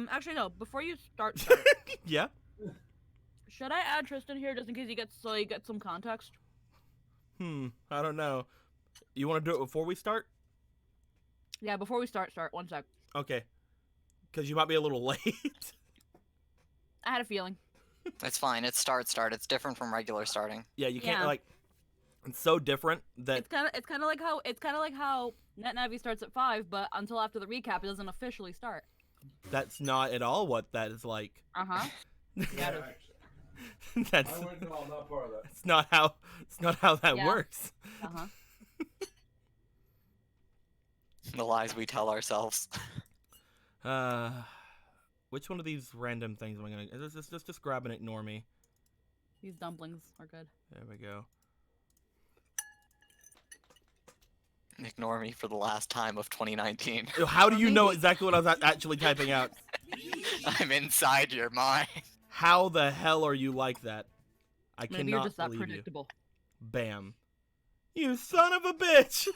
Actually, no. Before you start. Yeah. Should I add Tristan here just in case he gets some context? I don't know. You want to do it before we start? Yeah, before we start. 1 sec. Okay. Because you might be a little late. I had a feeling. It's fine. It's start. It's different from regular starting. Yeah, you can't Yeah. like. It's so different that It's kind of like how NetNavi starts at 5, but until after the recap, it doesn't officially start. that's not at all what that is like. Uh huh. Yeah, it actually. That's I wouldn't know. I'm not part of that. it's not how that Yeah. works. Uh huh. The lies we tell ourselves. Which one of these random things am I gonna? Just grab and ignore me. These dumplings are good. There we go. Ignore me for the last time of 2019. How do you know exactly what I was actually typing out? I'm inside your mind. How the hell are you like that? I Maybe cannot you're just that believe you. predictable. Bam. You son of a bitch!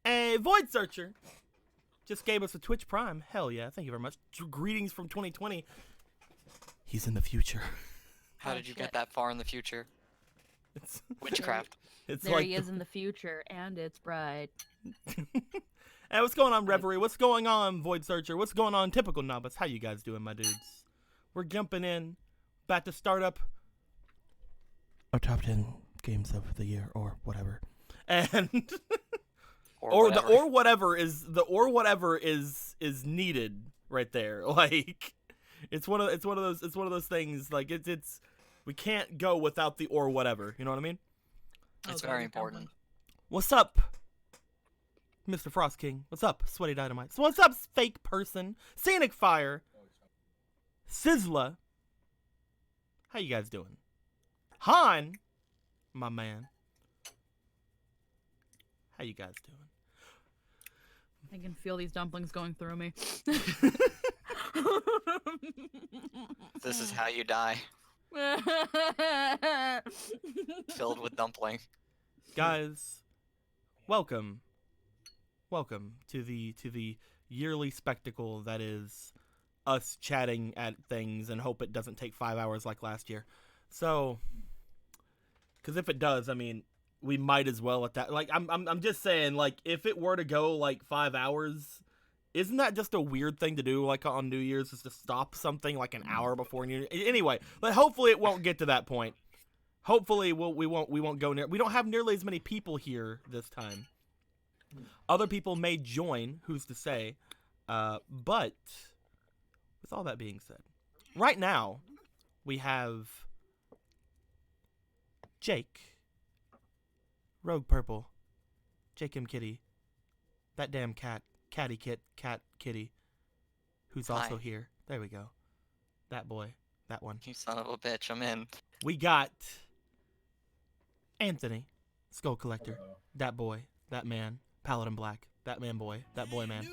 A Void Searcher just gave us a Twitch Prime. Hell yeah, thank you very much. Greetings from 2020. He's in the future. How did you get that far in the future? It's Witchcraft. it's There like he is in the future, and it's bright. Hey, what's going on, Reverie? What's going on, Void Searcher? What's going on, Typical Novice? How you guys doing, my dudes? We're jumping in, about to start up our top 10 games of the year, or whatever. And or whatever is needed right there. Like it's one of those things. Like it's we can't go without the or whatever. You know what I mean? It's Okay, very I'm important. What's up, Mr. Frost King? What's up, Sweaty Dynamite? So what's up, Fake Person? Scenic Fire, Sizzla. How you guys doing? Han, my man. How you guys doing? I can feel these dumplings going through me. This is how you die. Filled with dumpling. Guys, welcome to the yearly spectacle that is us chatting at things and hope it doesn't take 5 hours like last year. So, because if it does, I mean, we might as well at that. Like, I'm just saying, like, if it were to go like 5 hours, isn't that just a weird thing to do? Like on New Year's, is to stop something like an hour before New Year's. Anyway, but hopefully it won't get to that point. Hopefully we won't go near. We don't have nearly as many people here this time. Other people may join. Who's to say? But with all that being said, right now we have Jake, Rogue Purple, Jake M. Kitty, that damn cat, Catty Kitty, who's also Hi. here. There we go. That boy, that one. You son of a bitch, I'm in. We got Anthony, Skull Collector, that boy, that man, Paladin Black, that man boy, that boy man.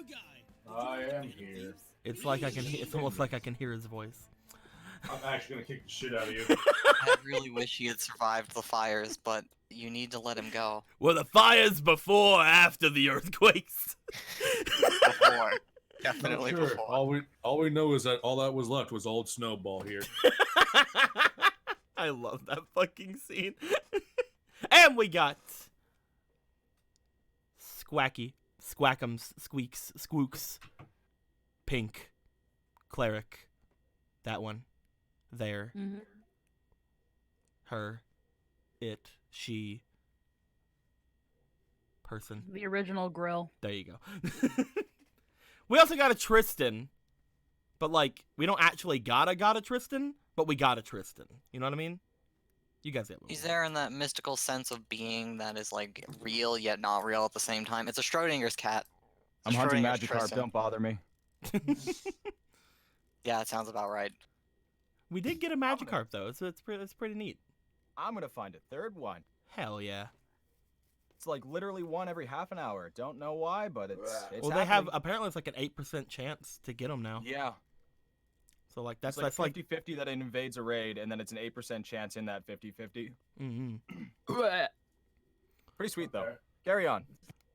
I am here. It's like I can. It's almost like I can hear his voice. I'm actually gonna kick the shit out of you. I really wish he had survived the fires, but you need to let him go. Well, the fires before or after the earthquakes? Before. Definitely Sure. before. All we know is that all that was left was old Snowball here. I love that fucking scene. And we got Squacky, Squackums, Squeaks, Squooks, Pink, Cleric, that one, there, Mhm. her, it, she, person. The original grill. There you go. We also got a Tristan, but like we don't actually got a Tristan, but we got a Tristan. You know what I mean? You guys get what He's there in that mystical sense of being that is like real yet not real at the same time. It's a Schrodinger's cat. I'm hunting Schrodinger's Magikarp, Tristan. don't bother me. Yeah, it sounds about right. We did get a Magikarp though, so it's pretty neat. I'm gonna find a third one. Hell yeah. It's like literally one every half an hour. Don't know why, but it's Well, they have happening. apparently it's like an 8% chance to get them now. Yeah, So like that's that's like like 50-50 that it invades a raid, and then it's an 8% chance in that 50-50. mm-hmm. Pretty sweet though. Okay. Carry on.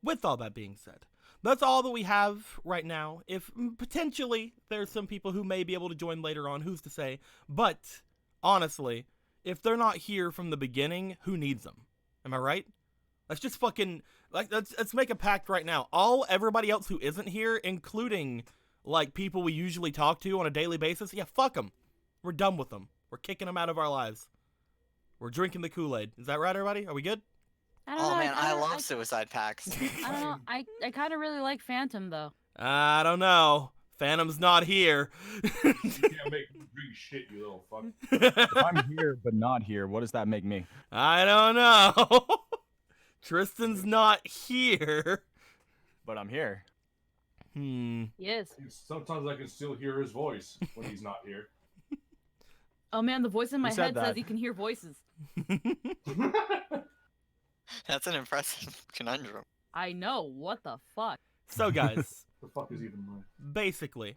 With all that being said, that's all that we have right now. If potentially there's some people who may be able to join later on, who's to say? But honestly, if they're not here from the beginning, who needs them? Am I right? Let's just fucking let's make a pact right now. Everybody else who isn't here, including like people we usually talk to on a daily basis, yeah, fuck them. We're done with them. We're kicking them out of our lives. We're drinking the Kool-Aid. Is that right, everybody? Are we good? I don't Oh know. man, I love suicide packs. I don't know. I kind of really like Phantom though. I don't know. Phantom's not here. You can't make me drink shit, you little fuck. If I'm here but not here, what does that make me? I don't know. Tristan's not here. But I'm here. Yes. Sometimes I can still hear his voice when he's not here. Oh man, the voice in my said head that? says you can hear voices. That's an impressive conundrum. I know. What the fuck? So, guys, The fuck is even mine? basically,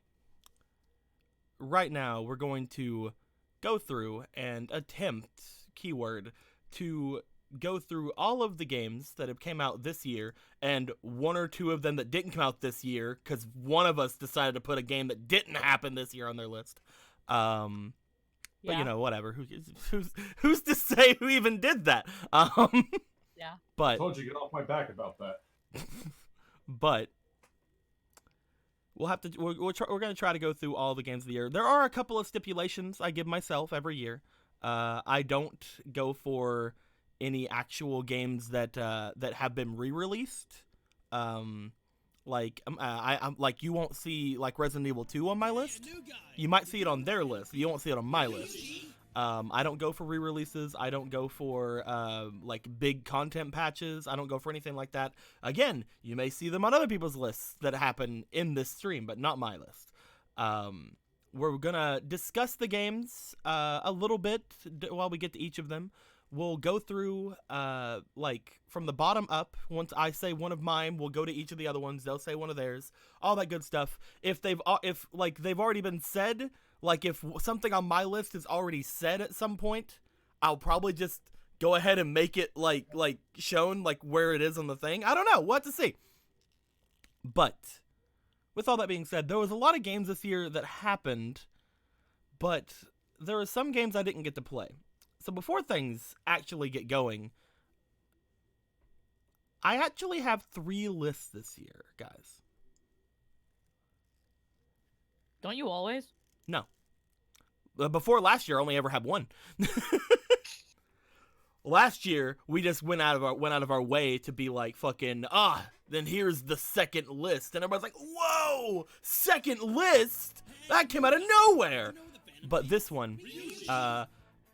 right now we're going to go through and attempt, keyword, to go through all of the games that have came out this year and one or two of them that didn't come out this year because one of us decided to put a game that didn't happen this year on their list. But Yeah. you know, whatever. Who's to say who even did that? Yeah. I But told you get off my back about that. but we'll have to we're going to try to go through all the games of the year. There are a couple of stipulations I give myself every year. I don't go for any actual games that that have been re-released. I'm like you won't see like Resident Evil 2 on my list. You might see it on their list. You won't see it on my list. I don't go for re-releases. I don't go for like big content patches. I don't go for anything like that. Again, you may see them on other people's lists that happen in this stream, but not my list. We're gonna discuss the games a little bit while we get to each of them. We'll go through like from the bottom up. Once I say one of mine, we'll go to each of the other ones. They'll say one of theirs. All that good stuff. If they've already been said, like if something on my list is already said at some point, I'll probably just go ahead and make it like shown like where it is on the thing. I don't know. We'll have to see. But with all that being said, there was a lot of games this year that happened, but there were some games I didn't get to play. So before things actually get going, I actually have 3 lists this year, guys. Don't you always? No. Before last year, I only ever had 1. Last year, we just went out of our way to be like fucking then here's the second list, and everybody's like, whoa, second list? That came out of nowhere. But this one,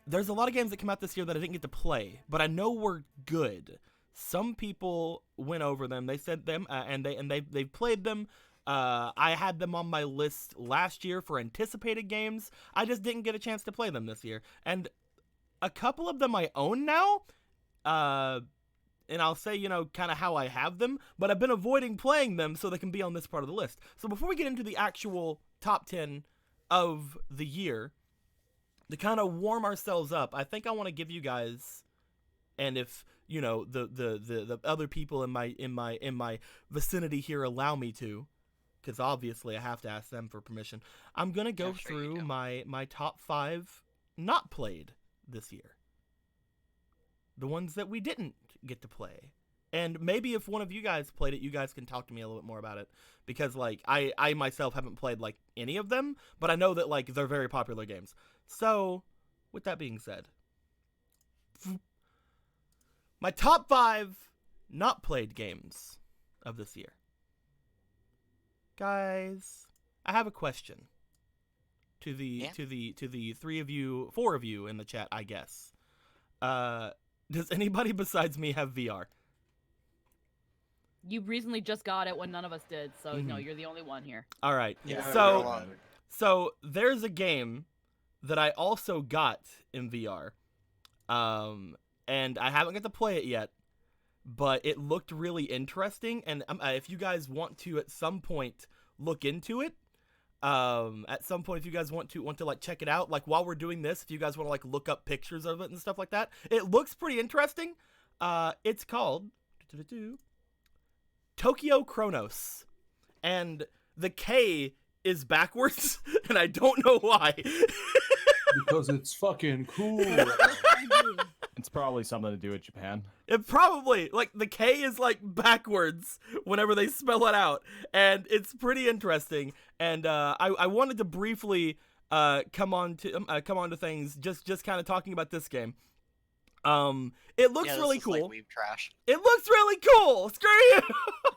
there's a lot of games that came out this year that I didn't get to play, but I know were good. Some people went over them. They said them, and they've played them. I had them on my list last year for anticipated games. I just didn't get a chance to play them this year, and a couple of them I own now. And I'll say, you know, kind of how I have them, but I've been avoiding playing them so they can be on this part of the list. So before we get into the actual top 10 of the year, to kind of warm ourselves up, I think I want to give you guys, and if you know the other people in my vicinity here allow me to, because obviously I have to ask them for permission. I'm gonna go Yeah, sure you through do. my top 5 not played this year, the ones that we didn't get to play. And maybe if one of you guys played it, you guys can talk to me a little bit more about it. Because, like, I myself haven't played, like, any of them. But I know that, like, they're very popular games. So, with that being said, my top 5 not played games of this year. Guys, I have a question to the 3 of you, 4 of you in the chat, I guess. Does anybody besides me have VR? You recently just got it when none of us did, so no, Mhm. you're the only one here. All right. Yeah, So, we're alone. so there's a game that I also got in VR, and I haven't got to play it yet, but it looked really interesting. And if you guys want to at some point look into it, at some point if you guys want to like check it out, like while we're doing this, if you guys want to like look up pictures of it and stuff like that, it looks pretty interesting. It's called Tokyo Chronos. and the K is backwards, and I don't know why. Because it's fucking cool. It's probably something to do with Japan. It probably, like, the K is, like, backwards whenever they spell it out, and it's pretty interesting, and I wanted to briefly come on to things, just kind of talking about this game. It looks Yeah, really this is like cool. weeb trash. It looks really cool! Screw you!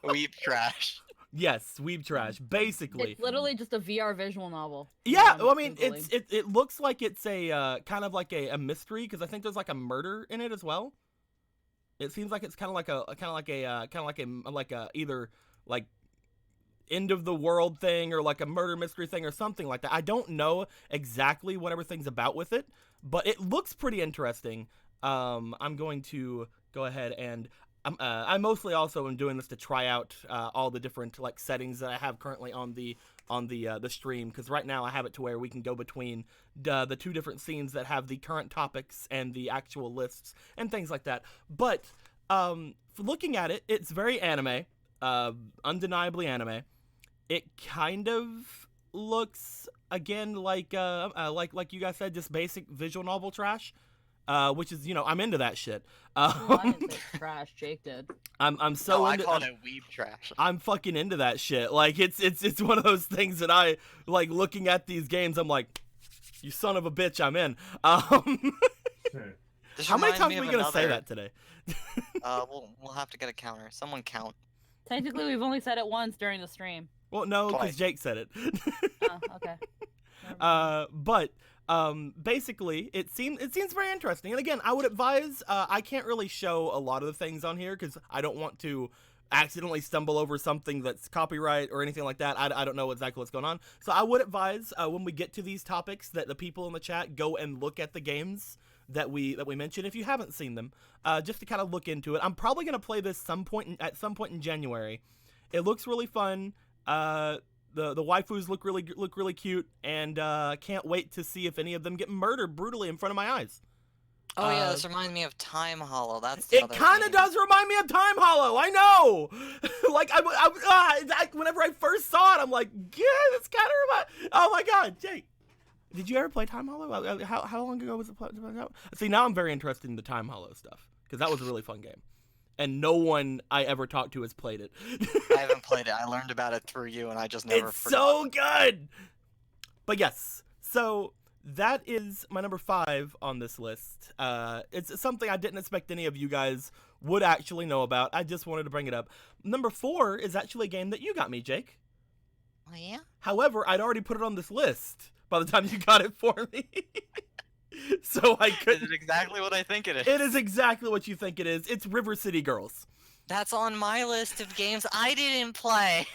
Weeb trash. Yes, weeb trash, basically. It's literally just a VR visual novel. Yeah, I'm well, I mean, Googling. it looks like it's a kind of like a mystery, because I think there's like a murder in it as well. It seems like it's kind of like a either like end of the world thing or like a murder mystery thing or something like that. I don't know exactly what everything's about with it, but it looks pretty interesting. I'm going to go ahead and I mostly also am doing this to try out all the different like settings that I have currently on the stream, because right now I have it to where we can go between the two different scenes that have the current topics and the actual lists and things like that. But looking at it, it's very anime, undeniably anime. It kind of looks again like you guys said, just basic visual novel trash. Which is, I'm into that shit. I didn't say trash. Jake did. I'm so I into. called it weeb trash. I'm fucking into that shit. Like it's one of those things that I like looking at these games. I'm like, you son of a bitch, I'm in. This How many reminds times me are we of gonna say another- that today? We'll have to get a counter. Someone count. Technically, we've only said it once during the stream. Well, no, because Twice. Jake said it. Oh, okay. Never mind. But basically, it seems very interesting. And again, I would advise. I can't really show a lot of the things on here because I don't want to accidentally stumble over something that's copyright or anything like that. I don't know exactly what's going on. So I would advise when we get to these topics that the people in the chat go and look at the games that we mentioned if you haven't seen them, just to kind of look into it. I'm probably gonna play this at some point in January. It looks really fun. The waifus look really cute, and can't wait to see if any of them get murdered brutally in front of my eyes. Oh yeah, this reminds me of Time Hollow. That's the It other kind of game. does remind me of Time Hollow. I know. Like whenever I first saw it, I'm like, yeah, that's kind of remind. Oh my god, Jake, did you ever play Time Hollow? How long ago was it? See, now I'm very interested in the Time Hollow stuff because that was a really fun game, and no one I ever talked to has played it. I haven't played it. I learned about it through you, and I just never It's forgot. so good. But yes, so that is my number 5 on this list. It's something I didn't expect any of you guys would actually know about. I just wanted to bring it up. Number 4 is actually a game that you got me, Jake. Oh yeah? However, I'd already put it on this list by the time you got it for me. So I Is couldn't. it exactly what I think it is? It is exactly what you think it is. It's River City Girls. That's on my list of games I didn't play.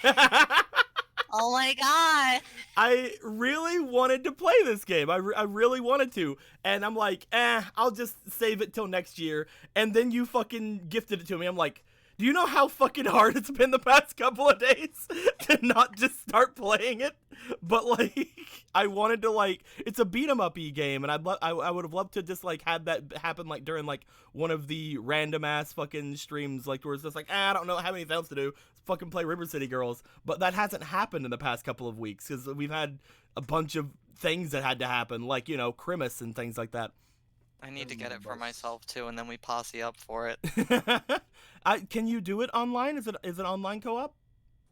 Oh my god! I really wanted to play this game. I really wanted to. And I'm like, I'll just save it till next year. And then you fucking gifted it to me. I'm like, do you know how fucking hard it's been the past couple of days to not just start playing it? But like, I wanted to like, it's a beat 'em up-y game, and I would have loved to just like had that happen like during like one of the random ass fucking streams, like where it's just like, I don't know, have anything else to do. Let's fucking play River City Girls. But that hasn't happened in the past couple of weeks because we've had a bunch of things that had to happen, like Crimus and things like that. I need to get it for myself too, and then we posse up for it. Can you do it online? Is it online co-op?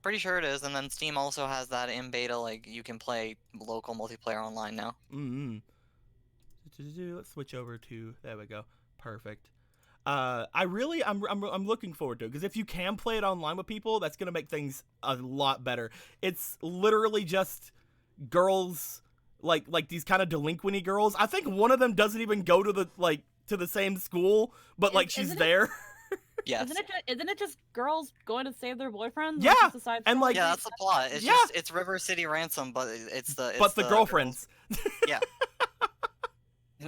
Pretty sure it is, and then Steam also has that in beta, like you can play local multiplayer online now. Mm-hmm. Let's switch over to, there we go. Perfect. I'm looking forward to it because if you can play it online with people, that's gonna make things a lot better. It's literally just girls, like these kind of delinquent girls. I think one of them doesn't even go to the same school, but like she's Isn't it- there. Yes. Isn't it just girls going to save their boyfriends? Yeah, Just a side and, story? like- Yeah, that's the plot. It's Yeah. just it's River City Ransom, but it's the girlfriends. girls.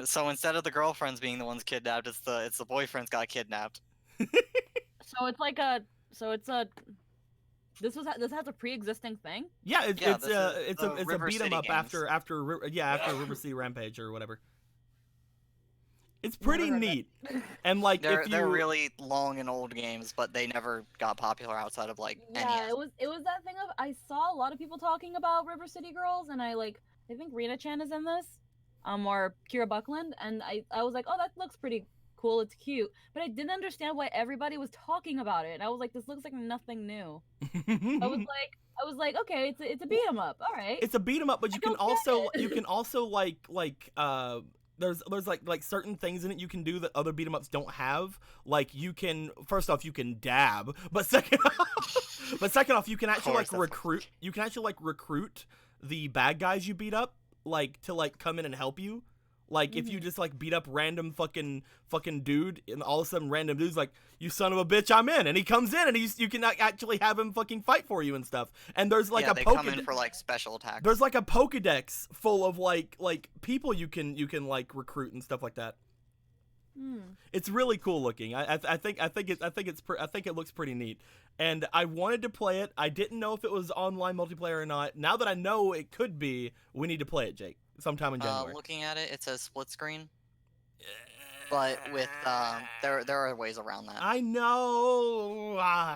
So instead of the girlfriends being the ones kidnapped, it's the boyfriends got kidnapped. So it's like this has a pre-existing thing. Yeah, Yeah, this is it's the a River beat 'em City up games. after River City Rampage or whatever. It's pretty Never heard of it. neat. And like They're if they're you really long and old games, but they never got popular outside of like Yeah, NES. it was that thing of I saw a lot of people talking about River City Girls, and I think Rina Chan is in this, or Kira Buckland, and I was like, oh, that looks pretty cool, it's cute, but I didn't understand why everybody was talking about it, and I was like, this looks like nothing new. I was like, okay, it's a beat 'em up, all right. it's a beat 'em up, but I you can don't get also it. you can also there's like certain things in it you can do that other beat 'em ups don't have. Like you can first off you can dab, but second off you can actually course, like that's recruit the bad guys you beat up like to like come in and help you. Like if you just like beat up random fucking dude and all of a sudden random dude's like, you son of a bitch, I'm in, and he comes in and you can actually have him fucking fight for you and stuff. And there's like yeah, a they come in for like special attacks. there's like a Pokedex full of like people you can like recruit and stuff like that. It's really cool looking. I think it looks pretty neat. And I wanted to play it. I didn't know if it was online multiplayer or not. Now that I know it could be, we need to play it, Jake, sometime in January. Looking at it, it says split screen, but with there are ways around that. I know,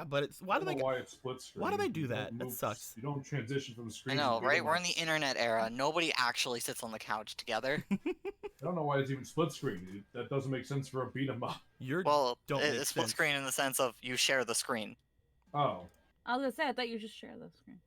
but it's I don't know why it's split screen. why do they do You don't that? That move- sucks. You don't transition from I screen. know, to the right? other We're in one. the internet era. Nobody actually sits on the couch together. I don't know why it's even split screen. That doesn't make sense for a beat 'em up. You're Well, don't make it's split sense. screen in the sense of you share the screen. Oh, I was gonna say I thought you just share the screen.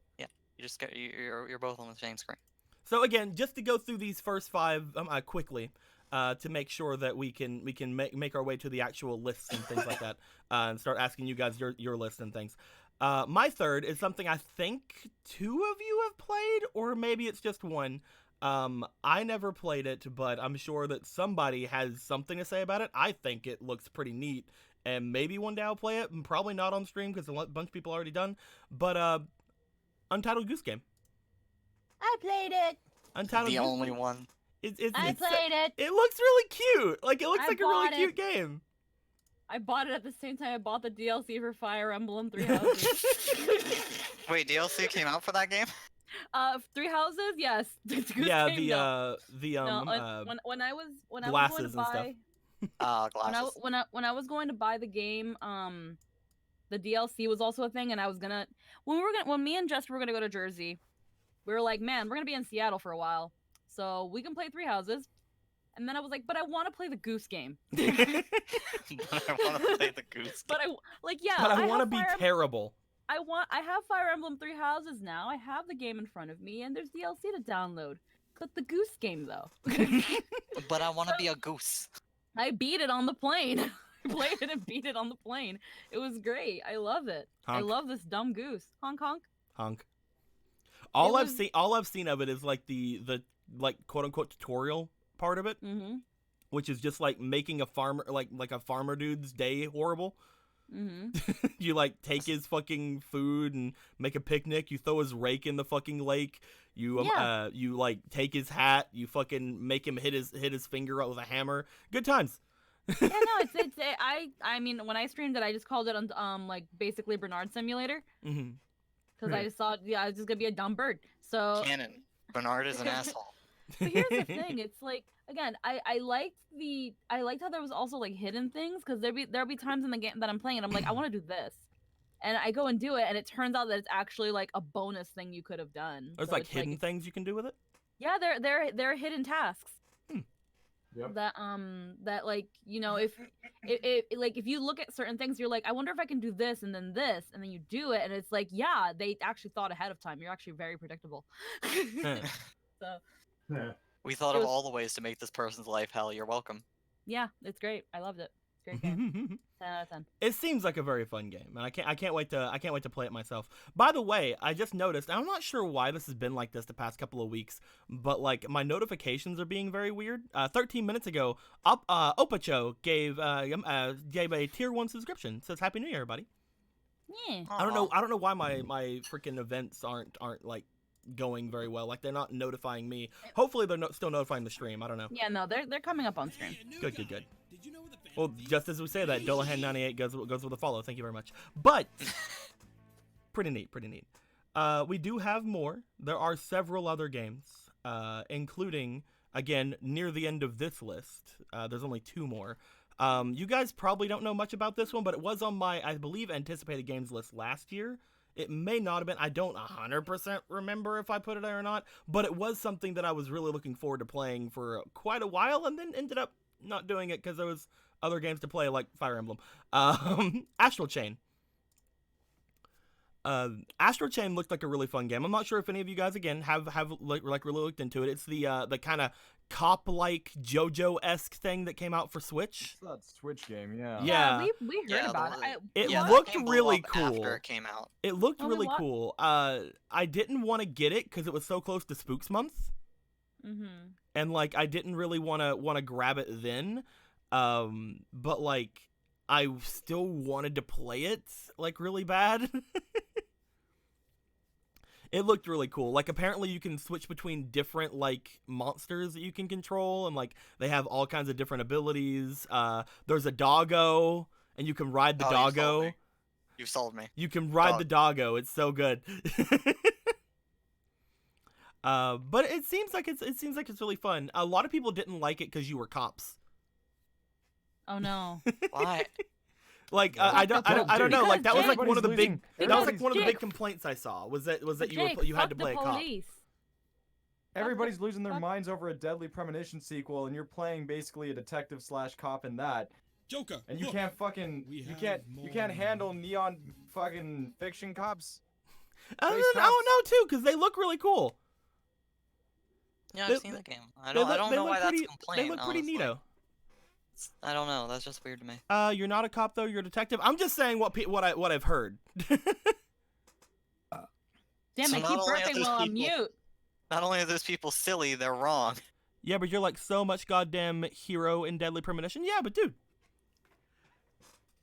You just get you're both on the same screen. So again, just to go through these first five quickly, to make sure that we can make our way to the actual lists and things like that, and start asking you guys your list and things. My third is something I think two of you have played, or maybe it's just one. I never played it, but I'm sure that somebody has something to say about it. I think it looks pretty neat, and maybe one day I'll play it, and probably not on stream because a bunch of people already done. But Untitled Goose Game. I played it. Untitled The Goose only Game. one. I played it. It looks really cute. Like it looks I like a really bought cute it. game. I bought it at the same time I bought the DLC for Fire Emblem Three Houses. Wait, DLC came out for that game? Three Houses, yes. Goose Yeah, Game, no. No, when I was going to glasses and stuff. buy Glasses. when I was going to buy the game, the DLC was also a thing, and I was gonna when me and Jess were gonna go to Jersey, we were like, man, we're gonna be in Seattle for a while, so we can play Three Houses. And then I was like, but I want to play the Goose Game. But I want to play the goose. But I want to be terrible. I have Fire Emblem Three Houses now. I have the game in front of me, and there's DLC to download. But the Goose Game, though. But I want to be a goose. I beat it on the plane. I played it and beat it on the plane. It was great. I love it. I Honk. love this dumb goose. Honk honk. Honk. All It I've was- seen of it is like the like quote unquote tutorial part of it, Mm-hmm. which is just like making a farmer like a farmer dude's day horrible. Mm-hmm. You like take his fucking food and make a picnic. You throw his rake in the fucking lake. You Yeah. you like take his hat. You fucking make him hit his finger out with a hammer. Good times. Yeah, no, I mean, when I streamed it, I just called it like basically Bernard Simulator Hmm. because I just thought, I was just gonna be a dumb bird. So Canon. Bernard is an asshole. But here's the thing, it's like, again, I liked how there was also like hidden things, because there'll be times in the game that I'm playing and I'm like, I want to do this, and I go and do it, and it turns out that it's actually like a bonus thing you could have done. There's So like it's hidden things you can do with it. yeah, there are hidden tasks yep. that like, you know, if like if you look at certain things, you're like, I wonder if I can do this, and then you do it, and it's like, yeah, they actually thought ahead of time. You're actually very predictable. So Yeah. We thought It of was- all the ways to make this person's life hell. You're welcome. yeah, it's great. I loved it. It's a great game. 10 out of 10. It seems like a very fun game, and I can't wait to play it myself. By the way, I just noticed, I'm not sure why this has been like this the past couple of weeks, but like my notifications are being very weird. 13 minutes ago, Opacho gave a tier 1 subscription. It says Happy New Year, everybody. Yeah. I don't know why my freaking events aren't like going very well. Like they're not notifying me. Hopefully they're still notifying the stream. I don't know. Yeah, no, they're coming up on stream. Good. Well, just as we say that, Dolahan98 goes with a follow. Thank you very much. But pretty neat. We do have more. There are several other games, including again, near the end of this list. There's only 2 more. You guys probably don't know much about this one, but it was on my, I believe, anticipated games list last year. It may not have been. I don't 100% remember if I put it there or not, but it was something that I was really looking forward to playing for quite a while, and then ended up not doing it because there was other games to play, like Fire Emblem. Astral Chain. Astral Chain looked like a really fun game. I'm not sure if any of you guys again have like really looked into it. It's the kind of cop-like JoJo-esque thing that came out for Switch. It's that Switch game, yeah. Yeah. we heard Yeah, about the- it. It yeah, that looked game blew really up cool. after it came out. It looked Oh, really what? cool. I didn't want to get it because it was so close to Spooks Month, Mm-hmm. and like I didn't really want to grab it then. But like I still wanted to play it like really bad. It looked really cool. Like apparently you can switch between different like monsters that you can control, and like they have all kinds of different abilities. There's a doggo, and you can ride the Oh, you sold doggo. me. You sold me. You can ride Dog. the doggo. It's so good. But it seems like it's really fun. A lot of people didn't like it because you were cops. Oh no. Why? Like Yeah. I don't know. Like that was like Because one of the big Jake- that was like everybody's- one of the big Jake- complaints I saw was that But you Jake, you had fuck to the play a cop. police. Everybody's losing their fuck- minds over a Deadly Premonition sequel, and you're playing basically a detective slash cop in that, Joker. and you look, can't fucking we you have can't more- handle neon fucking fiction cops. I Space don't know too because they look really cool. Yeah, They- I've seen the game. I They don't. look- I don't they know look why pretty, that's a complaint. They look pretty honestly. neato. I don't know. That's just weird to me. You're not a cop though. You're a detective. I'm just saying what I've heard. Damn, So I not keep only are burping those while I'm people- mute. Not only are those people silly, they're wrong. Yeah, but you're like so much goddamn hero in Deadly Premonition. Yeah, but dude,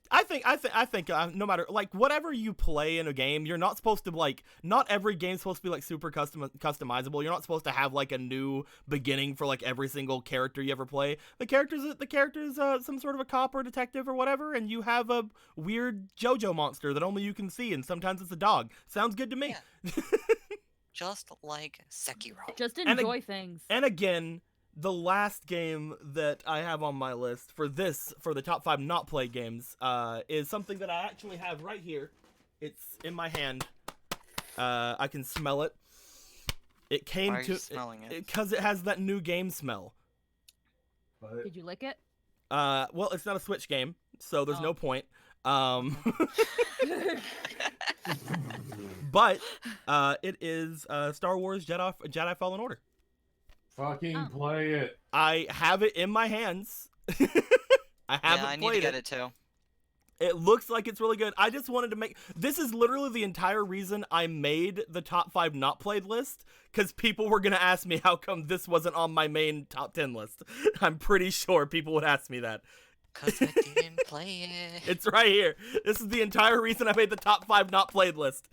I think no matter like whatever you play in a game, you're not supposed to like. Not every game's supposed to be like super customizable. You're not supposed to have like a new beginning for like every single character you ever play. The character's some sort of a cop or detective or whatever, and you have a weird JoJo monster that only you can see, and sometimes it's a dog. Sounds good to me. Yeah. Just like Sekiro. Just And enjoy things. And again, the last game that I have on my list for the top 5 not played games is something that I actually have right here. It's in my hand. I can smell it. It came Why are to you smelling it? because it has that new game smell. But Did you lick it? Well, it's not a Switch game, so there's Oh. no point. But it is Star Wars Jedi Fallen Order. fucking Oh. play it. I have it in my hands. I haven't Yeah, I need to played get it. it too. It looks like it's really good. I just wanted to make this is literally the entire reason I made the top 5 not played list, because people were gonna ask me how come this wasn't on my main top 10 list. I'm pretty sure people would ask me that. Cause I didn't play it. It's right here. This is the entire reason I made the top 5 not played list.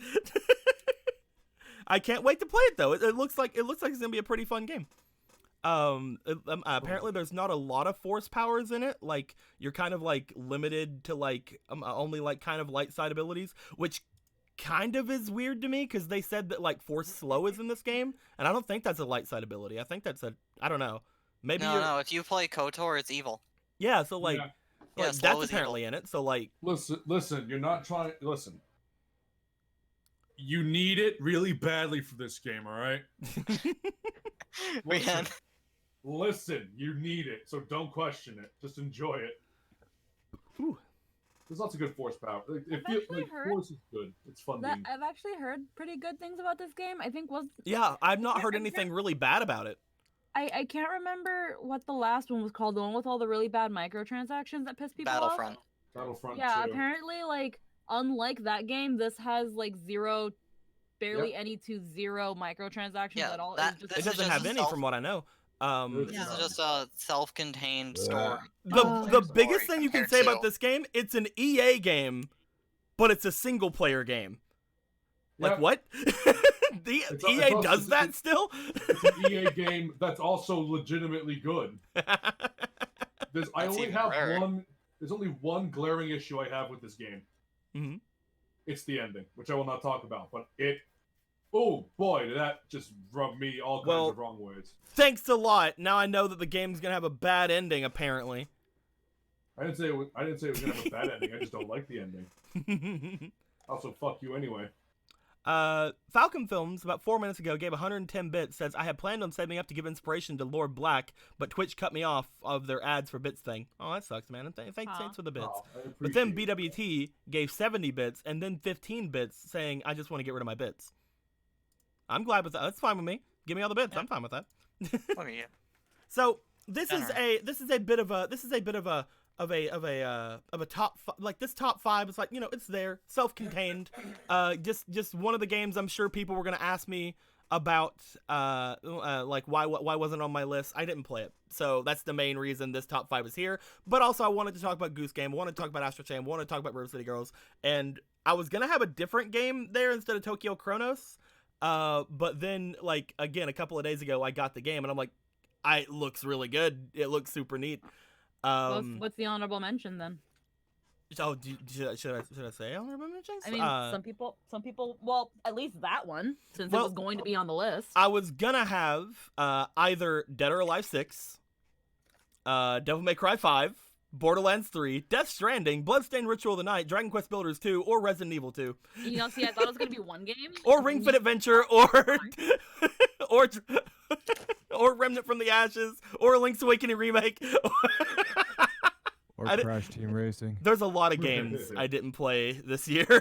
I can't wait to play it though. It looks like it's gonna be a pretty fun game. Apparently there's not a lot of force powers in it. Like you're kind of like limited to like only like kind of light side abilities, which kind of is weird to me because they said that like force slow is in this game, and I don't think that's a light side ability. I think that's I don't know. Maybe No, no. If you play KOTOR, it's evil. yeah. So like, Yeah. Yeah, like slow that's is apparently in it. So like, Listen, you're not trying. Listen. You need it really badly for this game, all right? Man, Listen, you need it, so don't question it. Just enjoy it. Ooh. There's lots of good force power. Like, I've actually heard force is good. It's fun. That being- I've actually heard pretty good things about this game. I think was yeah, I've not Yeah, heard yeah. anything really bad about it. I can't remember what the last one was called, the one with all the really bad microtransactions that pissed people off. Battlefront. Battlefront Yeah, 2. apparently, like, unlike that game, this has like barely any to zero microtransactions Yeah, at all. that- It's just It This is doesn't just have a any self- from what I know. This This Yeah. is just a self-contained story. Oh. The biggest thing you can compared say about to- this game, it's an EA game, but it's a single player game. Like Yep. what? It's EA also- does that it's- still? It's an EA game that's also legitimately good. I That's only even have rarer. one. There's only one glaring issue I have with this game. Mhm. It's the ending, which I will not talk about. But it Oh boy, did that just rub me all kinds Well- of wrong ways. Thanks a lot. Now I know that the game's gonna have a bad ending. Apparently. I didn't say it was gonna have a bad ending. I just don't like the ending. Also, fuck you anyway. Falcon Films, about 4 minutes ago, gave 110 bits, says, I had planned on saving up to give inspiration to Lord Black, but Twitch cut me off of their ads for bits thing. Oh, that sucks, man. Thanks for the bits. Oh, I But then appreciate it. BWT gave 70 bits and then 15 bits saying, I just want to get rid of my bits. I'm glad with that. That's fine with me. Give me all the bits. Yeah. I'm fine with that. Look at you. So this is Generous. a bit of a top like this top 5 is like, you know, it's there, self-contained. Just one of the games I'm sure people were gonna ask me about like why wasn't it on my list. I didn't play it, so that's the main reason this top 5 is here. But also I wanted to talk about Goose Game, I wanted to talk about Astro Chain, I wanted to talk about River City Girls, and I was gonna have a different game there instead of Tokyo Chronos. But then, like, again, a couple of days ago, I got the game, and I'm like, it looks really good. It looks super neat. What's the honorable mention then? Oh, should I say honorable mentions? I mean, some people. Well, at least that one, since Well- it was going to be on the list. I was gonna have either Dead or Alive 6, Devil May Cry 5, Borderlands 3, Death Stranding, Bloodstained Ritual of the Night, Dragon Quest Builders 2, or Resident Evil 2, You know, see, I thought it was gonna be one game. or Ring Fit Adventure, or or or Remnant from the Ashes, or Link's Awakening remake. Or I di- Crash Team Racing. There's a lot of games I didn't play this year.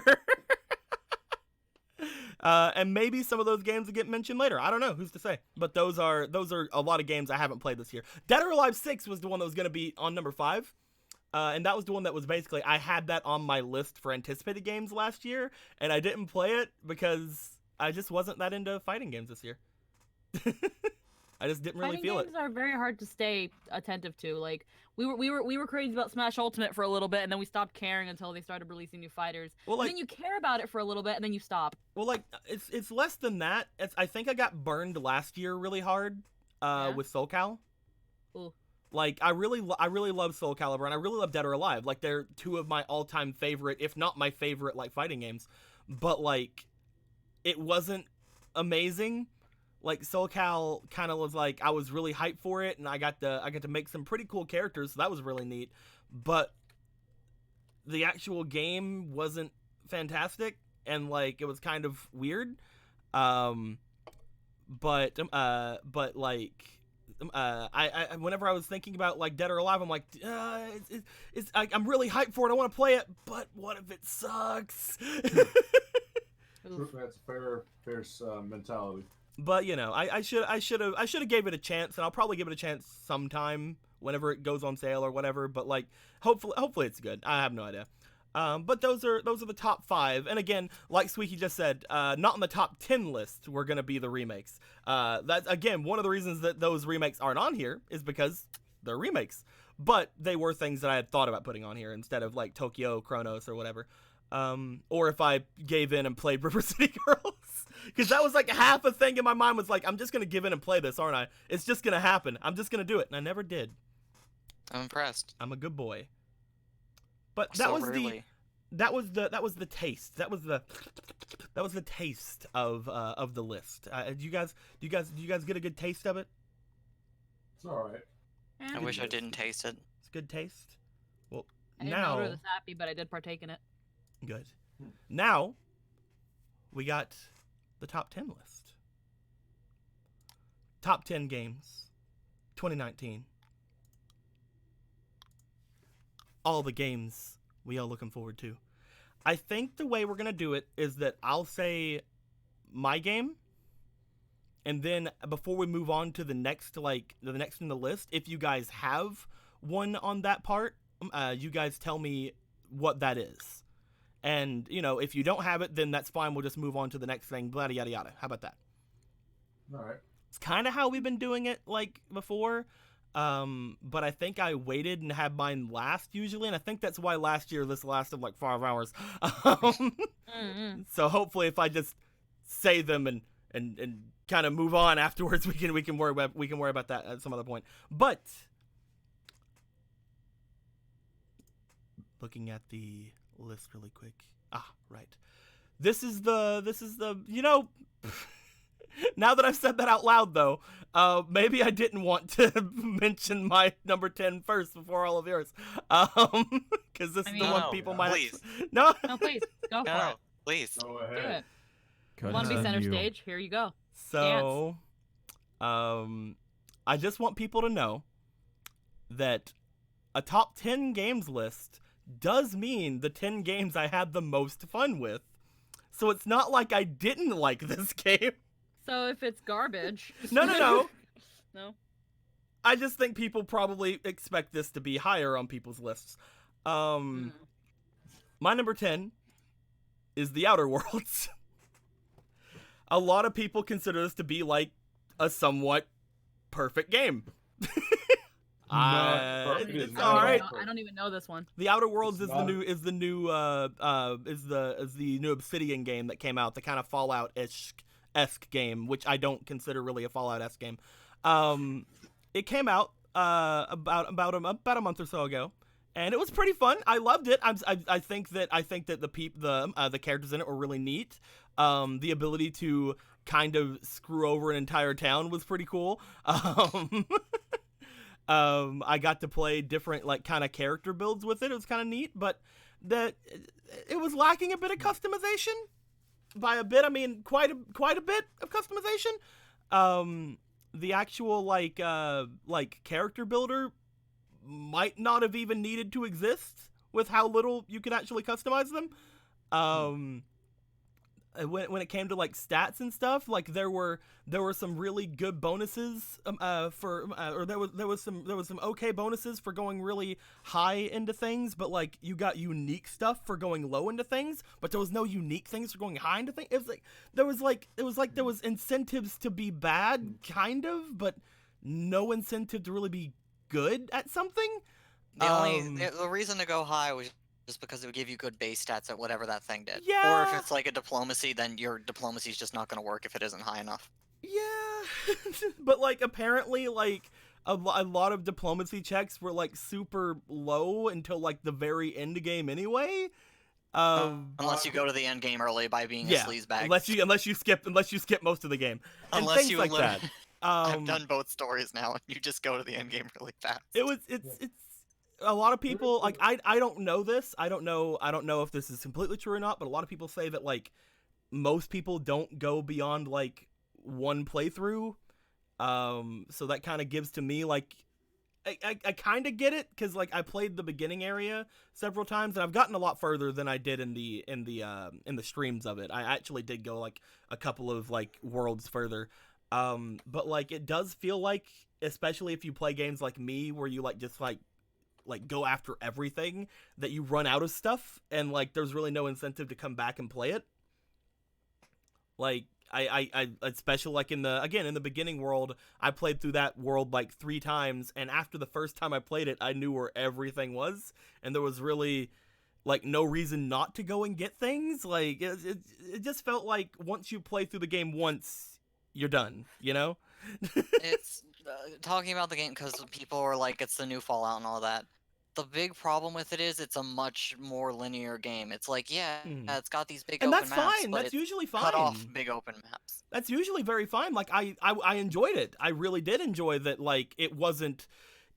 And maybe some of those games will get mentioned later. I don't know. Who's to say? But those are a lot of games I haven't played this year. Dead or Alive 6 was the one that was going to be on number 5. And that was the one that was basically, I had that on my list for anticipated games last year, and I didn't play it because I just wasn't that into fighting games this year. I just didn't really Fighting feel it. games are very hard to stay attentive to. Like we were crazy about Smash Ultimate for a little bit, and then we stopped caring until they started releasing new fighters. Well, And like, then you care about it for a little bit, and then you stop. Well, like it's less than that. I think I got burned last year really hard Yeah? with Soul Cal. Ooh. Like I really love Soul Calibur, and I really love Dead or Alive. Like they're two of my all-time favorite, if not my favorite, like fighting games. But like, it wasn't amazing. Like Soul Cal kind of was like, I was really hyped for it, and I got to make some pretty cool characters, so that was really neat. But the actual game wasn't fantastic, and like it was kind of weird. But like, I whenever I was thinking about like Dead or Alive, I'm like, I'm really hyped for it. I want to play it, but what if it sucks? Oof. That's fair mentality. But you know, I should have gave it a chance, and I'll probably give it a chance sometime whenever it goes on sale or whatever. But like, hopefully it's good. I have no idea. But those are the top 5, and again, like Squeaky just said, not on the top 10 list were gonna be the remakes. That's again one of the reasons that those remakes aren't on here is because they're remakes. But they were things that I had thought about putting on here instead of like Tokyo Chronos or whatever. Or if I gave in and played River City Girls. Because that was like half a thing in my mind was like, I'm just going to give in and play this, aren't I? It's just going to happen. I'm just going to do it. And I never did. I'm impressed. I'm a good boy. But that So was rarely. that was the taste. That was the taste of the list. Do you guys get a good taste of it? It's all right. I wish I didn't taste it. It's good taste. Well, I didn't know now it was happy, but I did partake in it. good. Now we got the top 10 list. Top 10 games 2019. All the games we are looking forward to. I think the way we're going to do it is that I'll say my game, and then before we move on to the next in the list, if you guys have one on that part, you guys tell me what that is. And, you know, if you don't have it, then that's fine. We'll just move on to the next thing, yada, yada, yada. How about that? All right. It's kind of how we've been doing it, like, before. But I think I waited and had mine last, usually. And I think that's why last year this lasted, like, 5 hours. So hopefully if I just say them and kind of move on afterwards, we can worry about that at some other point. But looking at the list really quick. Right. this is the now that I've said that out loud, though, maybe I didn't want to mention my number 10 first before all of yours, because this I is the mean- one No, people might. please. No. No, please go for No, it. please. Go Do ahead. it. Want to be center Continue. stage? Here you go. So, I just want people to know that a top 10 games list does mean the 10 games I had the most fun with. So it's not like I didn't like this game. So if it's garbage. No. No. I just think people probably expect this to be higher on people's lists. Mm. My number 10 is The Outer Worlds. A lot of people consider this to be like a somewhat perfect game. Not perfect. It is It's not all right. perfect. I don't even know this one. The Outer Worlds It's is the not- new Obsidian game that came out, the kind of Fallout-esque game, which I don't consider really a Fallout-esque game. It came out about a month or so ago, and it was pretty fun. I loved it. I think that the characters in it were really neat. The ability to kind of screw over an entire town was pretty cool. I got to play different like kind of character builds with it. It was kind of neat, but it was lacking a bit of customization. By a bit, I mean quite a bit of customization. The actual like character builder might not have even needed to exist with how little you could actually customize them. When it came to like stats and stuff, like there were some really good bonuses or there was some okay bonuses for going really high into things, but like you got unique stuff for going low into things, but there was no unique things for going high into things. It was like there was incentives to be bad, kind of, but no incentive to really be good at something. The reason to go high was just because it would give you good base stats at whatever that thing did. Or Yeah. if it's like a diplomacy, then your diplomacy is just not going to work if it isn't high enough. Yeah, but like apparently like a lot of diplomacy checks were like super low until like the very end game anyway. Unless you go to the end game early by being Yeah, a sleazebag. unless you skip most of the the game and Unless things you like that. literally- I've done both stories now, and you just go to the end game really fast. It's a lot of people like I don't know this. I don't know if this is completely true or not, but a lot of people say that like most people don't go beyond like one playthrough. So that kind of gives to me like I kind of get it because like I played the beginning area several times and I've gotten a lot further than I did in the streams of it. I actually did go like a couple of like worlds further. But like it does feel like, especially if you play games like me where you like just like go after everything, that you run out of stuff and like there's really no incentive to come back and play it. Like I especially like in the beginning world, I played through that world like 3 times, and after the first time I played it, I knew where everything was, and there was really like no reason not to go and get things. Like it just felt like once you play through the game once, you're done, you know? It's talking about the game because people are like, it's the new Fallout and all that. The big problem with it is it's a much more linear game. It's like, it's got these big And open that's maps, fine. but That's it's usually fine. cut off big open maps. That's usually very fine. Like I enjoyed it. I really did enjoy that. Like it wasn't.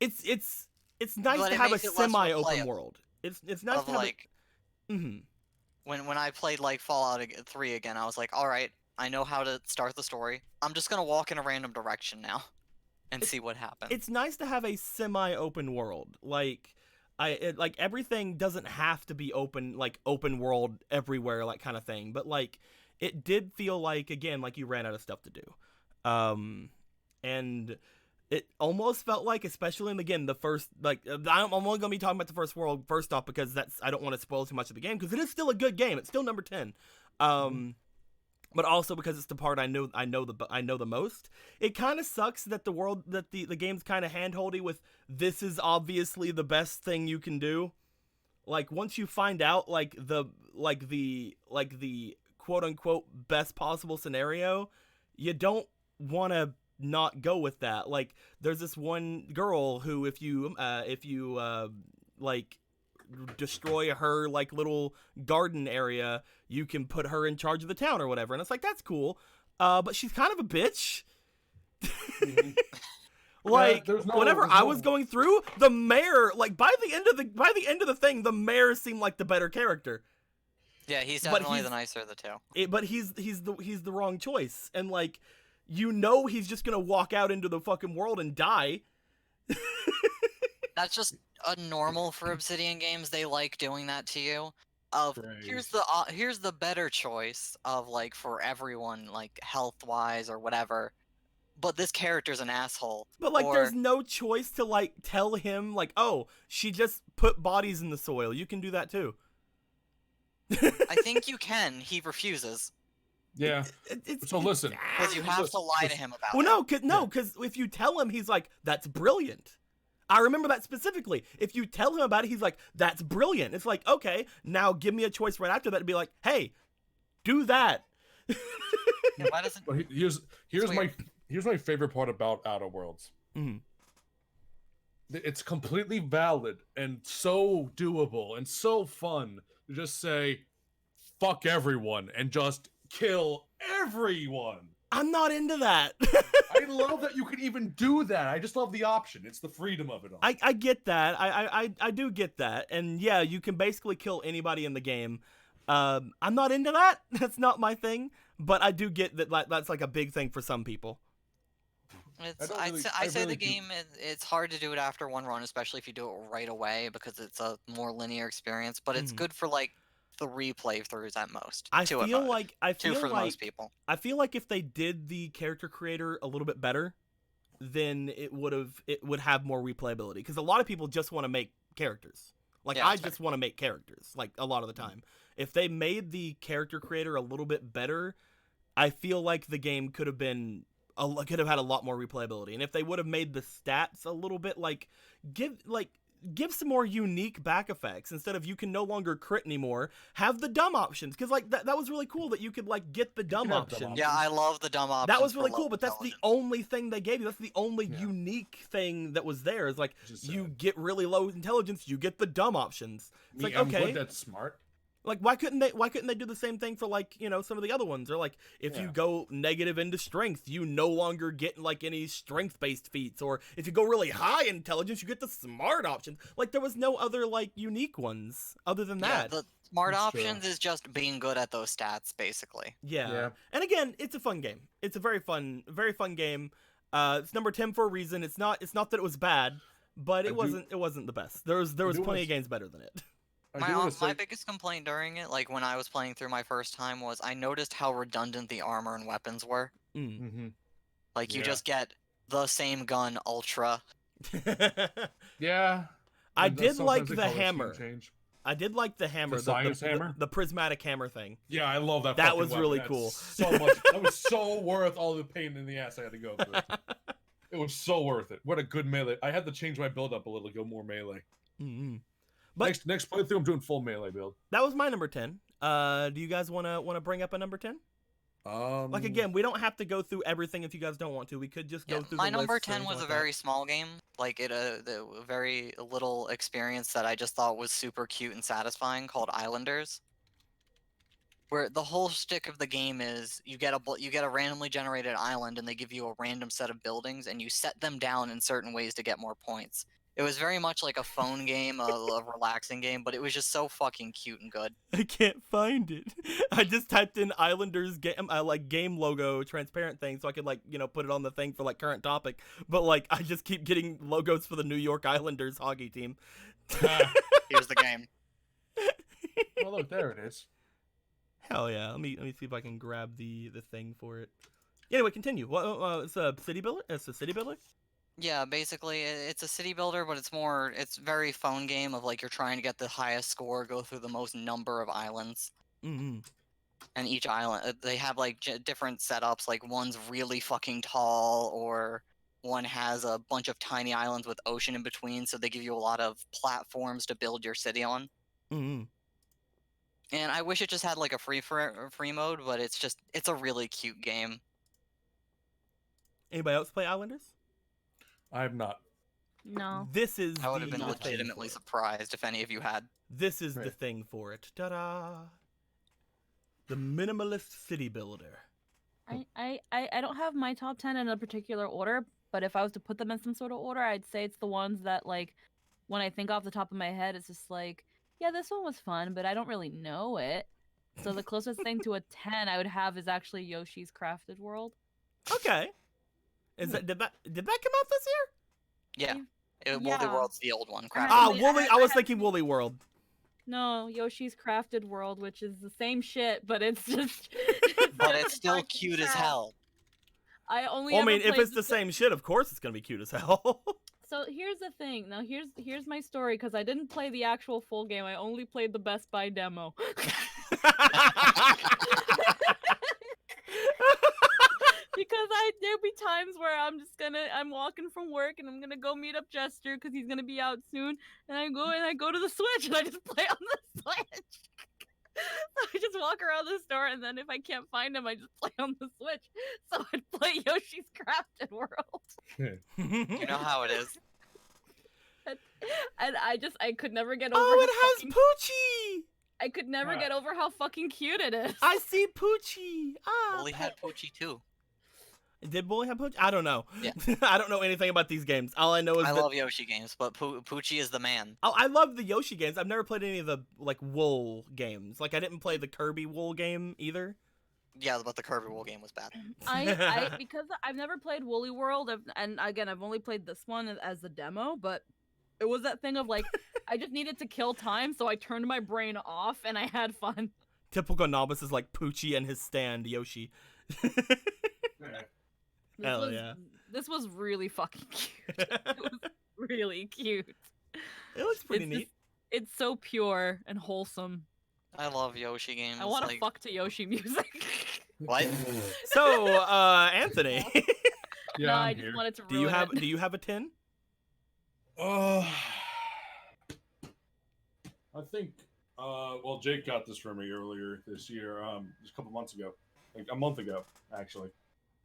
It's nice But to it have a makes it less semi-open replayable. world. It's nice Of to have. like, Mm-hmm. when I played like Fallout 3 again, I was like, all right, I know how to start the story. I'm just gonna walk in a random direction now, and see what happens. It's nice to have a semi-open world. Like like everything doesn't have to be open world everywhere, like kind of thing. But like it did feel like, again, like you ran out of stuff to do. And it almost felt like, especially in the first, like I'm only gonna be talking about the first world first off because I don't want to spoil too much of the game because it is still a good game. It's still number 10. But also because it's the part I know the most. It kind of sucks that the game's kind of handholdy with this is obviously the best thing you can do. Like once you find out like the quote unquote best possible scenario, you don't want to not go with that. Like there's this one girl who if you like destroy her like little garden area, you can put her in charge of the town or whatever. And it's like, that's cool. But she's kind of a bitch. Mhm. Like, there's no- whenever there's I no- was going through, the mayor, like by the end of the thing, the mayor seemed like the better character. Yeah, he's But definitely the he's- nicer of the two. But he's the wrong choice, and like, you know, he's just gonna walk out into the fucking world and die. That's just a normal for Obsidian games. They like doing that to you. Of here's the better choice of like for everyone, like health wise or whatever. But this character's an asshole. But like, Or- there's no choice to like tell him like, oh, she just put bodies in the soil. You can do that too. I think you can. He refuses Yeah. So listen, because you have to lie to listen. him about Well, it. no, because if you tell him, he's like, that's brilliant. I remember that specifically. If you tell him about it, he's like, that's brilliant. It's like, okay, now give me a choice right after that to be like, hey, do that. Yeah, why doesn't? But here's weird. my favorite part about Outer Worlds. Mhm. It's completely valid and so doable and so fun to just say fuck everyone and just kill everyone. I'm not into that. I love that you can even do that. I just love the option. It's the freedom of it all. I get that. I do get that. And yeah, you can basically kill anybody in the game. I'm not into that. That's not my thing. But I do get that that's like a big thing for some people. It's, don't I'd really- say, I I say really the do- game, it's hard to do it after one run, especially if you do it right away, because it's a more linear experience, but it's Mhm. good for like 3 playthroughs at most. I Two at feel most. like I 2 feel for like most people. I feel like if they did the character creator a little bit better, then it would have more replayability. Because a lot of people just want to make characters. Like Yeah, I that's fair. just want to make characters. Like a lot of the time, if they made the character creator a little bit better, I feel like the game could have been could have had a lot more replayability. And if they would have made the stats a little bit give some more unique back effects instead of you can no longer crit anymore, have the dumb options, because like that was really cool that you could like get the dumb have dumb options. options. Yeah, I love the dumb options. That was for really low cool, but that's the intelligence. only thing they gave you. That's the only Yeah. unique thing that was there. Is like Just you sad. get really low intelligence, you get the dumb options. It's like, I'm okay, good, that's smart. like why couldn't they do the same thing for like, you know, some of the other ones? Or like if you Yeah. go negative into strength, you no longer get like any strength based feats. Or if you go really high intelligence, you get the smart option. Like there was no other like unique ones other than Yeah, that. the smart That's true. options is just being good at those stats, basically. Yeah. Yeah. And again, it's a fun game. It's a very fun game. It's number 10 for a reason. It's not that it was bad, but I it do- wasn't the best. There was do plenty wanna of games better than it. I do wanna My say, biggest complaint during it, like when I was playing through my first time, was I noticed how redundant the armor and weapons were. Mm. Mhm. Like you Yeah. just get the same gun, ultra. Yeah. I and did sometimes like they the color scheme hammer. change. I did like the hammer, The science hammer? the prismatic hammer thing. Yeah, I love that. That fucking was weapon. really That's cool. So much. That was so worth all the pain in the ass I had to go through. It was so worth it. What a good melee. I had to change my build up a little to go more melee. Mm-hmm. But Next playthrough, I'm doing full melee build. that was my number 10. Do you guys want to bring up a number 10? Like again, we don't have to go through everything if you guys don't want to. We could just go Yeah, through my the number lists or 10 was anything a like that. very small game. Like the very little experience that I just thought was super cute and satisfying, called Islanders. Where the whole shtick of the game is you get a randomly generated island and they give you a random set of buildings and you set them down in certain ways to get more points. It was very much like a phone game, a relaxing game, but it was just so fucking cute and good. I can't find it. I just typed in Islanders game, game logo transparent thing, so I could put it on the thing for like current topic. But like I just keep getting logos for the New York Islanders hockey team. Here's the game. Oh, look, there it is. Hell yeah! Let me see if I can grab the thing for it. Anyway, continue. It's a city builder. It's a city builder. Yeah, basically it's a city builder, but it's very phone game of like you're trying to get the highest score, go through the most number of islands. Mm-hmm. And each island, they have like different setups, like one's really fucking tall, or one has a bunch of tiny islands with ocean in between, so they give you a lot of platforms to build your city on. Mm-hmm. And I wish it just had like a free mode, but it's a really cute game. Anybody else play Islanders? I have not. No. This is I would have the been thing for legitimately it. surprised if any of you had. This is the Right. thing for it. Ta-da! The minimalist city builder. I don't have my top 10 in a particular order, but if I was to put them in some sort of order, I'd say it's the ones that, like, when I think off the top of my head, it's just like, yeah, this one was fun, but I don't really know it. So the closest thing to a 10 I would have is actually Yoshi's Crafted World. Okay. Did that come out this year? Yeah. Woolly Yeah. World's the old one. I had Crafted. Ah, Woolly- Woolly. I I was had thinking Woolly World. No, Yoshi's Crafted World, which is the same shit, but it's just. But it's still fucking cute as sad. hell. I only. Well, I ever mean, if played it's the same shit, of course it's gonna be cute as hell. So here's the thing. Now here's my story because I didn't play the actual full game. I only played the Best Buy demo. Because there'll be times where I'm walking from work and I'm gonna go meet up Jester because he's gonna be out soon, and I go to the Switch and I just play on the Switch. So I just walk around the store, and then if I can't find him, I just play on the Switch. So I'd play Yoshi's Crafted World, You know how it is. and I could never get over. Oh, it how has fucking- Poochie. I could never Wow. get over how fucking cute it is. I see Poochie. Ah. Woolly had Poochie too. Did Bully have Poochie? I don't know. Yeah. I don't know anything about these games. All I know is I that love Yoshi games, but Poochie is the man. oh, I love the Yoshi games. I've never played any of the like wool games. Like I didn't play the Kirby wool game either. Yeah, but the Kirby Wool game was bad. I because I've never played Woolly World, and again I've only played this one as a demo, but it was that thing of like I just needed to kill time, so I turned my brain off and I had fun. Typical novice is like Poochie and his stand Yoshi. This Hell was, yeah. This was really fucking cute. It was really cute. It looks pretty It's neat. just- it's so pure and wholesome. I love Yoshi games. I want to like, fuck to Yoshi music. What? So, Anthony, Yeah, No, I'm I just here. wanted to do you ruin have it. do you have a 10? I think, well, Jake got this for me earlier this year, just a couple months ago, like a month ago, actually,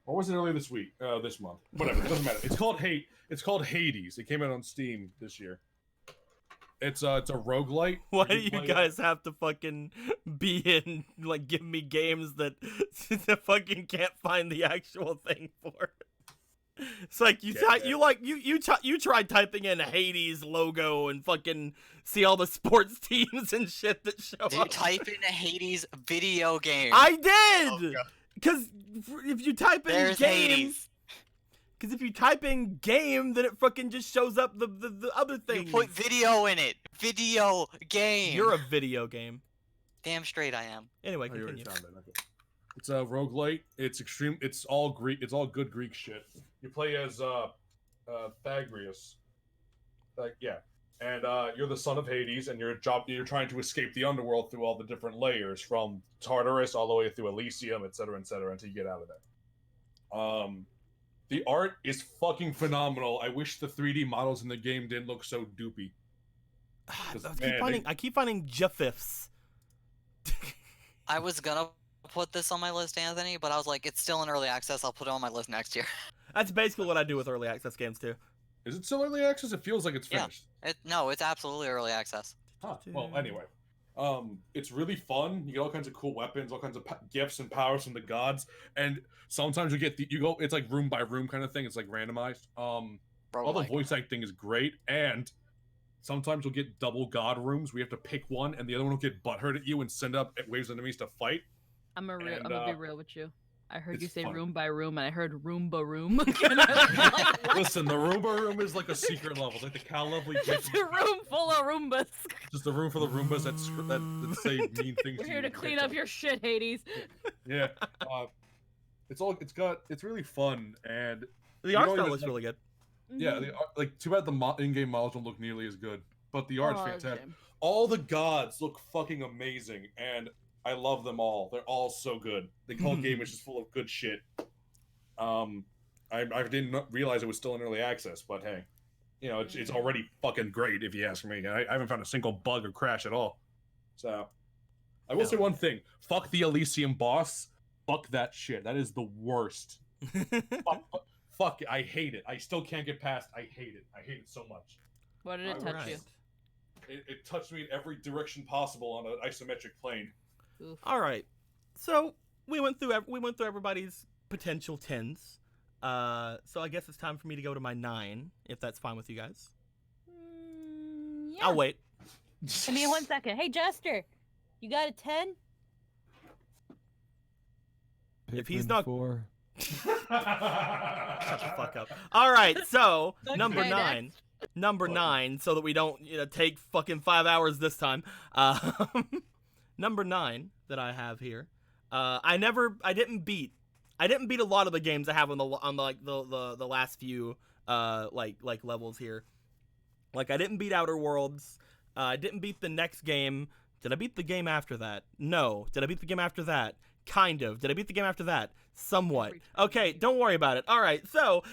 or was it earlier this week? This month, whatever. It doesn't matter. It's called It's called Hades. It came out on Steam this year. It's a roguelite. Why do You you play- guys have to fucking be in like give me games that the fucking can't find the actual thing for? It's like you you tried typing in Hades logo and fucking see all the sports teams and shit that show Did you up. type in a Hades video game? I Oh, did, God. because if you type in There's game, Hades. because if you type in game, then it fucking just shows up the other You thing. put video in it. Video game. You're a video game. Damn straight I am. Anyway, Oh, you already continue. found it. Okay. It's a roguelite. It's extreme. It's all Greek. It's all good Greek shit. You play as Thagrius. Yeah, and you're the son of Hades, and you're trying to escape the underworld through all the different layers, from Tartarus all the way through Elysium, etc., until you get out of there. The art is fucking phenomenal. I wish the 3D models in the game didn't look so doopy. I keep finding GIFs. I was gonna put this on my list, Anthony, but I was like, it's still in early access. I'll put it on my list next year. That's basically what I do with early access games too. Is it still early access? It feels like it's Yeah. finished. No, it's absolutely early access. Huh. Well, anyway, it's really fun. You get all kinds of cool weapons, all kinds of gifts and powers from the gods, and sometimes it's like room by room kind of thing. It's like randomized. All the Roguelike. voice acting is great, and sometimes you'll get double god rooms. We have to pick one, and the other one will get butthurt at you and send up waves of enemies to fight. I'm And, gonna be real with you. I heard you it's say fun. room by room, and I heard Roomba room. And I was like, what? Listen, the Roomba room is like a secret level. It's like the Cal Lovely. Just a room full of Roombas. Just a room full of Roombas that say mean things. We're to here you to and clean hit up you. your shit, Hades. Yeah. It's really fun, and The You art don't style even looks like- really good. yeah, like too bad the in-game models don't look nearly as good, but the art's Oh, fantastic. shame. All the gods look fucking amazing, and I love them all. They're all so good. The whole game is just full of good shit. I didn't realize it was still in early access, but hey, it's already fucking great if you ask me. I haven't found a single bug or crash at all. So, I will say one thing: fuck the Elysium boss. Fuck that shit. That is the worst. fuck it. I hate it. I still can't get past. I hate it. I hate it so much. What did it touch you? It touched me in every direction possible on an isometric plane. Oof. All right, so we went through everybody's potential 10s. So I guess it's time for me to go to my 9, if that's fine with you guys. Yeah. I'll wait. Give me 1 second. Hey, Jester, you got a 10? If he's Pikmin not- 4. Shut the fuck up. All right, so number Okay, 9. Number 9, so that we don't take fucking 5 hours this time. Number 9 that I have here. I didn't beat a lot of the games I have on the last few like levels here. Like I didn't beat Outer Worlds. I didn't beat the next game. Did I beat the game after that? No. Did I beat the game after that? Kind of. Did I beat the game after that? Somewhat. Okay, don't worry about it. All right, so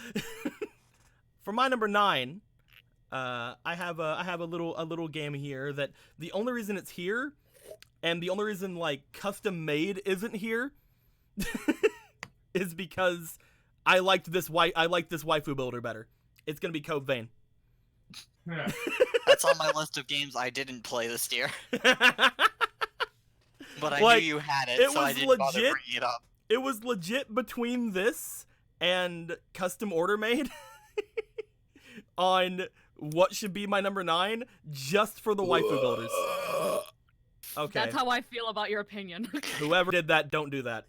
for my number 9, I have a little game here that the only reason it's here, and the only reason like custom made isn't here, is because I liked this waifu builder better. It's gonna be Code Vein. That's on my list of games I didn't play this year, but I Like, knew you had it, it so I was didn't bother legit. bringing it up. It was legit between this and Custom Order Made on what should be my number 9, just for the waifu builders. Okay. That's how I feel about your opinion. Whoever did that, don't do that.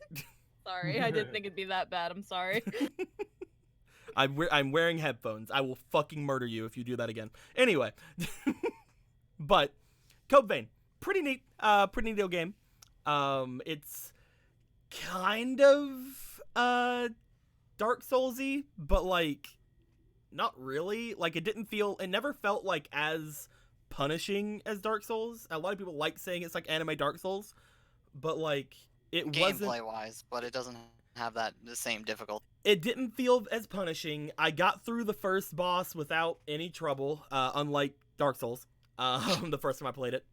Sorry, I didn't think it'd be that bad. I'm sorry. I'm wearing headphones. I will fucking murder you if you do that again. Anyway, but Code Vein, pretty neat little game. It's kind of Dark Soulsy, but like not really. Like it never felt like as punishing as Dark Souls. A lot of people like saying it's like anime Dark Souls, but like it wasn't. Gameplay wise, but it doesn't have the same difficulty. It didn't feel as punishing. I got through the first boss without any trouble, unlike Dark Souls, the first time I played it.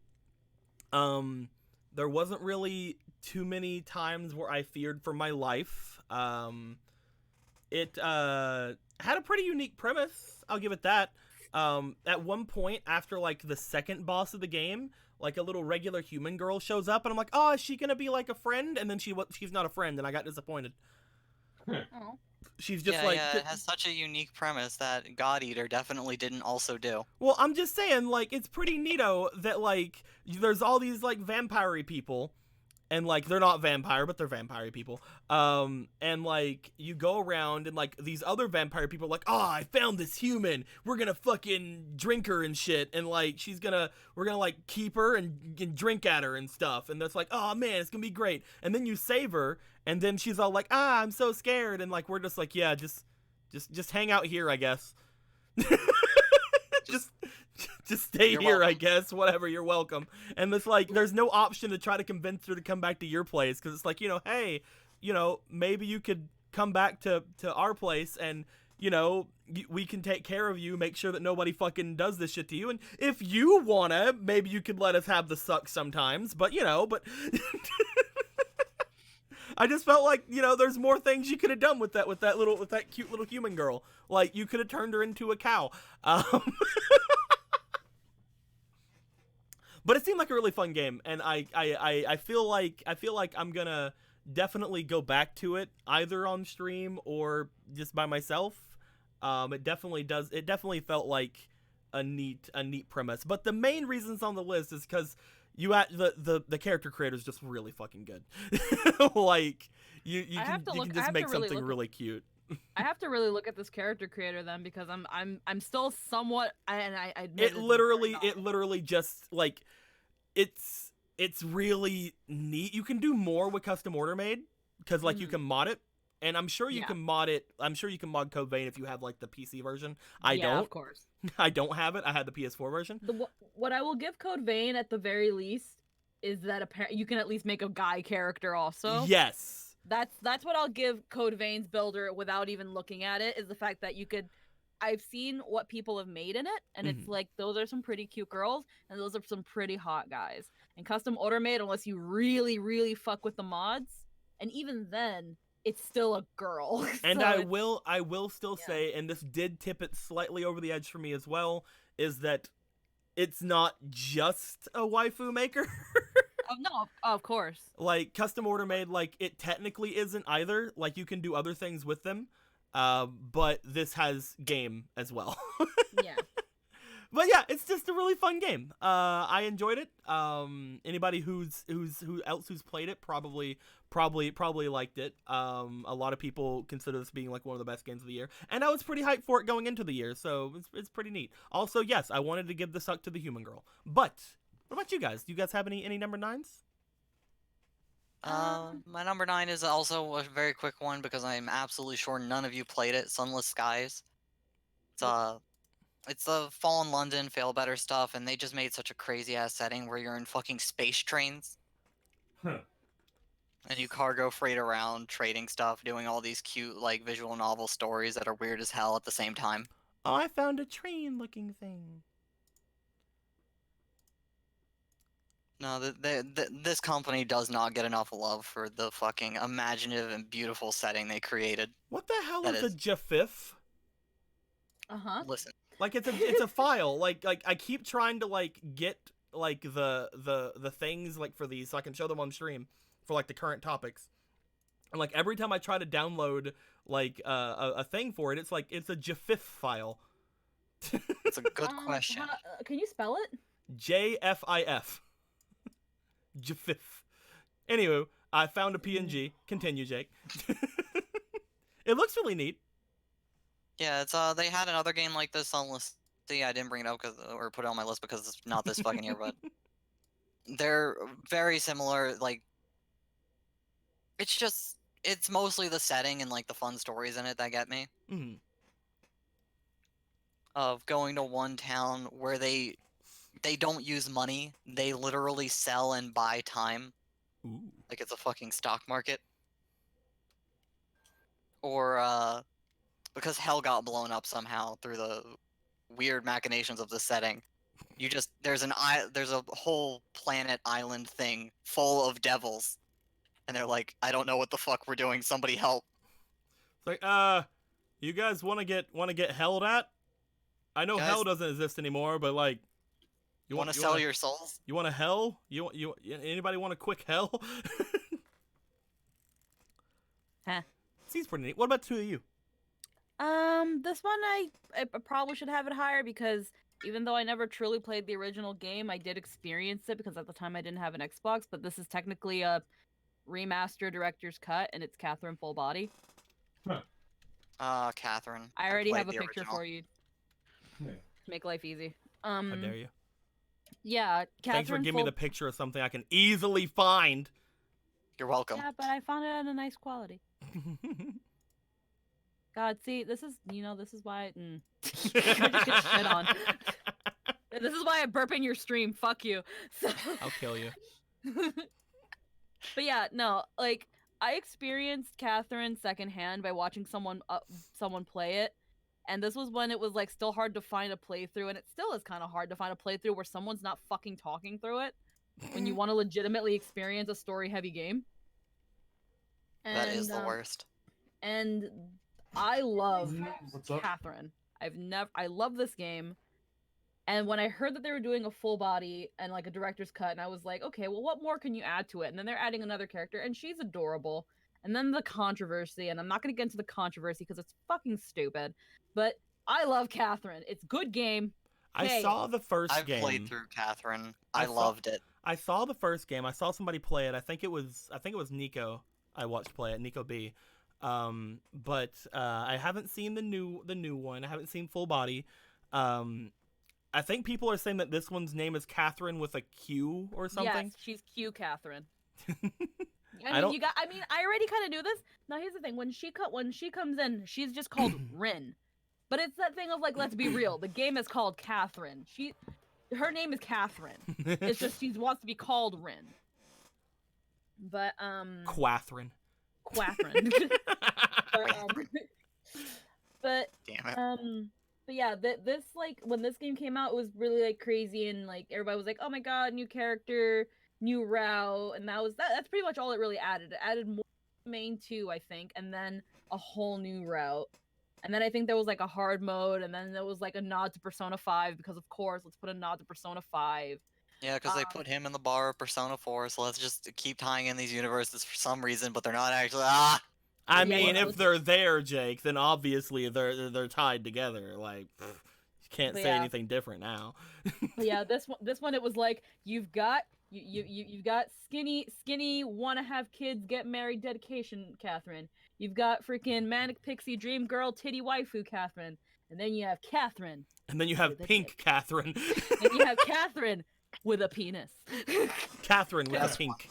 There wasn't really too many times where I feared for my life. It had a pretty unique premise, I'll give it that. At one point, after like the second boss of the game, like a little regular human girl shows up, and I'm like, oh, is she gonna be like a friend? And then she's not a friend, and I got disappointed. Oh. She's just yeah, like, yeah, it has such a unique premise that God Eater definitely didn't also do. well, I'm just saying, like, it's pretty neato that like there's all these like vampire people, and like they're not vampire, but they're vampire people. And like you go around and like these other vampire people are like, oh, I found this human. We're gonna fucking drink her and shit, and like we're gonna like keep her and drink at her and stuff. And that's like, oh man, it's gonna be great. And then you save her, and then she's all like, I'm so scared, and like we're just like, yeah, just hang out here, I guess. Just stay You're here, I welcome. guess. Whatever, you're welcome. And it's like, there's no option to try to convince her to come back to your place, because it's like, hey, maybe you could come back to our place, and we can take care of you, make sure that nobody fucking does this shit to you. And if you wanna, maybe you could let us have the suck sometimes. But but I just felt like there's more things you could have done with that cute little human girl. Like you could have turned her into a cow. But it seemed like a really fun game, and I feel like I'm gonna definitely go back to it either on stream or just by myself. It definitely felt like a neat premise. But the main reasons on the list is because the character creator is just really fucking good. Like you can just make something really cute. I have to really look at this character creator then, because I'm still somewhat, and I admit It literally just like it's really neat. You can do more with Custom Order Made, because like you can mod it, and I'm sure you can mod it. I'm sure you can mod Code Vein if you have like the PC version. I don't. Of course. I don't have it. I had the PS4 version. What I will give Code Vein at the very least is that you can at least make a guy character also. Yes. That's what I'll give Code Vein's builder without even looking at it, is the fact that I've seen what people have made in it, and it's like, those are some pretty cute girls, and those are some pretty hot guys. And Custom Order Made, unless you really, really fuck with the mods, and even then, it's still a girl. And So I it's- will still yeah. say, and this did tip it slightly over the edge for me as well, is that it's not just a waifu maker. Oh, no, of course. Like custom order made, like it technically isn't either. Like you can do other things with them, but this has game as well. Yeah. But yeah, it's just a really fun game. I enjoyed it. Anybody who else who's played it probably liked it. A lot of people consider this being like one of the best games of the year, and I was pretty hyped for it going into the year, so it's pretty neat. Also, yes, I wanted to give the suck to the human girl. But what about you guys? Do you guys have any number 9s? My number 9 is also a very quick one because I'm absolutely sure none of you played it. Sunless Skies. It's the Fallen London, Fail Better stuff, and they just made such a crazy ass setting where you're in fucking space trains Huh. and you cargo freight around, trading stuff, doing all these cute like visual novel stories that are weird as hell at the same time. Oh, I found a train-looking thing. No, this company does not get enough love for the fucking imaginative and beautiful setting they created. What the hell That is a is- GIF? Uh-huh. Listen, Like it's a file. Like I keep trying to like get like the things like for these so I can show them on stream for like the current topics. And like every time I try to download like a thing for it, it's like it's a GIF file. it's a good question. Can you spell it? JFIF. GIF. Anyway, I found a PNG. Continue, Jake. It looks really neat. Yeah, it's they had another game like this on list. See, I didn't bring it up or put it on my list because it's not this fucking year, but they're very similar. Like, it's mostly the setting and like the fun stories in it that get me. Mhm. Of going to one town where they don't use money. They literally sell and buy time. Ooh. Like it's a fucking stock market. Or because hell got blown up somehow through the weird machinations of the setting. There's a whole planet island thing full of devils. And they're like, I don't know what the fuck we're doing. Somebody help. It's like, you guys want to get held at? I know Guys- hell doesn't exist anymore, but like, You want to sell your souls? You want a hell? You anybody want a quick hell? Huh. Seems pretty neat. What about two of you? This one I probably should have it higher because even though I never truly played the original game, I did experience it because at the time I didn't have an Xbox, but this is technically a remaster director's cut and it's Catherine Full Body. Catherine. I already played have a the picture original. for you Yeah. to make life easy. How dare you? Yeah, Catherine Thanks for giving me Full... the picture of something I can easily find. You're welcome. Yeah, but I found it at a nice quality. God, see, this is why I just get shit on. This is why I burp in your stream. Fuck you. So... I'll kill you. But yeah, no, like I experienced Catherine secondhand by watching someone play it, and this was when it was like still hard to find a playthrough, and it still is kind of hard to find a playthrough where someone's not fucking talking through it when you want to legitimately experience a story-heavy game. That is the And, worst. And I love What's up? Catherine. I love this game. And when I heard that they were doing a full body and like a director's cut, and I was like, okay, well, what more can you add to it? And then they're adding another character, and she's adorable. And then the controversy, and I'm not gonna get into the controversy because it's fucking stupid. But I love Catherine. It's good game. I Hey. saw the 1st I've game. played through Catherine. I I saw- loved it. I saw the first game. I saw somebody play it. I think it was Nico. I watched play it, Nico B. But I haven't seen the new one. I haven't seen Full Body. I think people are saying that this one's name is Catherine with a Q or something. Yes, she's Q Catherine. I don't- I already kind of knew this. Now here's the thing: when she comes in, she's just called Rin. But it's that thing of like, let's be real. The game is called Catherine. Her name is Catherine. It's just she wants to be called Rin. But Quathrin. Catherine. but Damn it. but yeah, this like when this game came out, it was really like crazy and like everybody was like, oh my god, new character, new route, and that's pretty much all it really added. It added more main 2, I think, and then a whole new route. And then I think there was like a hard mode, and then there was like a nod to Persona 5 because of course, let's put a nod to Persona 5. Yeah, because they put him in the bar of Persona 4, so let's just keep tying in these universes for some reason, but they're not actually. Ah! I Yeah, mean, yeah, if they're there, Jake, then obviously they're tied together. Like, you can't But say yeah. anything different now. But yeah, this one it was like you've got you've got skinny wanna have kids, get married, dedication, Catherine. You've got freaking manic pixie dream girl titty waifu, Catherine, and then you have Catherine. And then you have With a Pink dick. Catherine. Then you have Catherine with a penis. Catherine with a That's pink.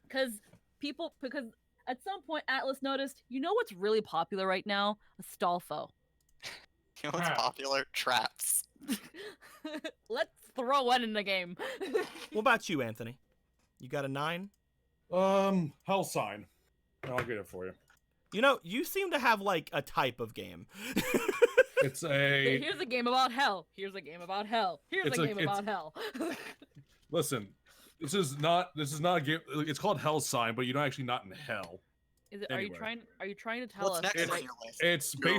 because at some point Atlas noticed, you know what's really popular right now? Astolfo. You know what's Ah. popular? Traps. Let's throw one in the game. What about you, Anthony? You got a 9? Hell sign. I'll get it for you. You know, you seem to have like a type of game. It's a Here's a game about hell. Here's a game about hell. Here's It's a like- game it's- about hell. listen. This is not a game. It's called Hell Sign, but you're not actually not in hell. Is it? Anyway. Are you trying to tell What's us? next It's- on like- your list? It's Go.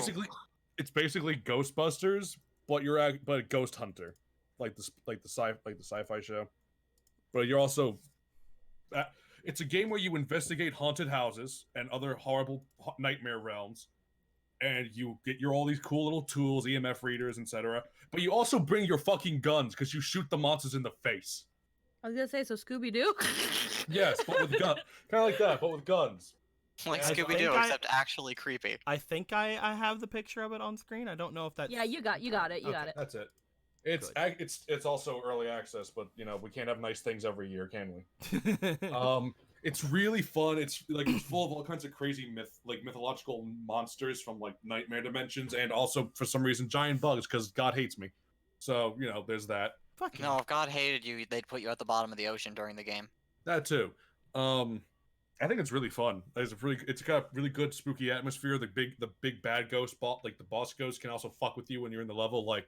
basically Ghostbusters, but but a ghost hunter, like the sci-fi show. But you're also, it's a game where you investigate haunted houses and other horrible nightmare realms, and you get all these cool little tools, EMF readers, etc. But you also bring your fucking guns because you shoot the monsters in the face. I was gonna say, so Scooby Doo. Yes, but with gun, kind of like that, but with guns. Like I Scooby think Doo, I- except actually creepy. I think I have the picture of it on screen. I don't know if that's. Yeah, you got it. You got Okay. it. That's it. It's Good. it's also early access, but you know we can't have nice things every year, can we? It's really fun. It's like it's full of all kinds of crazy mythological monsters from like nightmare dimensions, and also for some reason giant bugs because God hates me. So you know there's that. Fuck No, if God hated you, they'd put you at the bottom of the ocean during the game. That too. I think it's really fun. It's got really good spooky atmosphere. The big bad ghost like the boss ghost can also fuck with you when you're in the level. Like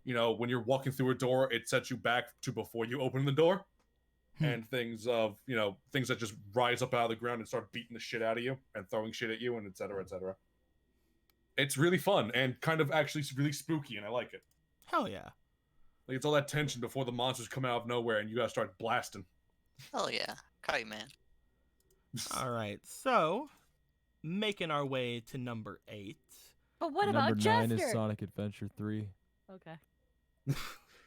you know, when you're walking through a door, it sets you back to before you open the door. And things that just rise up out of the ground and start beating the shit out of you and throwing shit at you and etc. etc. It's really fun and kind of actually really spooky, and I like it. Hell yeah. Like it's all that tension before the monsters come out of nowhere and you gotta start blasting. Hell yeah. Kite Man. All right. So, making our way to number 8. But what Number about 9 Jester? is Sonic Adventure 3. Okay.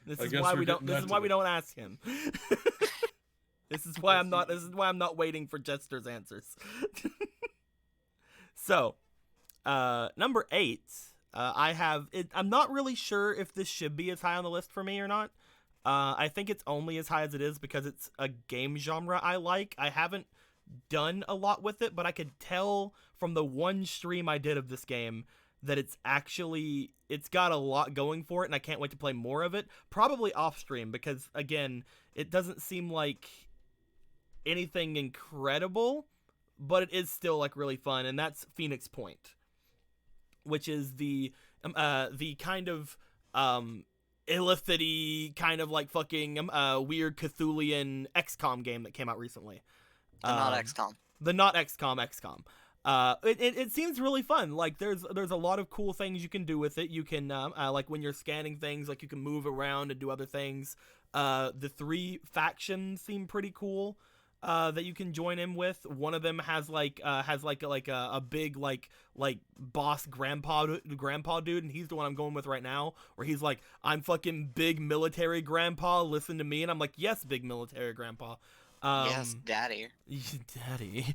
This I is guess why we're we don't. getting This that is why to we the- don't ask him. This is why I'm not. This is why I'm not waiting for Jester's answers. So, number 8. I have. I'm not really sure if this should be as high on the list for me or not. I think it's only as high as it is because it's a game genre I like. I haven't done a lot with it, but I could tell from the one stream I did of this game that it's got a lot going for it, and I can't wait to play more of it. Probably off stream because again, it doesn't seem like anything incredible, but it is still like really fun, and that's Phoenix Point, which is the kind of illithid-y kind of like fucking weird Cthulhian XCOM game that came out recently. Not XCOM. The not XCOM. It seems really fun. Like there's a lot of cool things you can do with it. You can like when you're scanning things, like you can move around and do other things. The 3 factions seem pretty cool. That you can join in with. One of them has a big like boss grandpa dude, and he's the one I'm going with right now. Where he's like, I'm fucking big military grandpa. Listen to me, and I'm like, yes, big military grandpa. Yes, Daddy. Daddy.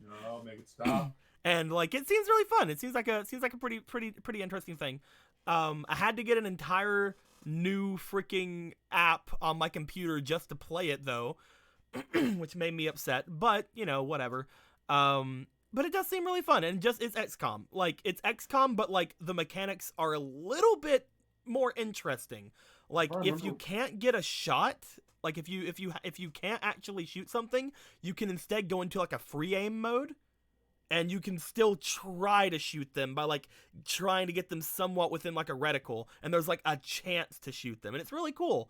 No, make it stop. And like it seems really fun. It seems like a pretty interesting thing. I had to get an entire new freaking app on my computer just to play it though, which made me upset. But you know, whatever. But it does seem really fun, and it's XCOM. Like it's XCOM, but like the mechanics are a little bit more interesting. Like if you can't get a shot, like if you can't actually shoot something, you can instead go into like a free aim mode, and you can still try to shoot them by like trying to get them somewhat within like a reticle, and there's like a chance to shoot them, and it's really cool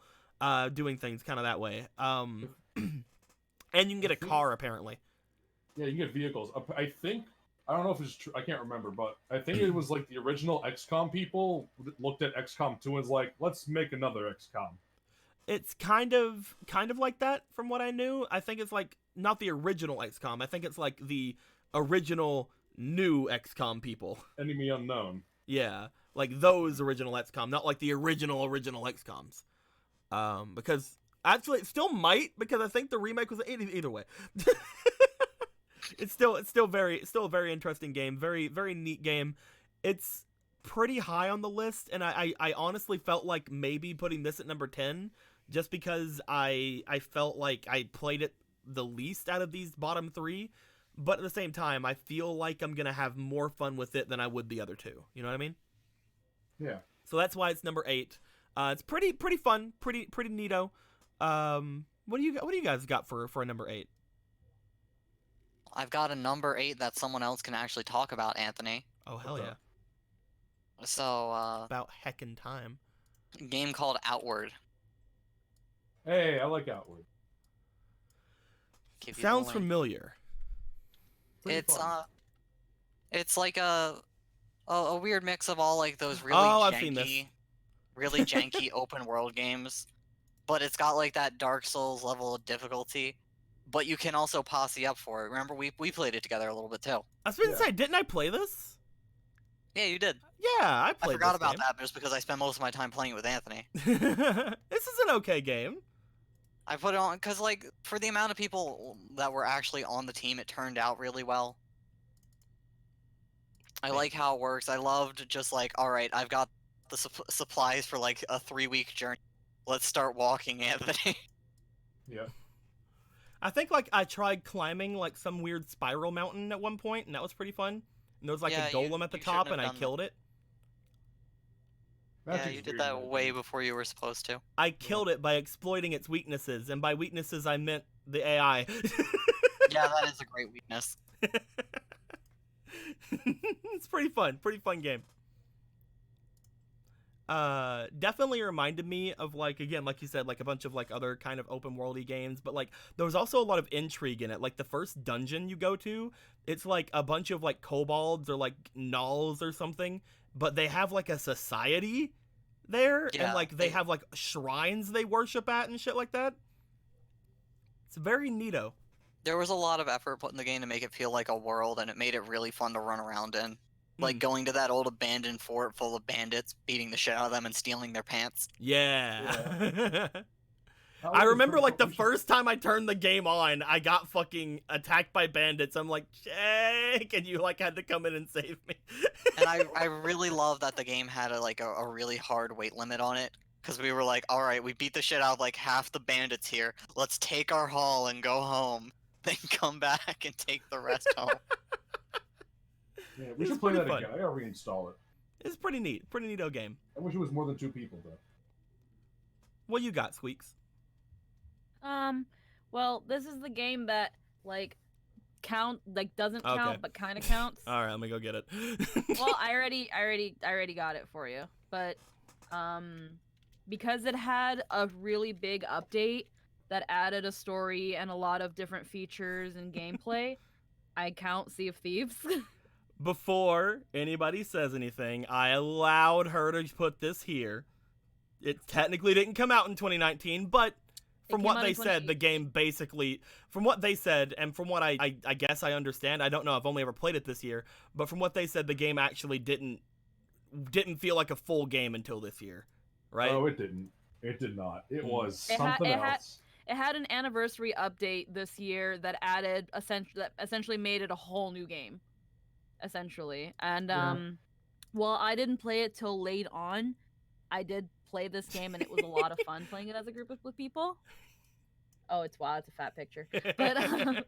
doing things kind of that way. And you can get a car apparently. Yeah, you can get vehicles. I think I don't know if it's true. I can't remember, but I think it was like the original XCOM people looked at XCOM 2 and was like, let's make another XCOM. It's kind of like that from what I knew. I think it's like not the original XCOM. I think it's like the original new XCOM people. Enemy Unknown. Yeah, like those original XCOM, not like the original XCOMs. Because actually, it still might, because I think the remake was either way. It's still a very interesting game, very neat game. It's pretty high on the list, and I honestly felt like maybe putting this at number 10, just because I felt like I played it the least out of these bottom 3. But at the same time, I feel like I'm gonna have more fun with it than I would the other 2. You know what I mean? Yeah. So that's why it's number 8. It's pretty fun, pretty neato. What do you guys got for a number 8? I've got a number 8 that someone else can actually talk about, Anthony. Oh hell What's yeah! up? So, About heckin' time. a game called Outward. Hey, I like Outward. Give you the Sounds link. familiar. Pretty It's fun. it's like a weird mix of all like those really Oh, janky, I've seen this. really janky open world games, but it's got like that Dark Souls level of difficulty. But you can also posse up for it. Remember, we played it together a little bit too. I was going to Yeah. say, didn't I play this? Yeah, you did. Yeah, I I played forgot this about that just because I spent most of my time playing it with Anthony. game. This is an okay game. I put it on because, like, for the amount of people that were actually on the team, it turned out really well. I like how it works. I loved just like, all right, I've got the supplies for like a 3-week journey. Let's start walking, Anthony. Yeah. I think like I tried climbing like some weird spiral mountain at one point, and that was pretty fun. And there was like Yeah, a golem at the you top, shouldn't and have I done killed it. Yeah, Magic's you did weird in that way game. before you were supposed to. I killed it by exploiting its weaknesses, and by weaknesses I meant the AI. Yeah, that is a great weakness. It's pretty fun game. Definitely reminded me of like, again, like you said, like a bunch of like other kind of open worldy games, but like there was also a lot of intrigue in it. Like the first dungeon you go to, it's like a bunch of like kobolds or like gnolls or something, but they have like a society there, Yeah, and like they have like shrines they worship at and shit like that. It's very neato. There was a lot of effort put in the game to make it feel like a world, and it made it really fun to run around in. Like going to that old abandoned fort full of bandits, beating the shit out of them and stealing their pants. Yeah. I Outward is remember pretty like fun. the We should- first time I turned the game on, I got fucking attacked by bandits. I'm like, Jake, and you like had to come in and save me. And I really love that the game had a really hard weight limit on it. Because we were like, alright, we beat the shit out of like half the bandits here. Let's take our haul and go home. Then come back and take the rest home. Yeah, we It's should play pretty that fun. again. I gotta reinstall it. It's pretty neato game. I wish it was more than 2 people though. What you got, Squeaks? Well, this is the game that like doesn't Okay. count but kind of counts. All right, let me go get it. Well, I already got it for you, but because it had a really big update that added a story and a lot of different features and gameplay, I count Sea of Thieves. Before anybody says anything, I allowed her to put this here. It technically didn't come out in 2019, but from came what out they in said, the game basically, from what they said, and from what I guess I understand, I don't know, I've only ever played it this year, but from what they said, the game actually didn't feel like a full game until this year, right? Oh, it didn't. It did not. It Mm. was It something had- else. It had an anniversary update this year that added essentially made it a whole new game, essentially. And Yeah. well, I didn't play it till late on. I did play this game, and it was a lot of fun playing it as a group with people. Oh, it's wow, it's a fat picture. But And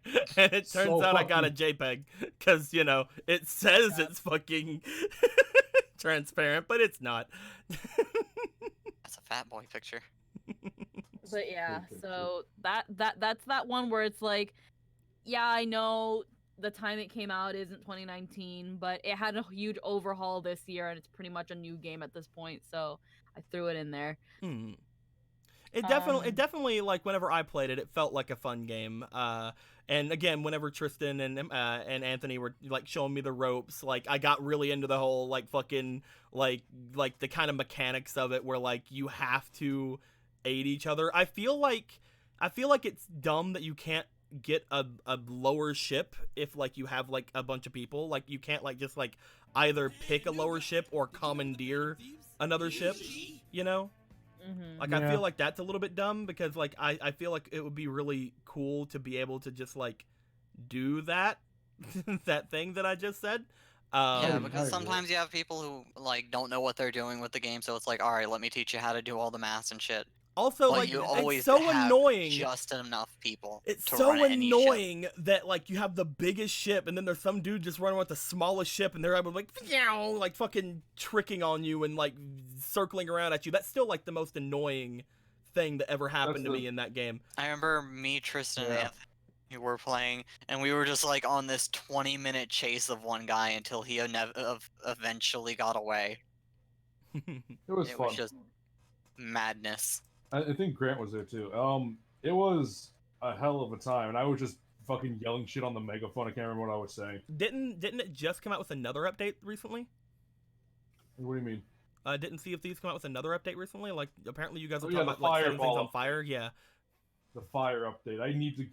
it turns So out I got a fucking- JPEG because it says Yeah. it's fucking transparent, but it's not. That's a fat boy picture. But yeah, Good picture. so that's that one where it's like, yeah, I know the time it came out isn't 2019, but it had a huge overhaul this year, and it's pretty much a new game at this point. So I threw it in there. Hmm. It definitely like whenever I played it, it felt like a fun game. And again, whenever Tristan and Anthony were like showing me the ropes, like I got really into the whole like fucking like the kind of mechanics of it, where like you have to aid each other. I feel like it's dumb that you can't get a lower ship if like you have like a bunch of people. Like you can't like just like either pick a lower ship or commandeer another ship, you know? Like I feel like that's a little bit dumb, because like I feel like it would be really cool to be able to just like do that that thing that I just said. Yeah, I because agree. sometimes you have people who like don't know what they're doing with the game, so it's like, all right, let me teach you how to do all the math and shit. Also, But like you it's always so have annoying. just enough people. It's to so run any ship. annoying that like you have the biggest ship and then there's some dude just running with the smallest ship and they're able to like, "Pheow," like fucking tricking on you and like circling around at you. That's still like the most annoying thing that ever happened to me in that game. I remember me, Tristan, and Yeah. Anthony were playing, and we were just like on this 20-minute chase of one guy until he eventually got away. It was It fun. was just madness. I think Grant was there too. It was a hell of a time, and I was just fucking yelling shit on the megaphone. I can't remember what I was saying. Didn't it just come out with another update recently? What do you mean? Didn't Sea of Thieves come out with another update recently? Like apparently you guys were Oh, yeah, talking the about like setting things Fireball on fire. Yeah. The fire update.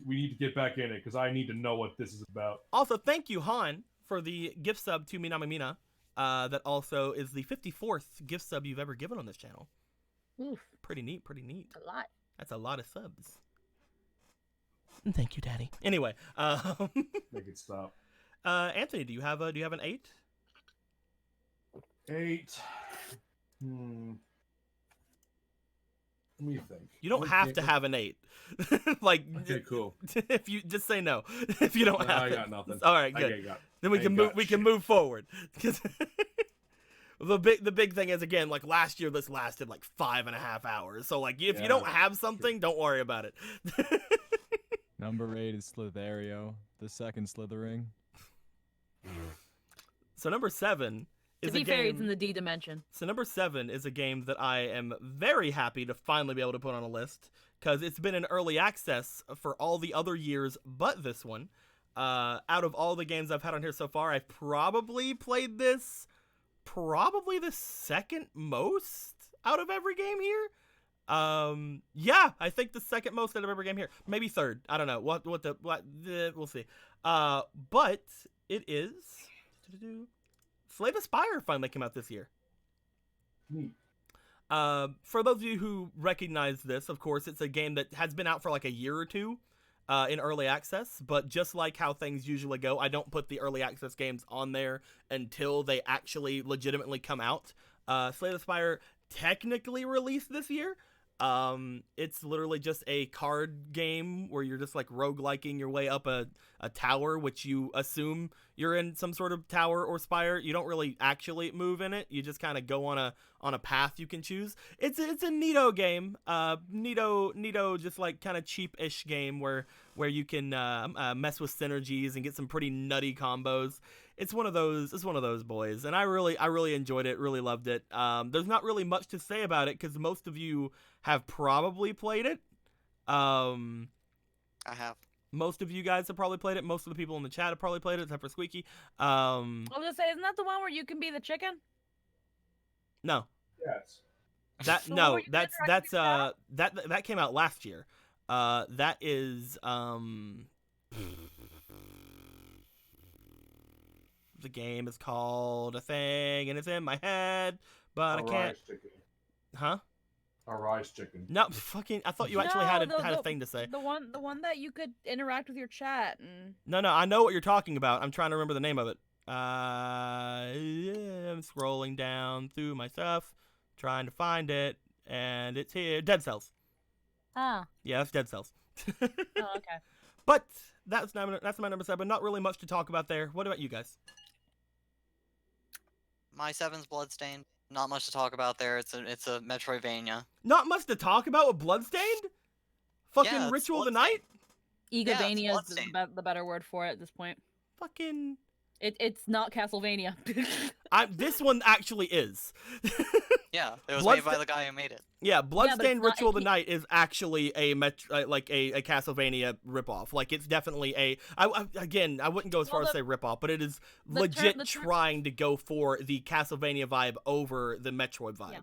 We need to get back in it because I need to know what this is about. Also, thank you, Han, for the gift sub to Minami Mina. That also is the 54th gift sub you've ever given on this channel. Oof, Pretty neat, pretty neat. a lot. That's a lot of subs. Thank you, Daddy. Anyway, Make it stop. Anthony, do you have an 8? 8. Let me think. You don't have to have an 8. Like, Okay, cool. if you just say no, if you don't No, have I it. got nothing. All right, I good. got Then we I can ain't move. got We can shit. move forward. 'Cause the big thing is, again, like last year, this lasted like 5.5 hours. So like, if you Yeah, don't have something, don't worry about it. Number 8 is Slitherio, the second Slithering. So number 7 To is be a fair, it's game. in the D dimension. So number 7 is a game that I am very happy to finally be able to put on a list, because it's been in early access for all the other years but this one. Out of all the games I've had on here so far, I've probably played this probably the second most out of every game here. Yeah, I think the second most out of every game here. Maybe third. I don't know. We'll see. But it is Slay the Spire finally came out this year. Neat. For those of you who recognize this, of course, it's a game that has been out for like a year or two in early access, but just like how things usually go, I don't put the early access games on there until they actually legitimately come out. Slay the Spire technically released this year. It's literally just a card game where you're just like rogueliking your way up a tower, which you assume you're in some sort of tower or spire. You don't really actually move in it. You just kind of go on a path you can choose. It's a neato game. Neato just like kind of cheap-ish game where you can mess with synergies and get some pretty nutty combos. It's one of those boys, and I really enjoyed it, really loved it. There's not really much to say about it because most of you have probably played it. I have. Most of you guys have probably played it. Most of the people in the chat have probably played it, except for Squeaky. I was gonna say, isn't that the one where you can be the chicken? No, Yes. that So no, were you that's interacting with that came out last year. That is the game is called a thing, and it's in my head, but I can't. Arise chicken. Huh? Arise chicken. No, fucking. I thought you actually had No, a thing to say. The one that you could interact with your chat and. No, I know what you're talking about. I'm trying to remember the name of it. Yeah, I'm scrolling down through my stuff, trying to find it, and it's here. Dead Cells. Ah. Yeah, that's Dead Cells. Oh, okay. But that's my number 7. Not really much to talk about there. What about you guys? My 7's Bloodstained. Not much to talk about there. It's a Metroidvania. Not much to talk about with Bloodstained? Fucking Yeah, it's Ritual of the Bloodstained. Night? Egomania is Bloodstained. the better word for it at this point. Fucking... It's not Castlevania. This one actually is. Yeah, it was Bloodsta- made by the guy who made it. Yeah, Bloodstained not- Ritual of the Night is actually a like a Castlevania ripoff. Like it's definitely again, I wouldn't go as far Well, as say ripoff, but it is the legit term- trying to go for the Castlevania vibe over the Metroid vibe. Yeah.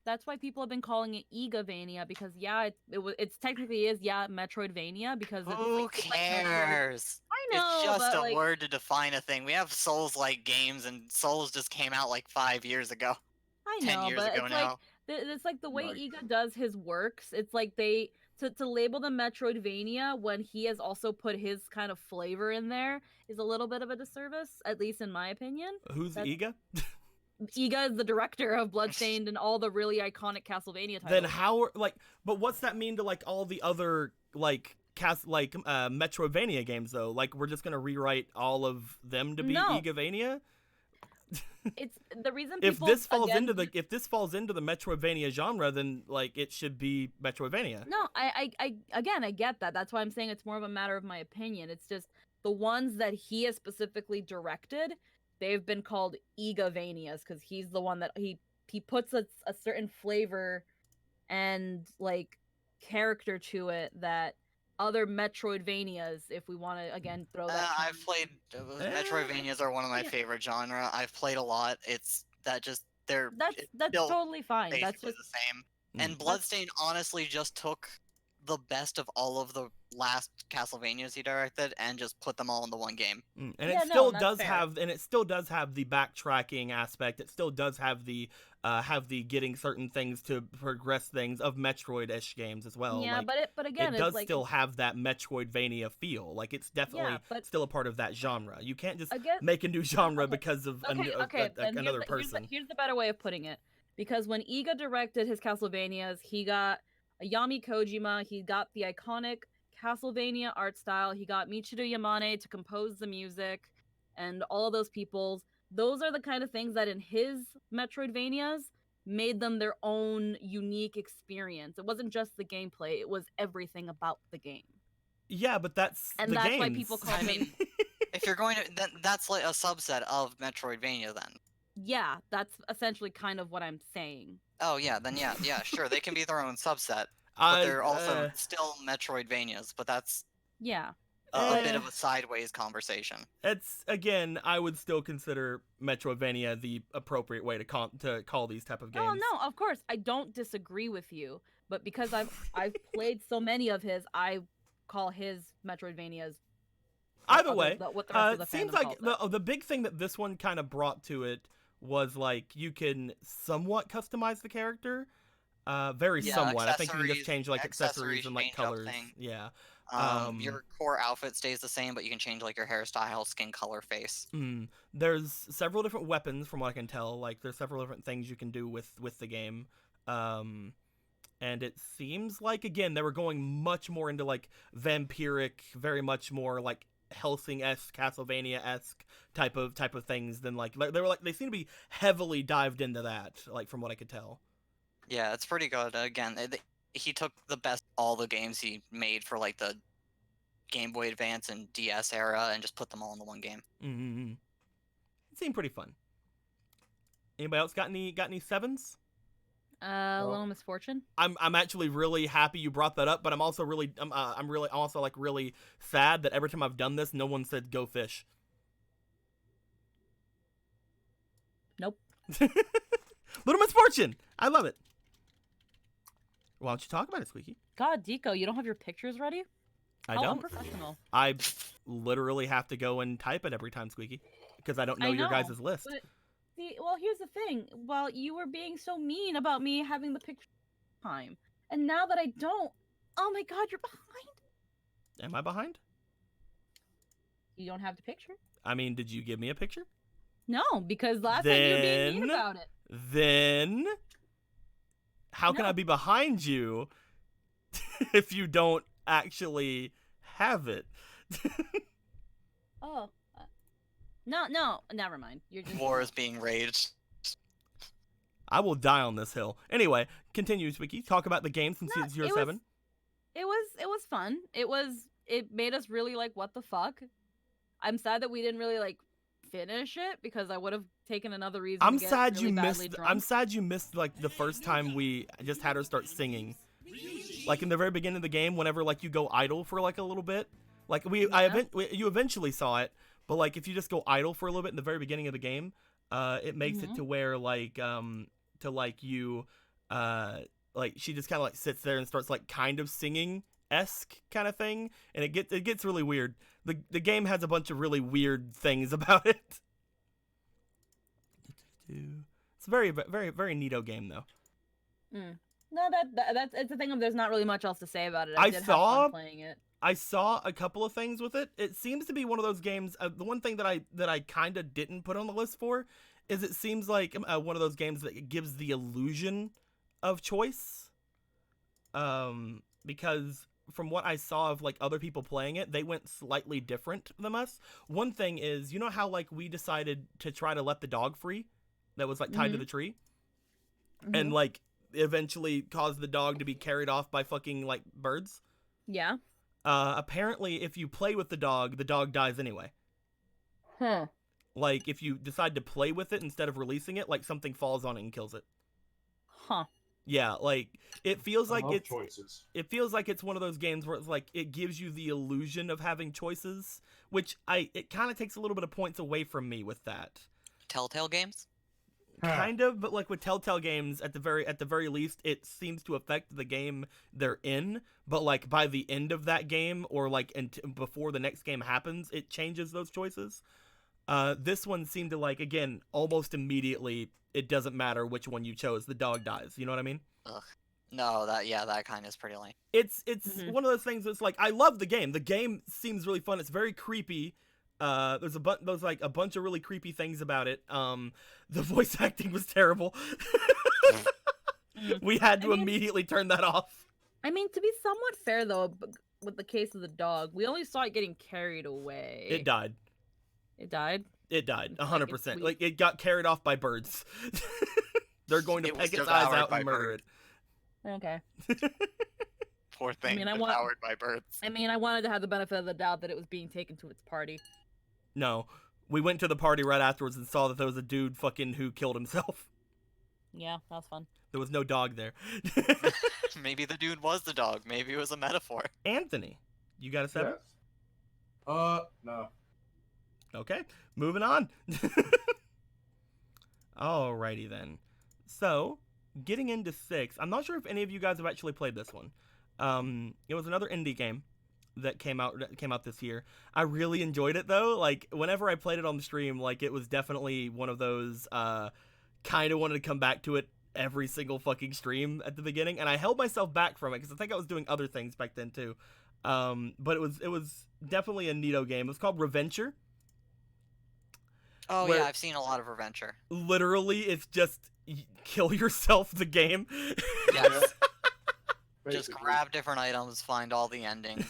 That's why people have been calling it Igavania, because it's technically is Metroidvania, because Who it's like Metroid. cares? I know, It's just but a like, word to define a thing. We have Souls-like games, and Souls just came out like 5 years ago. I 10 know, years but ago it's now. like it's like the way Like- Iga does his works. It's like they to label them Metroidvania when he has also put his kind of flavor in there is a little bit of a disservice, at least in my opinion. Who's That's- Iga? Iga is the director of Bloodstained and all the really iconic Castlevania titles. Then how are but what's that mean to like all the other like Metroidvania games though? Like we're just gonna rewrite all of them to be No. Igavania? It's the reason If people this falls again, into the Metroidvania genre, then like it should be Metroidvania. No, I again, I get that. That's why I'm saying it's more of a matter of my opinion. It's just the ones that he has specifically directed, they've been called Igavanias because he's the one that he puts a certain flavor and like character to it that other Metroidvanias, if we want to again throw that. I've term- played Metroidvanias are one of my Yeah. favorite genre. I've played a lot. It's that just they're That's it's still totally fine. That's basically just the same. And Mm. Bloodstained honestly just took the best of all of the last Castlevanias he directed and just put them all into one game. And Yeah, it no, still that's does fair. have the backtracking aspect. It still does have the getting certain things to progress things of Metroid-ish games as well. yeah, Like, but again, it does it's like still have that Metroidvania feel. Like it's definitely yeah, but still a part of that genre. You can't just again, make a new genre okay, because of okay, then another here's person. here's the better way of putting it. Because when Iga directed his Castlevanias, he got Ayami Kojima, he got the iconic Castlevania art style, he got Michiru Yamane to compose the music, and all of those peoples. Those are the kind of things that in his Metroidvanias made them their own unique experience. It wasn't just the gameplay, it was everything about the game. Yeah, but that's And the that's games. why people call I him mean, if you're going to, then that's like a subset of Metroidvania. Then. Yeah, that's essentially kind of what I'm saying. Oh yeah, then yeah, sure. They can be their own subset, but I- they're also still Metroidvanias. But that's Yeah. a bit Eh. of a sideways conversation. It's again, I would still consider Metroidvania the appropriate way to call these type of games. Oh no, of course I don't disagree with you, but because I've played so many of his, I call his Metroidvanias. Either way, what the rest of the seems fandom like calls it. the big thing that this one kind of brought to it was like you can somewhat customize the character, very Yeah, somewhat. I think you can just accessories- change like accessories and like change up colors. thing. Yeah. Your core outfit stays the same, but you can change like your hairstyle, skin color, face. There's several different weapons from what I can tell. Like there's several different things you can do with the game. And it seems like again they were going much more into like vampiric, very much more like Helsing-esque, Castlevania-esque type of things than like they seem to be heavily dived into that, like from what I could tell. Yeah, it's pretty good. Again, he took the best of all the games he made for like the Game Boy Advance and DS era and just put them all into one game. Mm-hmm. It seemed pretty fun. Anybody else got any sevens? Little Misfortune. I'm actually really happy you brought that up, but I'm also really I'm really also like really sad that every time I've done this, no one said go fish. Nope. Little Misfortune. I love it. Why don't you talk about it, Squeaky? God, Deco, you don't have your pictures ready? I How don't. unprofessional. I literally have to go and type it every time, Squeaky, because I don't know I your know, guys' list. But see, well, here's the thing. While you were being so mean about me having the picture time, and now that I don't, oh my God, you're behind. Am I behind? You don't have the picture? I mean, did you give me a picture? No, because last time you were being mean Then- about it. Then how can No. I be behind you if you don't actually have it? Oh. No, never mind. You're just War is being raged. I will die on this hill. Anyway, continue, Squeaky. Talk about the game since No, it's your it was- 7. It was fun. It made us really like what the fuck. I'm sad that we didn't really like finish it because I would have taken another reason I'm to get sad really you badly missed. drunk. I'm sad you missed like the first time we just had her start singing, like in the very beginning of the game. Whenever like you go idle for like a little bit, like Yeah. you eventually saw it, but like if you just go idle for a little bit in the very beginning of the game, it makes it Mhm. to where like to like you like she just kind of like sits there and starts like kind of singing esque kind of thing, and it gets really weird. The game has a bunch of really weird things about it. It's a very very neato game though. No, that's it's the thing of there's not really much else to say about it. I I did have saw- fun playing it. I saw a couple of things with it. It seems to be one of those games. The one thing that I kind of didn't put on the list for is it seems like one of those games that gives the illusion of choice. Because from what I saw of like other people playing it, they went slightly different than us. One thing is, you know how like we decided to try to let the dog free that was like tied to the tree, and Mhm. like eventually caused the dog to be carried off by fucking like birds. Yeah. Apparently, if you play with the dog dies anyway. Huh. Like, if you decide to play with it instead of releasing it, like, something falls on it and kills it. Huh. Yeah, like, it feels I like love it's... choices. It feels like it's one of those games where it's like, it gives you the illusion of having choices, which it kind of takes a little bit of points away from me with that. Telltale games? Kind of, but like with Telltale games, at the very least, it seems to affect the game they're in. But like by the end of that game, or like before the next game happens, it changes those choices. This one seemed to like again almost immediately. It doesn't matter which one you chose, the dog dies. You know what I mean? Ugh. No, that kind is pretty lame. It's Mhm. one of those things that's like I love the game. The game seems really fun. It's very creepy. There's like a bunch of really creepy things about it. The voice acting was terrible. Mm. We had to I mean- immediately turn that off. I mean, to be somewhat fair though, with the case of the dog, we only saw it getting carried away. It died. It died. It died. Like, 100%. we- Like it got carried off by birds. They're going to It was peck its eyes devoured out by and murder birds. Okay. Poor thing, mean, I want- devoured by birds. I mean, I wanted to have the benefit of the doubt that it was being taken to its party. No. We went to the party right afterwards and saw that there was a dude fucking who killed himself. Yeah, that was fun. There was no dog there. Maybe the dude was the dog. Maybe it was a metaphor. Anthony, you got a 7? Yes. No. Okay, moving on. Alrighty then. So, getting into 6, I'm not sure if any of you guys have actually played this one. It was another indie game that came out this year. I really enjoyed it though. Like whenever I played it on the stream, like it was definitely one of those kind of wanted to come back to it every single fucking stream at the beginning, and I held myself back from it because I think I was doing other things back then too. But it was definitely a neato game. It was called Reventure. Oh Where- yeah, I've seen a lot of Reventure. Literally, it's just kill yourself the game. Yes. Just Basically. grab different items, find all the endings.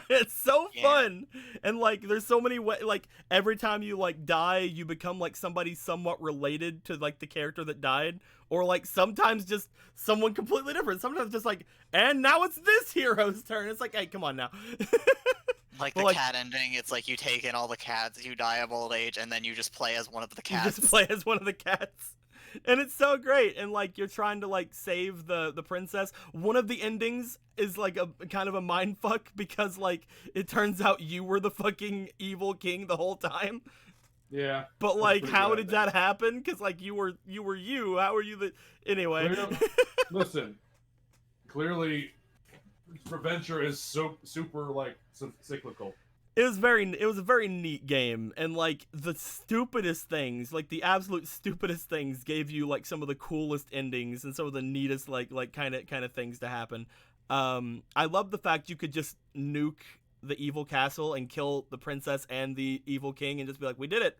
It's so Yeah. fun, and like there's so many like every time you like die you become like somebody somewhat related to like the character that died, or like sometimes just someone completely different. Sometimes just like, and now it's this hero's turn. It's like, hey, come on now. Like Well, the like- cat ending, it's like you take in all the cats, you die of old age, and then you just play as one of the You cats. just play as one of the cats. And it's so great, and like you're trying to like save the princess. One of the endings is like a kind of a mind fuck because like it turns out you were the fucking evil king the whole time. Yeah. But That's like, pretty how good, did I that happen? Because like you were you. How were you the anyway? Listen, clearly, Reventure is so super like cyclical. It was a very neat game, and like the stupidest things, like the absolute stupidest things, gave you like some of the coolest endings and some of the neatest like kind of things to happen. I love the fact you could just nuke the evil castle and kill the princess and the evil king and just be like, we did it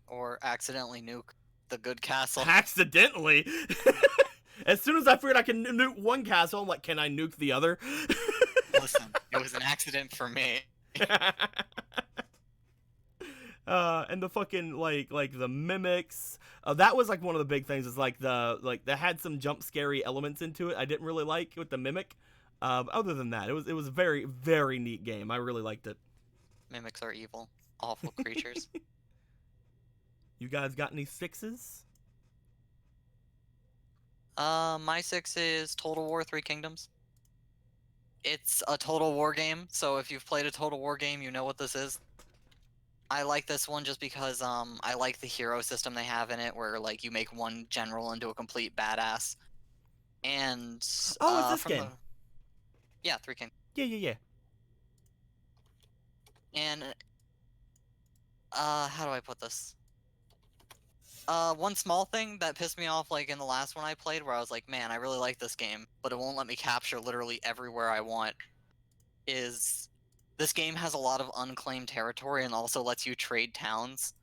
Or accidentally nuke the good castle. accidentally. As soon as I figured I could nuke one castle, I'm like, can I nuke the other? Listen, it was an accident for me. And the fucking like the mimics, that was like one of the big things, is like that had some jump scary elements into it I didn't really like with the mimic. Other than that, it was a very, very neat game. I really liked it. Mimics are evil, awful creatures. You guys got any sixes? My 6 is Total War 3 Kingdoms. It's a Total War game, so if you've played a Total War game, you know what this is. I like this one just because I like the hero system they have in it, where like you make one general into a complete badass. And Oh, it's this from game. Yeah, 3 Kingdoms. Yeah. And how do I put this? One small thing that pissed me off, like in the last one I played, where I was like, man, I really like this game, but it won't let me capture literally everywhere I want, is this game has a lot of unclaimed territory and also lets you trade towns.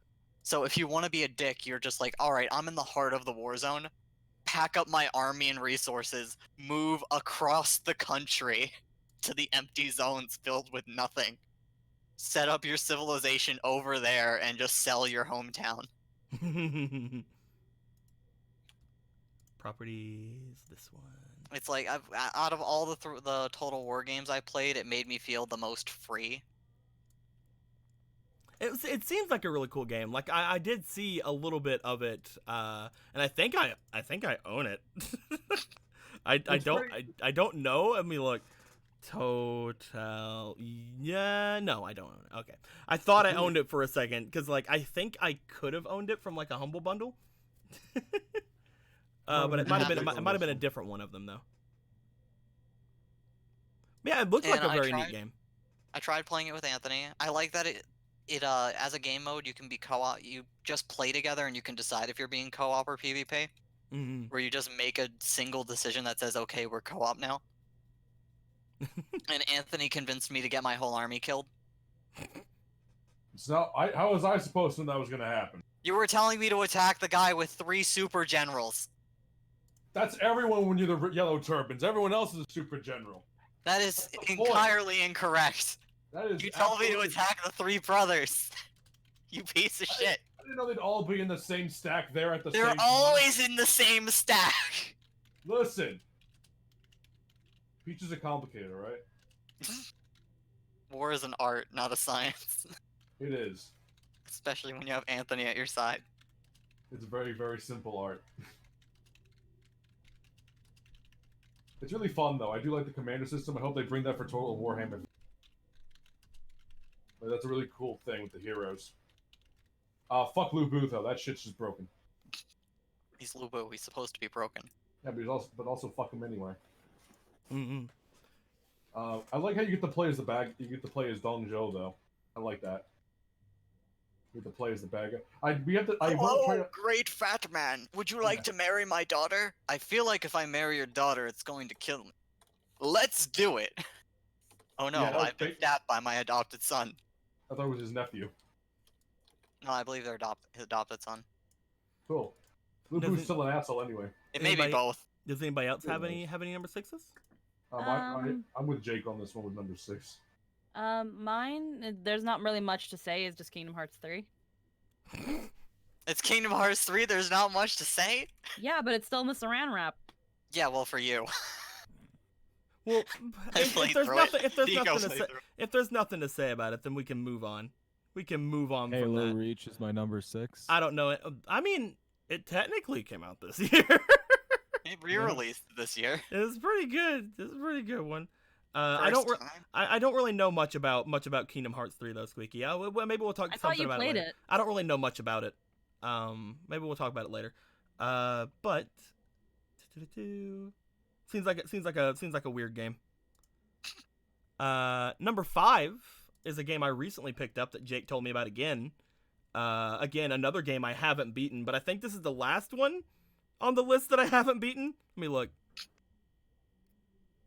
So if you want to be a dick, you're just like, alright, I'm in the heart of the war zone, pack up my army and resources, move across the country to the empty zones filled with nothing. Set up your civilization over there and just sell your hometown. Properties, this one. It's like out of all the Total War games I played, it made me feel the most free. It seems like a really cool game. Like I did see a little bit of it, and I think I own it. I don't know. I mean, look, Total. Yeah, no, I don't own it. Okay, I thought I owned it for a second because like I think I could have owned it from like a Humble Bundle. But it might have been a different one of them though. Yeah, it looked like a very neat game. I tried playing it with Anthony. I like that it as a game mode you can be co-op. You just play together and you can decide if you're being co-op or PvP. Mm-hmm. Where you just make a single decision that says, okay, we're co-op now. And Anthony convinced me to get my whole army killed. So how was I supposed to know that was going to happen? You were telling me to attack the guy with 3 super generals. That's everyone when you're the yellow turbans. Everyone else is a super general. That is That's the point. entirely incorrect. That is You told me to absolutely- attack the 3 brothers. You piece of shit. I didn't know they'd all be in the same stack there at the They're same time. always in the same stack. Listen. Peach is a complicator, right? War is an art, not a science. It is. Especially when you have Anthony at your side. It's very, very simple art. It's really fun, though. I do like the commander system. I hope they bring that for Total Warhammer. But that's a really cool thing with the heroes. Fuck Lou Booth, though. That shit's just broken. He's Lubu, he's supposed to be broken. Yeah, but also fuck him anyway. Mm-hmm. I like how you get to play as you get to play as Dong Zhou, though. I like that. You get to play as the bad guy. Hello, great fat man. Would you like to marry my daughter? I feel like if I marry your daughter, it's going to kill me. Let's do it. Oh no, Yeah, that was I've been fake. stabbed by my adopted son. I thought it was his nephew. No, I believe they're his adopted son. Cool. Lou Does Booth's it- still an asshole anyway. It may be Anybody- both. Does anybody else have It any number 6s? I'm with Jake on this one with number 6. Mine, there's not really much to say. Is just Kingdom Hearts 3. It's Kingdom Hearts 3, there's not much to say? Yeah, but it's still in the Saran wrap. Yeah, well, for you. Well, I if played there's through nothing, it. if there's Nico nothing to played say, through it. if there's nothing to say about it, then we can move on. We can move on from Halo that. Reach is my number 6. I don't know it. I mean, it technically came out this year. It re-released this year. It's pretty good. It's a pretty good one. I don't. First time. I don't really know much about Kingdom Hearts 3 though, Squeaky. Well, maybe we'll talk I thought something you about played it later. it. I don't really know much about it. Maybe we'll talk about it later. But seems like a weird game. Number 5 is a game I recently picked up that Jake told me about again. Again, another game I haven't beaten, but I think this is the last one on the list that I haven't beaten. Let me look.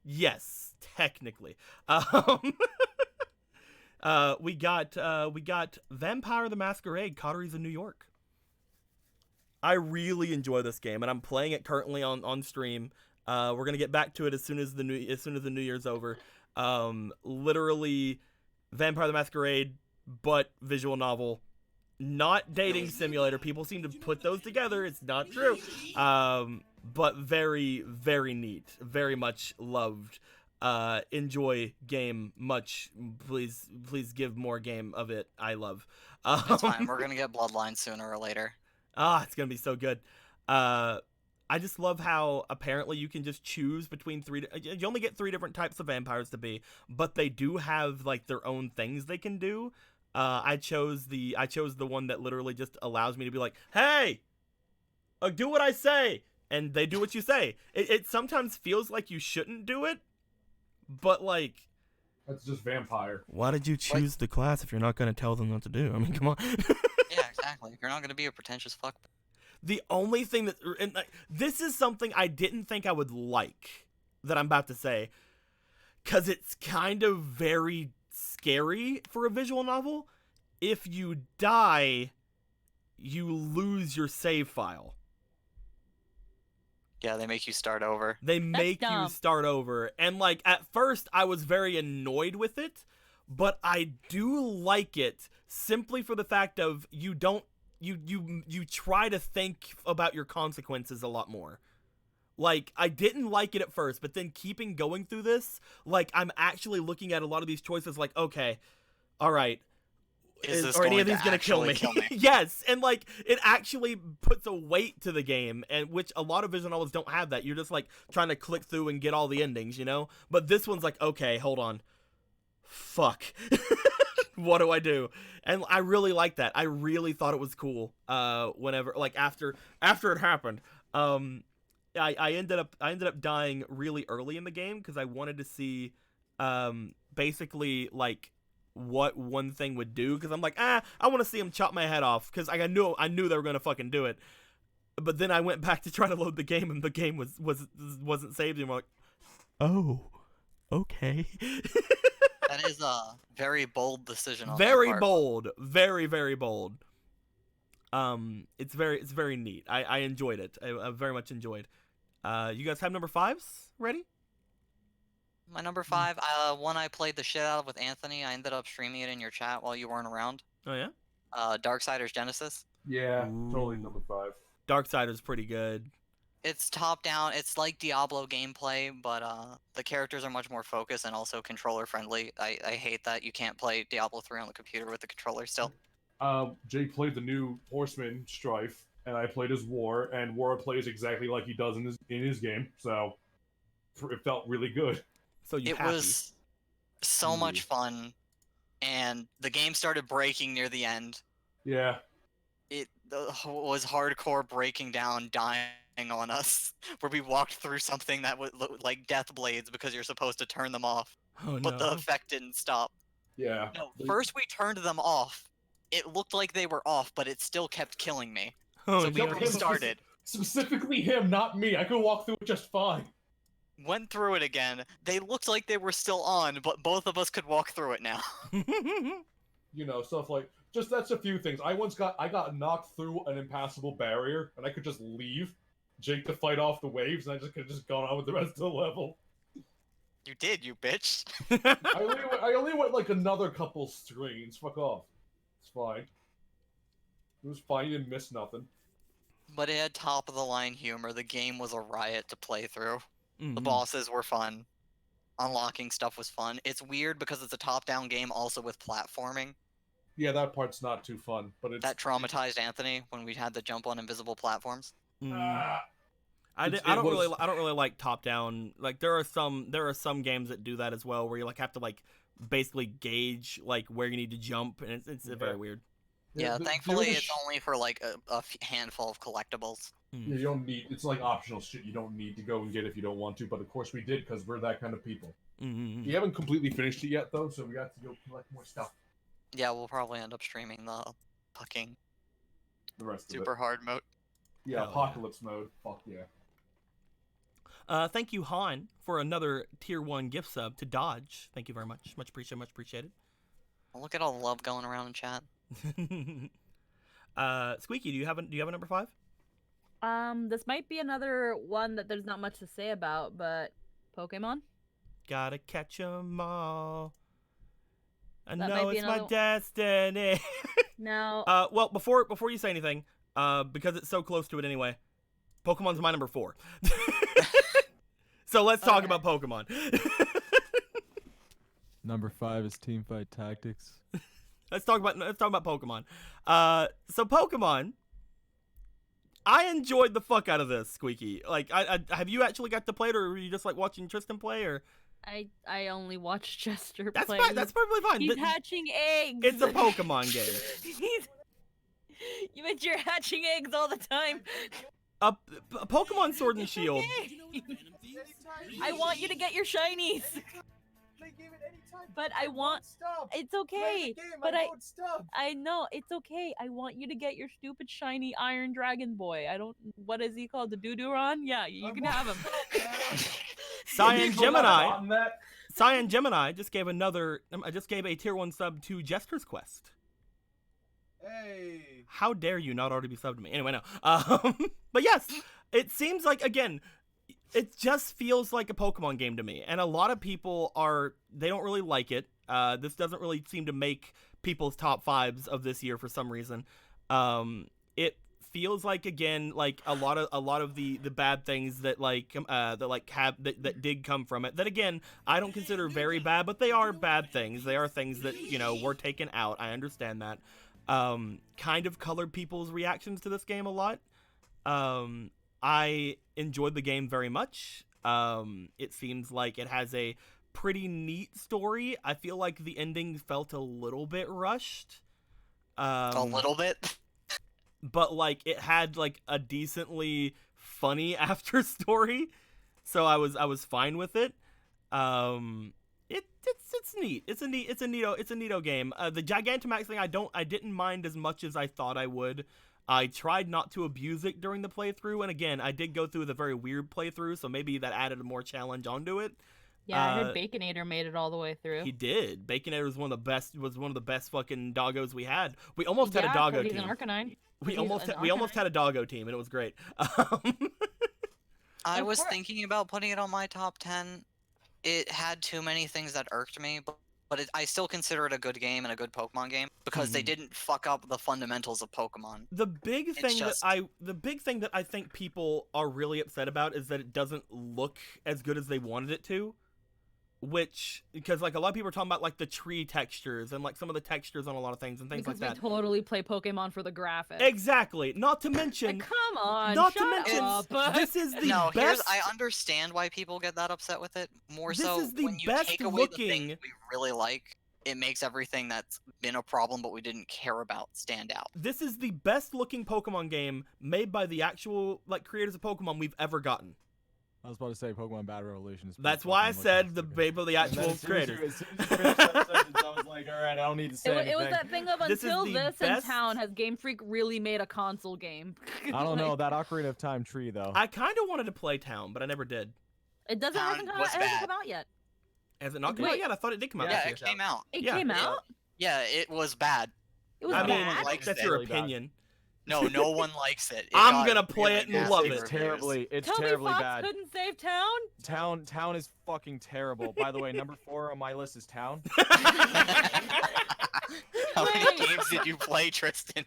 Yes, technically. We got Vampire the Masquerade: Coteries in New York. I really enjoy this game, and I'm playing it currently on stream. We're gonna get back to it as soon as the new year's over. Literally, Vampire the Masquerade, but visual novel, not dating simulator. People seem to put those together. It's not true. But very, very neat. Very much loved. Enjoy game much. Please give more game of it. I love. It's fine. We're gonna get Bloodline sooner or later. It's gonna be so good. I just love how apparently you can just choose between you only get 3 different types of vampires to be, but they do have like their own things they can do. I chose the one that literally just allows me to be like, hey, do what I say, and they do what you say. It sometimes feels like you shouldn't do it, but like, That's just vampire. why did you choose the class if you're not gonna tell them what to do? I mean, come on. Yeah, exactly. If you're not gonna be a pretentious fuck. The only thing that, and this is something I didn't think I would like, that I'm about to say, because it's kind of very scary for a visual novel. If you die, you lose your save file. Yeah, they make you start over. They make you dumb. start over. And like, at first I was very annoyed with it, but I do like it simply for the fact of you try to think about your consequences a lot more. Like, I didn't like it at first, but then keeping going through this, like, I'm actually looking at a lot of these choices like, okay, all right, Is are any of going these to gonna kill me? actually kill me? Yes, and like, it actually puts a weight to the game, and which a lot of visual novels don't have that. You're just like trying to click through and get all the endings, you know? But this one's like, okay, hold on. Fuck. What do I do? And I really like that. I really thought it was cool. Whenever, like, after it happened, I ended up dying really early in the game because I wanted to see, basically like what one thing would do. Because I'm like, I want to see him chop my head off. Because I knew they were gonna fucking do it. But then I went back to try to load the game, and the game wasn't saved anymore. Like, oh, okay. That is a very bold decision. On Very their part. bold, very, very bold. It's very neat. I enjoyed it. I very much enjoyed. You guys have number 5s ready? My number 5, one I played the shit out of with Anthony. I ended up streaming it in your chat while you weren't around. Oh yeah. Darksiders Genesis. Yeah, totally Ooh. number 5. Darksider's pretty good. It's top down. It's like Diablo gameplay, but the characters are much more focused and also controller friendly. I hate that you can't play Diablo 3 on the computer with the controller still. Jake played the new Horseman Strife, and I played as War, and War plays exactly like he does in his game, so it felt really good. So you It happy? was so much fun, and the game started breaking near the end. Yeah. It was hardcore breaking down, dying on us, where we walked through something that would look like death blades because you're supposed to turn them off, Oh but the no. effect didn't stop. Yeah. No, first we turned them off. It looked like they were off, but it still kept killing me. Oh So we no. restarted, Specifically him, not me. I could walk through it just fine. went through it again. They looked like they were still on, but both of us could walk through it now. You know, stuff like that's a few things. I got knocked through an impassable barrier, and I could just leave Jake to fight off the waves, and I just could have just gone on with the rest of the level. You did, you bitch. I only went like another couple screens. Fuck off. It's fine. It was fine. You didn't miss nothing. But it had top of the line humor. The game was a riot to play through. The Mhm. bosses were fun. Unlocking stuff was fun. It's weird because it's a top-down game also with platforming. Yeah, that part's not too fun, but it's That traumatized Anthony when we had to jump on invisible platforms. Mhm. Ah, I It's- don't it was- really like top down. Like there are some games that do that as well, where you like have to like basically gauge like where you need to jump, and it's very weird. Yeah, the thankfully only it's only for like a handful of collectibles. Yeah, you don't need. It's like optional shit. You don't need to go and get if you don't want to. But of course we did because we're that kind of people. Mhm. We haven't completely finished it yet though, so we got to go collect more stuff. Yeah, we'll probably end up streaming the fucking The rest super of it. hard mode. Yeah, Hell yeah. apocalypse mode. Fuck yeah. Thank you, Han, for another tier 1 gift sub to Dodge. Thank you very much. Much appreciated. Well, look at all the love going around in chat. Squeaky, do you have a number 5? This might be another one that there's not much to say about, but Pokemon. Gotta catch 'em all. I That know might be it's my another- destiny. Now, Well, before you say anything, because it's so close to it anyway, Pokemon's my number 4. So let's talk Okay. about Pokemon. Number 5 is Teamfight Tactics. Let's talk about Pokemon. So Pokemon, I enjoyed the fuck out of this, Squeaky. Like, I have you actually got to play it, or were you just like watching Tristan play, or? I only watch Chester That's play. fine. That's perfectly fine. He's hatching eggs. It's a Pokemon game. You bet you're hatching eggs all the time. Pokemon Sword and Shield. I want you to get your shinies. But I want. It's okay. But I know it's okay. I want you to get your stupid shiny Iron Dragon Boy. I don't. What is he called? The Dooduron? Yeah, you can have him. Cyan Gemini just gave a tier 1 sub to Jester's Quest. Hey. How dare you not already be subbed to me? Anyway, no. But yes, it seems like, again, it just feels like a Pokemon game to me, and a lot of people they don't really like it. This doesn't really seem to make people's top 5s of this year for some reason. It feels like, again, like a lot of the bad things that that did come from it, that again I don't consider very bad, but they are bad things. They are things that, you know, were taken out. I understand that. Kind of colored people's reactions to this game a lot. I enjoyed the game very much. It seems like it has a pretty neat story. I feel like the ending felt a little bit rushed. A little bit. But like it had like a decently funny after story, so I was fine with it. It's neat. It's a neato game. The Gigantamax thing I didn't mind as much as I thought I would. I tried not to abuse it during the playthrough, and again, I did go through the very weird playthrough, so maybe that added more challenge onto it. Yeah, I heard Baconator made it all the way through. He did. Baconator was one of the best fucking doggos we had. We almost had a doggo he's team. An Arcanine. We almost had a doggo team, and it was great. I was thinking about putting it on my top 10. It had too many things that irked me, but I still consider it a good game and a good Pokemon game because they didn't fuck up the fundamentals of Pokemon. The big thing that I think people are really upset about is that it doesn't look as good as they wanted it to. Which, because like a lot of people are talking about like the tree textures and like some of the textures on a lot of things and things because like that. We totally play Pokemon for the graphics. Exactly. Not to mention. Like, come on. Not shut to mention. up. This is the No, best. I understand why people get that upset with it. More This so is the when you best take away the looking- things we really like, it makes everything that's been a problem but we didn't care about stand out. This is the best looking Pokemon game made by the actual like creators of Pokemon we've ever gotten. I was about to say Pokemon Battle Revolution is. That's why I said the babe of the actual creators. As soon as you finished that sentence, I was like, all right, I don't need to say anything. It was that thing of This is until the this best- and Town has Game Freak really made a console game. I don't know Like, that Ocarina of Time tree though. I kind of wanted to play Town, but I never did. It doesn't Town hasn't was come bad. out yet. Has it not come Wait. out yet? I thought it did come out Yeah, this it year. came out. It Yeah. came out. Yeah, it was bad. It was I mean, bad. likes that's it. your Really bad. opinion. No, no one likes it. I'm gonna play it and nasty love it. reviews. It's Toby terribly Fox bad. couldn't save Town. Town is fucking terrible. By the way, number 4 on my list is Town. How many Wait. games did you play, Tristan?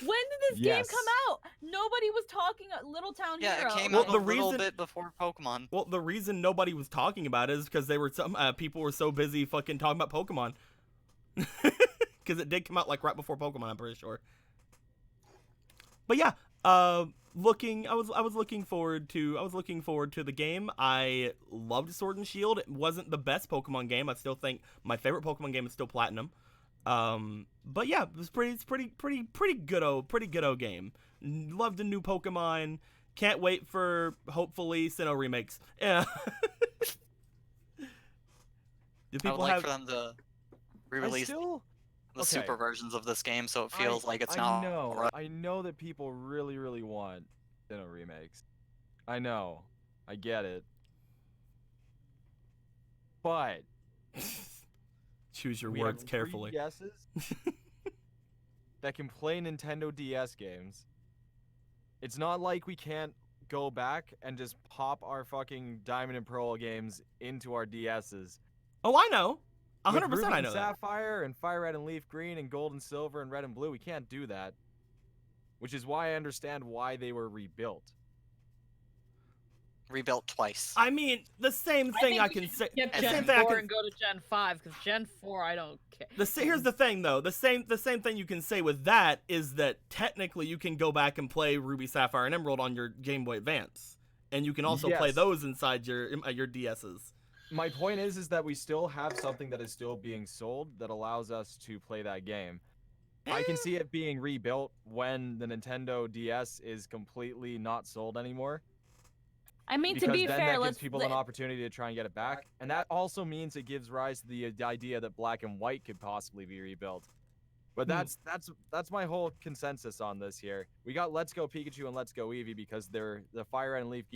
When did this Yes. game come out? Nobody was talking. Little Town Yeah, Hero. it came Well, out a the little reason- bit before Pokemon. Well, the reason nobody was talking about it is because they were people were so busy fucking talking about Pokemon. Because it did come out like right before Pokemon, I'm pretty sure. But yeah, I was looking forward to the game. I loved Sword and Shield. It wasn't the best Pokemon game. I still think my favorite Pokemon game is still Platinum. But yeah, it was pretty good game. Loved the new Pokemon. Can't wait for hopefully Sinnoh remakes. Yeah. Do I would people like have for them to I re-release still. the okay. super versions of this game so it feels like it's I not. know. I know that people really, really want Sinnoh remakes. I know. I get it. But choose your we words have carefully? 3 guesses that can play Nintendo DS games. It's not like we can't go back and just pop our fucking Diamond and Pearl games into our DSs. Oh, I know. With 100% Ruby I and know that. Sapphire and Fire Red and Leaf Green and Gold and Silver and Red and Blue, we can't do that. Which is why I understand why they were rebuilt. rebuilt twice. I mean, the same thing think I we can should say. Skip And the same Gen thing I 4 can. and go to Gen 5 because Gen 4 I don't care. Here's the thing, though. The same thing you can say with that is that technically you can go back and play Ruby, Sapphire, and Emerald on your Game Boy Advance, and you can also play Yes. those inside your DSs. My point is that we still have something that is still being sold that allows us to play that game. I can see it being rebuilt when the Nintendo DS is completely not sold anymore. I mean, to Because be then fair, that let's gives people an opportunity to try and get it back, and that also means it gives rise to the idea that Black and White could possibly be rebuilt. But that's my whole consensus on this here. We got Let's Go Pikachu and Let's Go Eevee because they're the Fire Red and Leaf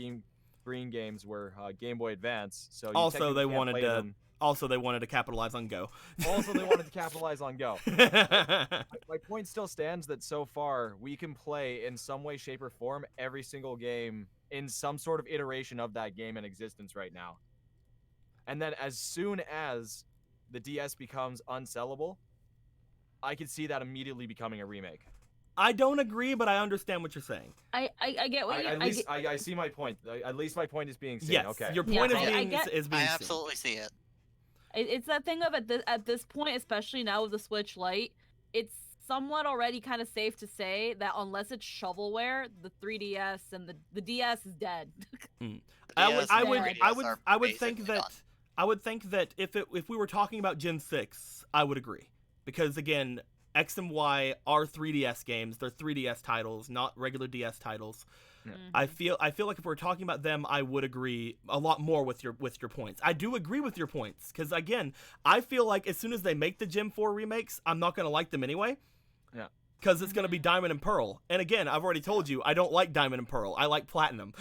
Green games were Game Boy Advance. So you Also, technically they can't wanted play to. them. Also, they wanted to capitalize on Go. Also, they wanted to capitalize on Go. My point still stands that so far we can play in some way, shape, or form every single game in some sort of iteration of that game in existence right now. And then as soon as the DS becomes unsellable, I could see that immediately becoming a remake. I don't agree, but I understand what you're saying. I get what I see my point. At least my point is being seen. Yes, Okay. your Yeah, point I is get- is being I seen. absolutely see it. It's that thing of at this point, especially now with the Switch Lite, it's somewhat already kind of safe to say that unless it's shovelware, the 3DS and the DS is dead. I DS would, I and would, 3DS I would, are I would think basically that, done. I would think that if we were talking about Gen 6, I would agree, because again, X and Y are 3DS games. They're 3DS titles, not regular DS titles. I feel like if we're talking about them, I would agree a lot more with your points. I do agree with your points because again, I feel like as soon as they make the Gen 4 remakes, I'm not gonna like them anyway. Yeah. Because it's gonna be Diamond and Pearl, and again, I've already told you I don't like Diamond and Pearl. I like Platinum.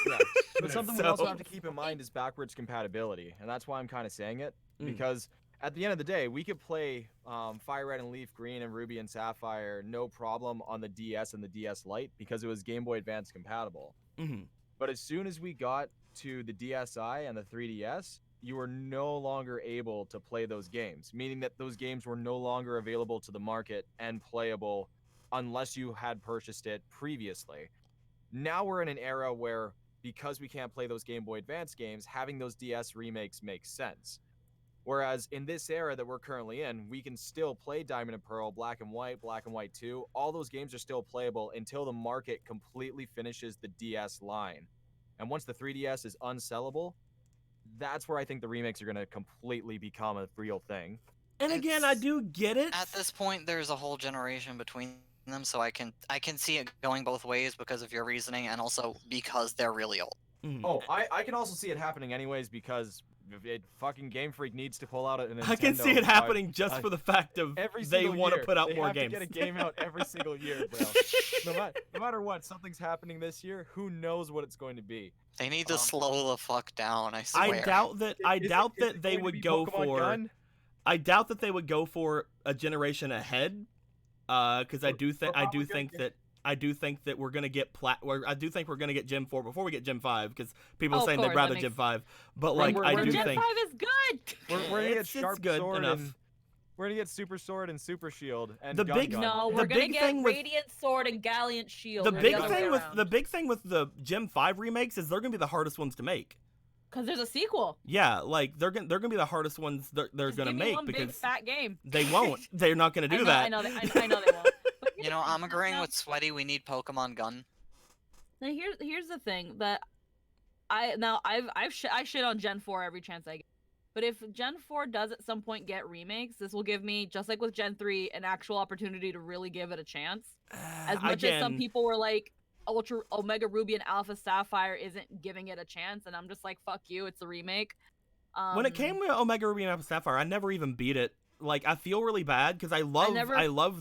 Yeah. But something we also So- have to keep in mind is backwards compatibility, and that's why I'm kind of saying it, Mm. because at the end of the day, we could play Fire Red and Leaf Green and Ruby and Sapphire no problem on the DS and the DS Lite because it was Game Boy Advance compatible. hmm But as soon as we got to the DSi and the 3DS, you were no longer able to play those games, meaning that those games were no longer available to the market and playable unless you had purchased it previously. Now we're in an era where, because we can't play those Game Boy Advance games, having those DS remakes makes sense. Whereas in this era that we're currently in, we can still play Diamond and Pearl, Black and White 2. All those games are still playable until the market completely finishes the DS line. And once the 3DS is unsellable, that's where I think the remakes are going to completely become a real thing. And again, I It's- do get it. At this point, there's a whole generation between them, so I can see it going both ways because of your reasoning, and also because they're really old. Mhm. Oh, I can also see it happening anyways because fucking Game Freak needs to pull out a Nintendo. I can see it happening just for the fact of every they single want to year. put out They more have games. to get a game out every single year, bro. No matter what, something's happening this year. Who knows what it's going to be? They need to Um, slow the fuck down. I I swear. doubt that. I Is it- doubt is that it they going to would be go Pokemon for. Gun? I doubt that they would go for a generation ahead, because I do probably think gonna I do think that we're gonna get I do think we're gonna get Gen 4 before we get Gen 5 because people Oh, are of saying course, they'd that rather makes- Gen 5. But When like we're- I we're do Gen think 5 is good. We're gonna get it's Sharp good Sword enough. and we're gonna get Super Sword and Super Shield and The Gun big- Gun. No, The we're gonna big get thing with- Radiant Sword and Gallant Shield. the and big other way thing with around. the big thing with the Gen 5 remakes is they're gonna be the hardest ones to make. Because there's a sequel. Yeah, like they're gonna be the hardest ones they're Just gonna give me make one big because fat game. they won't. They're not gonna do I know, that. I know they won't. But You know, I'm agreeing now- with Sweaty. We need Pokemon Gun. Now here's the thing that I shit on Gen 4 every chance I get. But if Gen 4 does at some point get remakes, this will give me, just like with Gen 3, an actual opportunity to really give it a chance. As much as some Again, people were like, Ultra Omega Ruby and Alpha Sapphire isn't giving it a chance, and I'm just like, fuck you, it's a remake. when it came to Omega Ruby and Alpha Sapphire, I never even beat it. Like I feel really bad because I love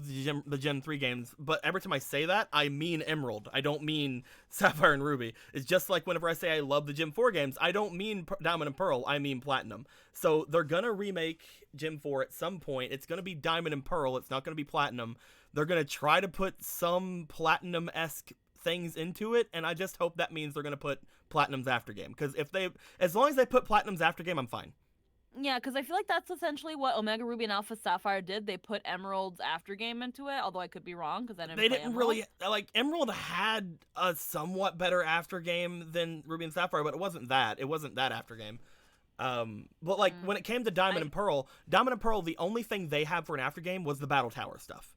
the Gen 3 games, but every time I say that, I mean Emerald. I don't mean Sapphire and Ruby. It's just like whenever I say I love the Gen 4 games, I don't mean Diamond and Pearl. I mean Platinum. So they're gonna remake Gen 4 at some point. It's gonna be Diamond and Pearl. It's not gonna be Platinum. They're gonna try to put some Platinum-esque things into it, and I just hope that means they're gonna put Platinum's after game. Because as long as they put Platinum's after game, I'm fine. Yeah, because I feel like that's essentially what Omega Ruby and Alpha Sapphire did. They put Emerald's after game into it, although I could be wrong because I didn't. They play didn't Emerald. really like Emerald had a somewhat better after game than Ruby and Sapphire, but it wasn't that. It wasn't that after game. But like when it came to Diamond and Pearl, the only thing they had for an after game was the Battle Tower stuff.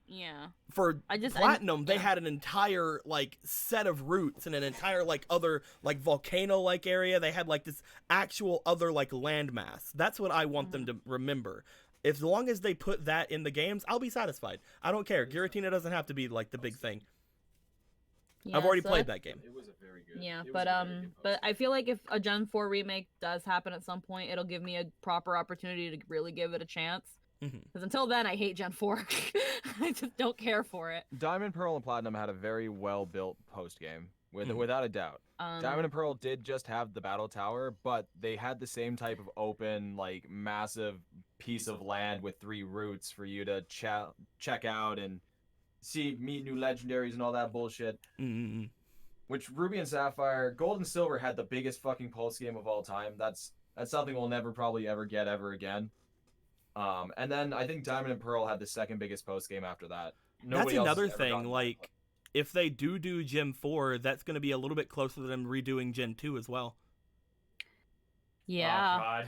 Yeah. For Platinum, they had an entire like set of routes and an entire like other like volcano like area. They had like this actual other like landmass. That's what I want them to remember. As long as they put that in the games, I'll be satisfied. I don't care. Giratina doesn't have to be like the big thing. Yeah, I've already so played that game. It was a very good. Yeah, it was but a very good but post I feel like if a Gen 4 remake does happen at some point, it'll give me a proper opportunity to really give it a chance. Because until then, I hate Gen 4. I just don't care for it. Diamond, Pearl, and Platinum had a very well built post game, Mhm. without a doubt. Um, Diamond and Pearl did just have the battle tower, but they had the same type of open, like massive piece of land with 3 routes for you to check out and meet new legendaries and all that bullshit. Mm-hmm. Which Ruby and Sapphire, Gold and Silver had the biggest fucking pulse game of all time. That's something we'll never probably ever get ever again. And then I think Diamond and Pearl had the second biggest post game after that. That's Nobody else has another ever gotten thing. that Like, if they do Gen 4, that's going to be a little bit closer to them redoing Gen 2 as well. yeah. Oh, God.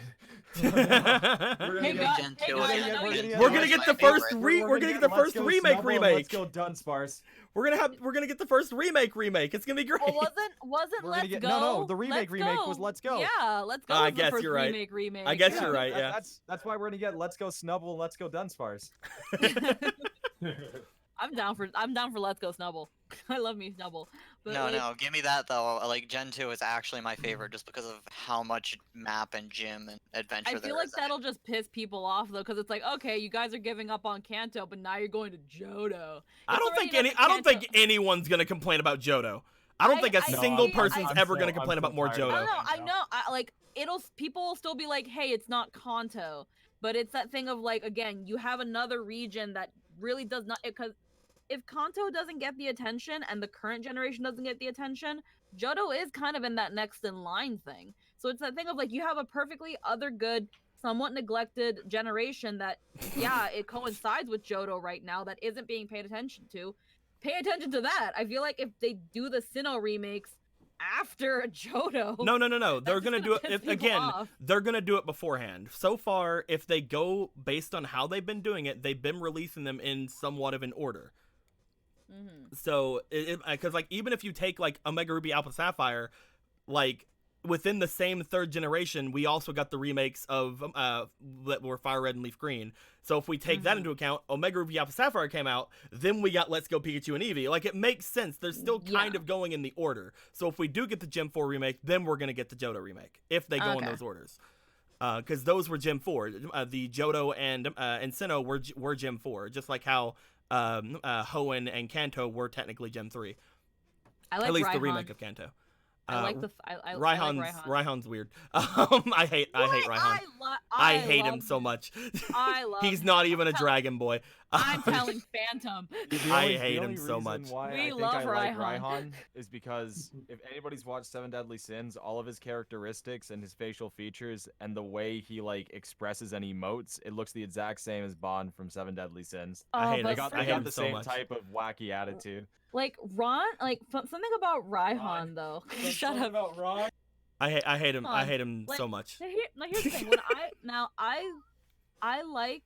We're Hey, gonna guys, get Gen hey, 2 guys, again. I know Gen you- 2 We're gonna is get my the first favorite. we're gonna get the first remake. Let's go Dunsparce. We're gonna get the first remake. It's gonna be great. Well, wasn't We're Let's gonna get Go? no. The remake Let's remake Go. was Let's Go. Yeah, Let's Go. I was the guess first you're right. remake. I guess you're right. Yeah. That's why we're gonna get Let's Go Snubble and Let's Go Dunsparce. I'm down for Let's Go Snubble. I love me Snubble. But No, like, no, give me that though. Like Gen 2 is actually my favorite just because of how much map and gym and adventure I there feel like is in it. that'll just piss people off though, because it's like, okay, you guys are giving up on Kanto, but now you're going to Johto. I don't already think enough I don't Kanto. think anyone's gonna complain about Johto. I don't think a I single see- person's I'm ever so- gonna I'm complain so about more tired of I Johto. don't know. I Kanto. know. People will still be like, hey, it's not Kanto, but it's that thing of like, again, you have another region that really does not, because if Kanto doesn't get the attention and the current generation doesn't get the attention, Johto is kind of in that next in line thing. So it's that thing of like, you have a perfectly other good, somewhat neglected generation that, yeah, it coincides with Johto right now that isn't being paid attention to. Pay attention to that. I feel like if they do the Sinnoh remakes after Johto, No. that's They're just gonna do piss it people again. off. They're gonna do it beforehand. So far, if they go based on how they've been doing it, they've been releasing them in somewhat of an order. Mhm. So, because like even if you take like Omega Ruby Alpha Sapphire, like within the same third generation, we also got the remakes of that were Fire Red and Leaf Green. So if we take that Mhm. into account, Omega Ruby Alpha Sapphire came out, then we got Let's Go Pikachu and Eevee. Like it makes sense. They're still kind Yeah. of going in the order. So if we do get the Gen 4 remake, then we're gonna get the Johto remake if they go in Okay. those orders. Because those were Gen 4. The Johto and Sinnoh were Gen 4, just like how Hoenn and Kanto were technically Gen 3. I like At least Raihan. the remake of Kanto. I like the. I Raihan's like Raihan. Raihan's weird. I hate Raihan. I hate him love so much. I love He's him. not even a I'm tell- dragon boy. I'm telling Phantom. I hate him so much. Why We I think love I like Raihan. Raihan is because if anybody's watched Seven Deadly Sins, all of his characteristics and his facial features and the way he like expresses and emotes, it looks the exact same as Bond from Seven Deadly Sins. I hate but it. They got, I they hate got him the so same much. type of wacky attitude. Like Ron, like something about Raihan though. Shut up. About Ron. I hate him. I Fun. hate him Like, so much. Now here's the thing. I like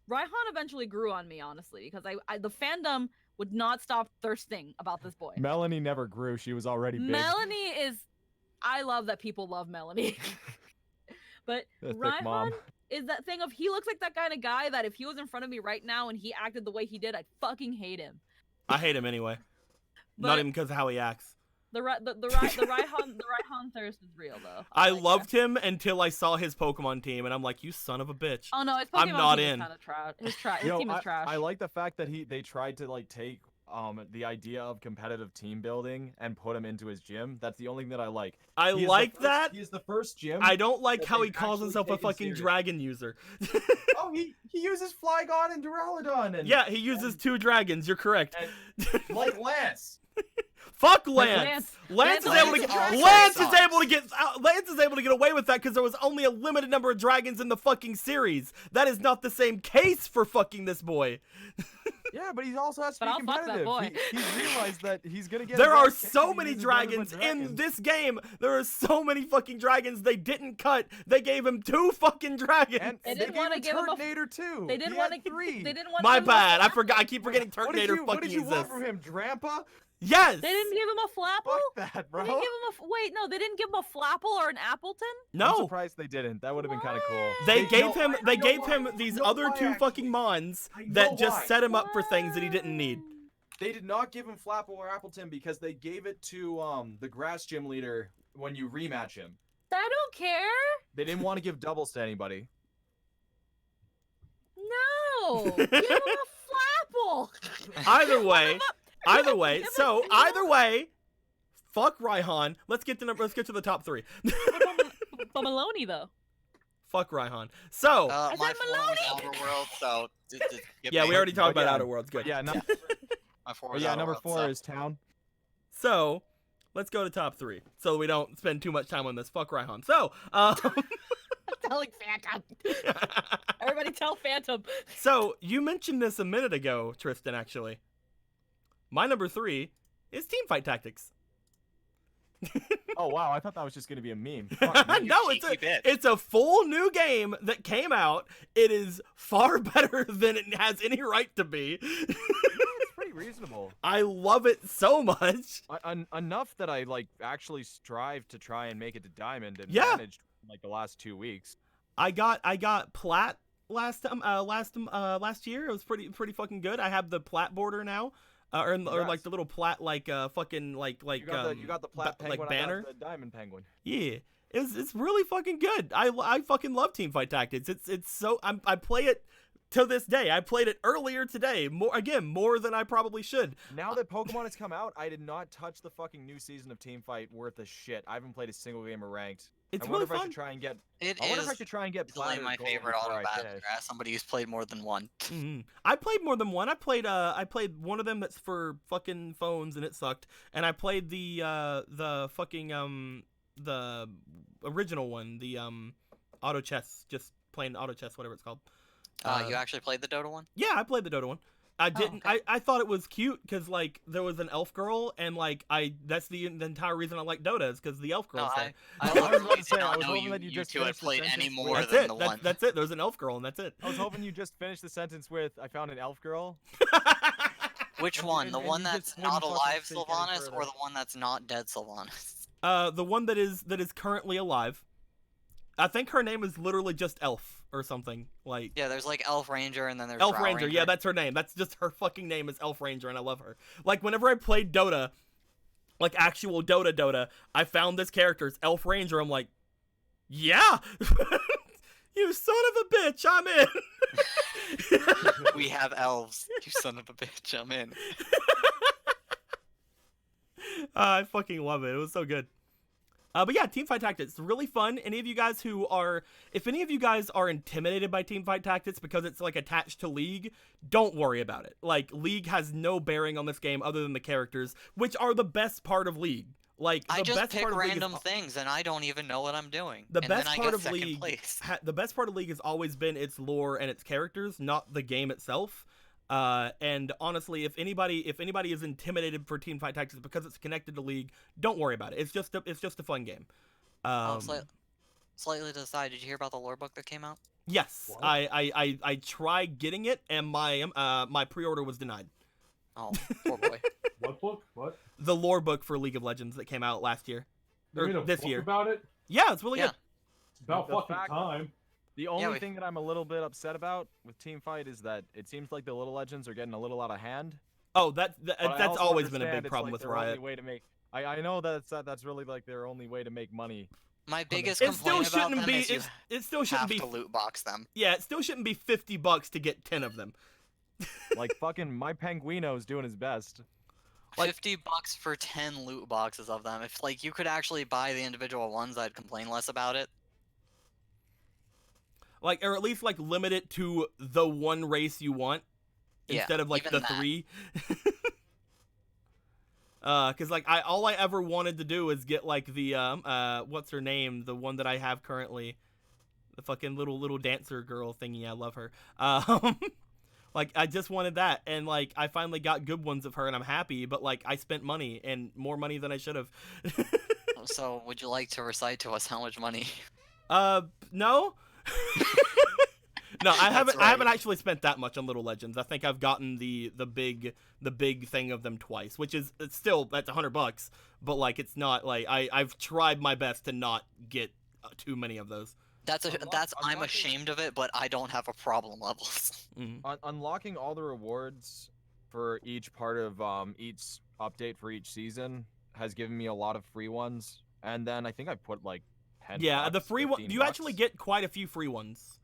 Raihan eventually grew on me honestly because I the fandom would not stop thirsting about this boy. Melanie never grew. She was already big. Melanie is. I love that people love Melanie. But The thick Raihan mom. is that thing of he looks like that kind of guy that if he was in front of me right now and he acted the way he did, I'd fucking hate him. I hate him anyway. Not But- even because of how he acts. The Raihan thirst is real though. I like loved that. him until I saw his Pokemon team, and I'm like, you son of a bitch. Oh no, his I'm Pokemon not team in. Is kind of trash. His Yo, team is trash. I like the fact that they tried to like take the idea of competitive team building and put him into his gym. That's the only thing that I like. I He is the like first- that. He is the first gym. I don't like that how he they've calls actually himself a taken fucking serious. dragon user. Oh, he uses Flygon and Duraludon and Yeah, he uses 2 dragons. You're correct. like Lance. Fuck Lance. Lance. Lance is Lance able to is get. awesome. Lance is able to get away with that because there was only a limited number of dragons in the fucking series. That is not the same case for fucking this boy. Yeah, but he also has to But be I'll fuck that competitive. boy. He's realized that he's gonna get. There his are ass kicked so if he many uses nothing but dragons in dragons. this game. There are so many fucking dragons they didn't cut. They gave him 2 fucking dragons. And They they didn't gave wanna him give him a- Turtonator too. They didn't He want had to. 3. They didn't want. My to give him a bad. I flapple. forgot. I keep forgetting What did Turtonator you, what fucking did you want exists. from him, Drampa? Yes. They didn't give him a flapple. Fuck that, bro. They didn't give him wait, no, they didn't give him a flapple or an Appleton. I'm No. surprised they didn't. That would have been kind of cool. They gave know- him. I They know gave why. him I these know other why, 2 fucking actually. mons I know that just why. set him up for things that he didn't need. They did not give him Flapple or Appleton because they gave it to the grass gym leader when you rematch him. I don't care. They didn't want to give doubles to anybody. No, give him a flapple. Either way, either way. Give him- So give him either way, fuck Raihan. Let's get to the top 3. But Maloney though. Fuck Raihan. So I My said 4 was Maloney! Outer World, so yeah, we already talked But about yeah. Outer Worlds. Good. Yeah, My 4 was yeah. Outer Number Worlds, 4 so- is Town. So let's go to top 3, so we don't spend too much time on this. Fuck Raihan. So Telling Phantom. Everybody tell Phantom. so you mentioned this a minute ago, Tristan. Actually, my number 3 is Teamfight Tactics. Oh wow, I thought that was just gonna be a meme. Fuck me. No, it's cheeky bitch. it's a full new game that came out. It is far better than it has any right to be. It's pretty reasonable. I love it so much. Enough that I like actually strive to try and make it to diamond and Yeah. managed like the last 2 weeks. I got plat last year. It was pretty fucking good. I have the plat border now, or like Congrats. the little plat fucking like You got the plat penguin. like I got banner. the diamond penguin. Yeah, it's really fucking good. I fucking love Teamfight Tactics. It's so I play it to this day. I played it earlier today. More than I probably should. Now that Pokemon has come out, I did not touch the fucking new season of Teamfight worth a shit. I haven't played a single game of ranked. It's I wonder really if I fun. should try and get. It I wonder if I is should try and get easily platinum my gold favorite before auto I battle finish. as somebody who's played more than one. Mhm. I played more than one. I played one of them that's for fucking phones and it sucked. And I played the fucking the original one, the auto chess, just plain auto chess, whatever it's called. You actually played the Dota one? Yeah, I played the Dota one. I didn't. okay. I thought it was cute because like there was an elf girl and like that's the entire reason I like Dota is because the elf No, girl's there. I I was literally about to did say, I not was know hoping you, that you you just two had finished the played any sentence more That's than it. the That's, one. that's it. There's an elf girl and that's it. I was hoping you just finished the sentence with "I found an elf girl." Which And- one? and- The and one you that's just wouldn't not fucking alive think any Sylvanas or further. the one that's not dead Sylvanas? The one that is currently alive. I think her name is literally just Elf or something like. Yeah, there's like Elf Ranger and then there's Elf Drow Ranger, yeah, that's her name. That's just her fucking name is Elf Ranger, and I love her. Like whenever I played Dota, like actual Dota, I found this character, it's Elf Ranger. I'm like, yeah, you son of a bitch, I'm in. We have elves. You son of a bitch, I'm in. I fucking love it. It was so good. But yeah, Teamfight Tactics, really fun. If any of you guys are intimidated by Teamfight Tactics because it's like attached to League, don't worry about it. Like League has no bearing on this game other than the characters, which are the best part of League. Like I the just best pick part of League random is, things and I don't even know what I'm doing. the and best then I part get of second League. place. The best part of League has always been its lore and its characters, not the game itself. And honestly, if anybody is intimidated for Teamfight Tactics because it's connected to League, don't worry about it. It's just a fun game. Slightly to the side, did you hear about the lore book that came out? Yes, What? I tried getting it and my pre-order was denied. Oh, poor boy. What book? What? The lore book for League of Legends that came out last year. They Or made a this book year. about it. Yeah, it's really Yeah. good. It's about The fucking fact- time. The only we- thing that I'm a little bit upset about with Teamfight is that it seems like the Little Legends are getting a little out of hand. Oh, but I that's also always been a understand big it's, problem like, with their Riot. only way to make. I know that's really like their only way to make money. My biggest It still complaint about shouldn't them be. is you It still shouldn't have be. to loot box them. Yeah, it still shouldn't be $50 to get 10 of them. Like fucking my Penguino's doing his best. Like- $50 for 10 loot boxes of them. If like you could actually buy the individual ones, I'd complain less about it. Like, or at least like limit it to the one race you want Yeah, instead of like even the that. 3. Cause like all I ever wanted to do is get like the what's her name, the one that I have currently, the fucking little dancer girl thingy. I love her. Like I just wanted that, and like I finally got good ones of her, and I'm happy. But like I spent money and more money than I should have. So, would you like to recite to us how much money? No. No, I haven't. That's I haven't right. actually spent that much on Little Legends. I think I've gotten the big thing of them twice, which is it's still that's $100, but like it's not like I've tried my best to not get too many of those. That's I'm unlocking- ashamed of it, but I don't have a problem levels. Mhm. Unlocking all the rewards for each part of each update for each season has given me a lot of free ones, and then I think I put like 10. Yeah, the bucks, free one. 15 You actually bucks. get quite a few free ones.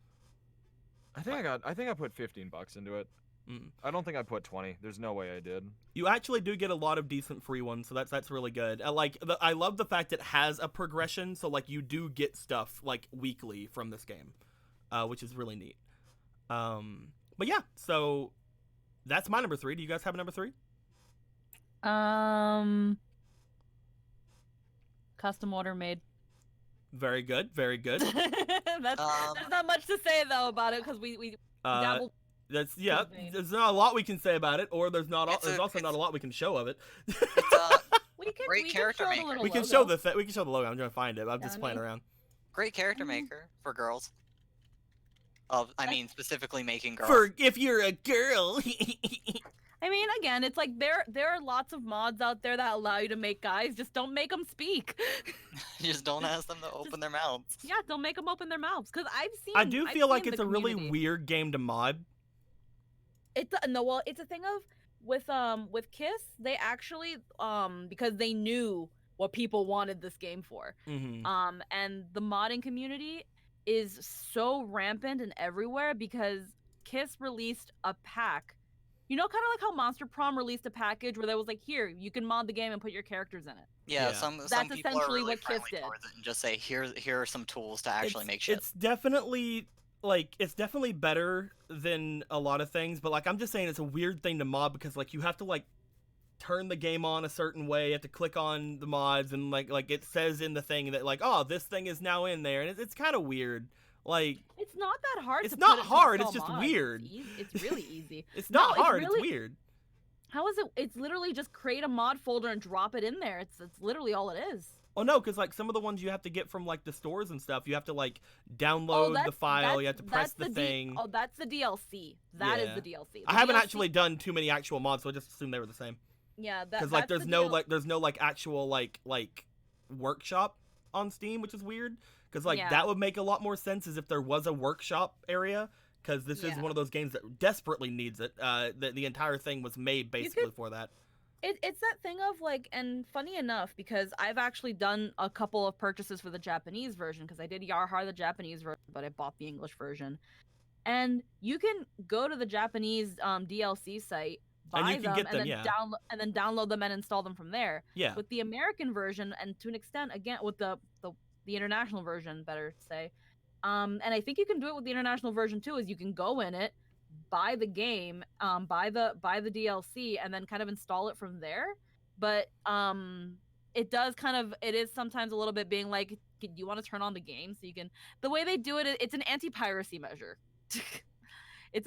I think I put 15 bucks into it. Mm. I don't think I put 20. There's no way I did. You actually do get a lot of decent free ones, so that's really good. I love the fact it has a progression, so like you do get stuff like weekly from this game, which is really neat. But yeah, so that's my number 3. Do you guys have a number 3? Custom order made. Very good, very good. There's not much to say though about it because we dabbled. That's yeah. Insane. There's not a lot we can say about it, or there's not. It's There's a- also not a it's- lot we can show of it. It's We can Great we character can show maker. the little We can logo. show the we can show the logo. I'm trying to find it. I'm Yeah, just I playing mean- around. great character Mhm. maker for girls. I mean, specifically making girls. For if you're a girl. I mean, again, it's like there are lots of mods out there that allow you to make guys. Just don't make them speak. Just don't ask them to open their mouths. Yeah, don't make them open their mouths. Because I've seen. I do I've feel like seen it's the a really community. weird game to mod. It's no, well, it's a thing of with Kiss. They actually because they knew what people wanted this game for. Mm-hmm. And the modding community is so rampant and everywhere because Kiss released a pack. You know, kind of like how Monster Prom released a package where there was like, here, you can mod the game and put your characters in it. Yeah, Yeah. some That's people are essentially really what Kiss friendly did. towards it and just say, here are some tools to actually make shit. It's definitely it's definitely better than a lot of things, but like I'm just saying it's a weird thing to mod because like you have to like turn the game on a certain way, you have to click on the mods and like it says in the thing that like, oh, this thing is now in there, and it's kind of weird. Like It's not that hard. It's to not put it hard, to it's just mods. weird. It's really easy. it's not No, it's hard, really- it's weird. How is it? It's literally just create a mod folder and drop it in there. It's literally all it is. Oh no, because like some of the ones you have to get from like the stores and stuff, you have to like download the file, you have to press the thing. Oh, that's the DLC. That is Yeah. the DLC. I The haven't DLC actually done too many actual mods, so I just assumed they were the same. Yeah, that, Because like that's there's the no DL there's no like actual like workshop on Steam, which is weird. Because like Yeah. that would make a lot more sense as if there was a workshop area. Because this is Yeah. one of those games that desperately needs it. The entire thing was made basically for that. It's that thing of like, and funny enough, because I've actually done a couple of purchases for the Japanese version, because I did Yarhar the Japanese version, but I bought the English version. And you can go to the Japanese DLC site, buy And you can get them, and then yeah. download them and install them from there. Yeah. With the American version, and to an extent, again with the international version, better to say, and I think you can do it with the international version too. Is you can go in it, buy the game, buy the DLC, and then kind of install it from there. But it does kind of, it is sometimes a little bit being like, do you want to turn on the game so you can? The way they do it, it's an anti-piracy measure. It's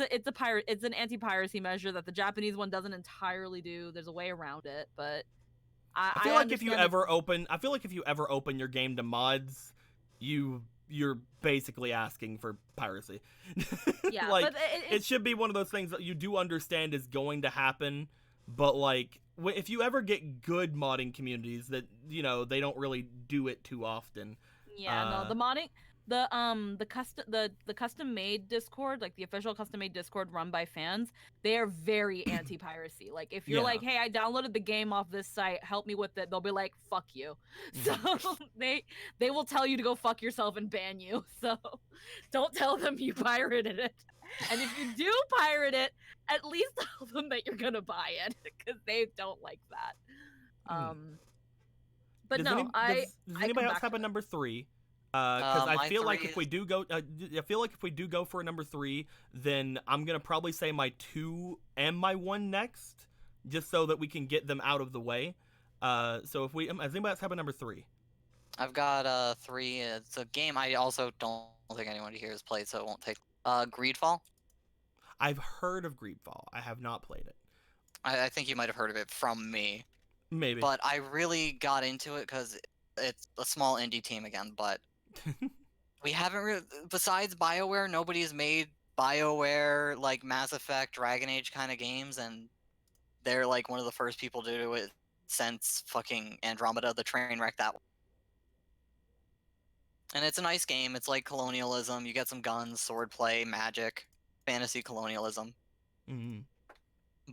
an anti-piracy measure that the Japanese one doesn't entirely do. There's a way around it, but I feel like if you understand ever open your game to mods, you're basically asking for piracy. yeah, like but it should be one of those things that you do understand is going to happen, but like if you ever get good modding communities that they don't really do it too often. yeah, no, the modding, the custom made Discord, like the official custom made Discord run by fans, they are very anti-piracy. Like if you're Yeah. like, hey, I downloaded the game off this site, help me with it, they'll be like, fuck you. Mhm. So they will tell you to go fuck yourself and ban you. So don't tell them you pirated it. And if you do pirate it, at least tell them that you're gonna buy it, because they don't like that. Hmm. But does no, does I come anybody else back have to a it. number 3? Because I My feel like 3 if we do go, I feel like if we do go for a number 3, then I'm gonna probably say my 2 and my 1 next, just so that we can get them out of the way. So if we, has anybody else have a number 3? I've got 3. It's a game I also don't think anyone here has played, so it won't take. Greedfall. I've heard of Greedfall. I have not played it. I think you might have heard of it from me, Maybe. but I really got into it because it's a small indie team again. But we haven't really, besides BioWare, nobody has made BioWare like Mass Effect, Dragon Age kind of games, and they're like one of the first people to do it since fucking Andromeda, the train wreck that. And it's a nice game. It's like colonialism. You get some guns, swordplay, magic, fantasy colonialism. Mhm.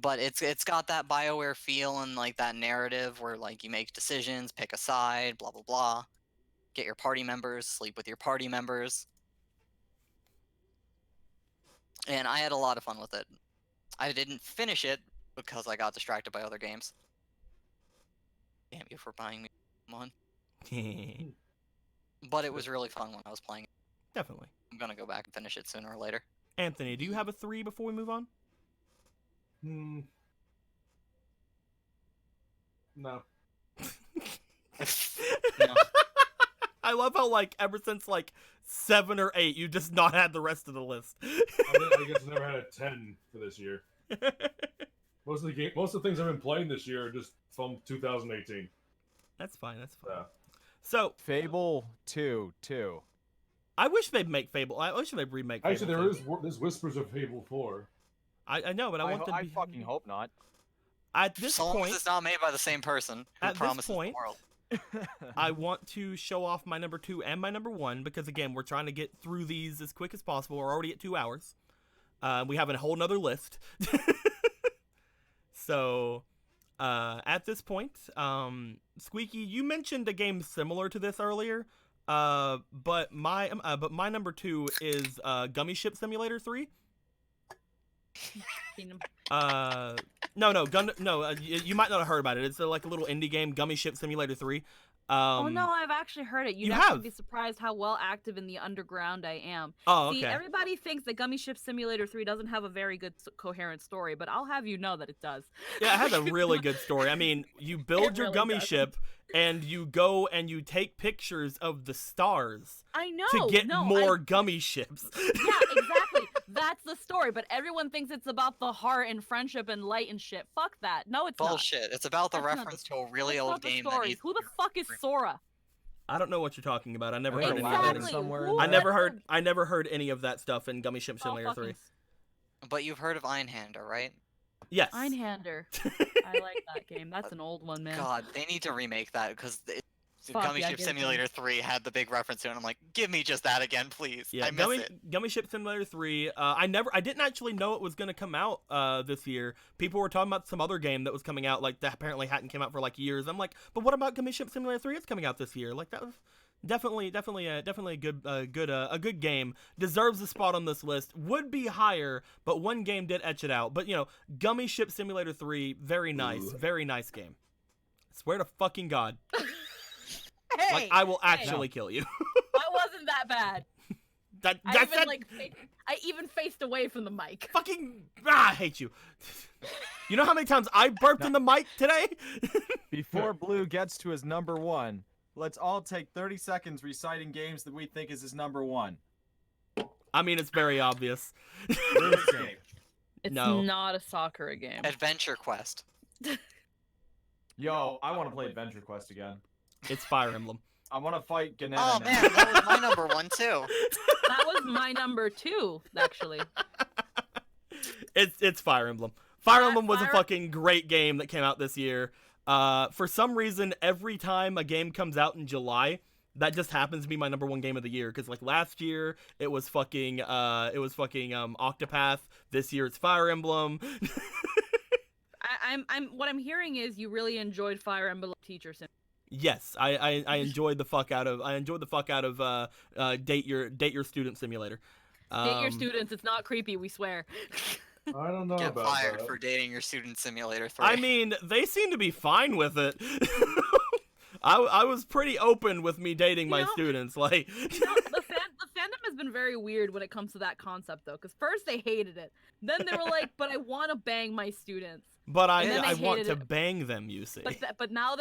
But it's got that BioWare feel and like that narrative where like you make decisions, pick a side, blah blah blah. Get your party members, sleep with your party members. And I had a lot of fun with it. I didn't finish it because I got distracted by other games. Damn you for buying me one. But it was really fun when I was playing it. Definitely. I'm gonna go back and finish it sooner or later. Anthony, do you have a 3 before we move on? No. No. I love how like ever since like 7 or 8, you just not had the rest of the list. I guess I never had a 10 for this year. Most of the things I've been playing this year are just from 2018. That's fine. That's fine. Yeah. So Fable 2 too. I wish they'd make Fable. I wish they'd remake. Fable Actually, 2. there's whispers of Fable 4. I know, but I want them to I be. fucking hope not. At this As long point, as it's not made by the same person who At this promises point- the world. I want to show off my number 2 and my number 1 because again, we're trying to get through these as quick as possible. We're already at 2 hours. We have a whole nother list. So, at this point, Squeaky, you mentioned a game similar to this earlier. But my number 2 is Gummy Ship Simulator 3. Seen 'em. You might not have heard about it. It's like a little indie game, Gummy Ship Simulator 3. Oh no, I've actually heard it. You'd you actually have? be surprised how well active in the underground I am. Oh, See, okay. everybody thinks that Gummy Ship Simulator 3 doesn't have a very good coherent story, but I'll have you know that it does. Yeah, it has a really good story. I mean, you build It your really gummy does. ship and you go and you take pictures of the stars I know. to get no, more gummy ships. Yeah, exactly. That's the story, but everyone thinks it's about the heart and friendship and light and shit. Fuck that. No, it's not. Bullshit. It's about the That's not the- reference to a really That's old not the game that stories. needs Who the fuck is Sora? I don't know what you're talking about. I never I heard heard any a of lot that. of Exactly. it somewhere. Who- I never what heard. the- I never heard any of that stuff in Gummy Ship Oh, Simulator 3. fucking But you've heard of Einhander, right? Yes. Einhander. I like that game. That's an old one, man. God, they need to remake that because Fuck, Gummy yeah, Ship give it to me. Simulator 3 had the big reference to it. And I'm like, give me just that again, please. Yeah, I miss it. Gummy Ship Simulator 3. I didn't actually know it was gonna come out this year. People were talking about some other game that was coming out like that apparently hadn't come out for like years. I'm like, but what about Gummy Ship Simulator 3? It's coming out this year. Like that was definitely a good game. Deserves a spot on this list. Would be higher, but one game did etch it out. But you know, Gummy Ship Simulator 3, very nice game. Swear to fucking God. Hey, Like I will hey. actually kill you. I wasn't that bad. I even faced away from the mic. Fucking I hate you. You know how many times I burped in the mic today? Before Blue gets to his number 1, let's all take 30 seconds reciting games that we think is his number 1. I mean, it's very obvious. RuneScape. It's No. not a soccer game. Adventure Quest. Yo, I want to play Adventure Quest again. It's Fire Emblem. I want to fight Ganena Oh now. man, that was my number 1 too. That was my number 2, actually. It's Fire Emblem. Fire Yeah, Emblem was a Fire- fucking great game that came out this year. For some reason, every time a game comes out in July, that just happens to be my number 1 game of the year. Because like last year, it was fucking Octopath. This year, it's Fire Emblem. What I'm hearing is you really enjoyed Fire Emblem Teacher Sim. Yes, I enjoyed the fuck out of date your student simulator. Date your students. It's not creepy. We swear. I don't know Get about fired that. for dating your Student Simulator 3. I mean, they seem to be fine with it. I was pretty open with me dating my You know- students. Like, The fandom has been been very weird when it comes to that concept, though. Because first they hated it, then they were like, "But I want to bang my students." But And then I they want hated to it. bang them, you see. But now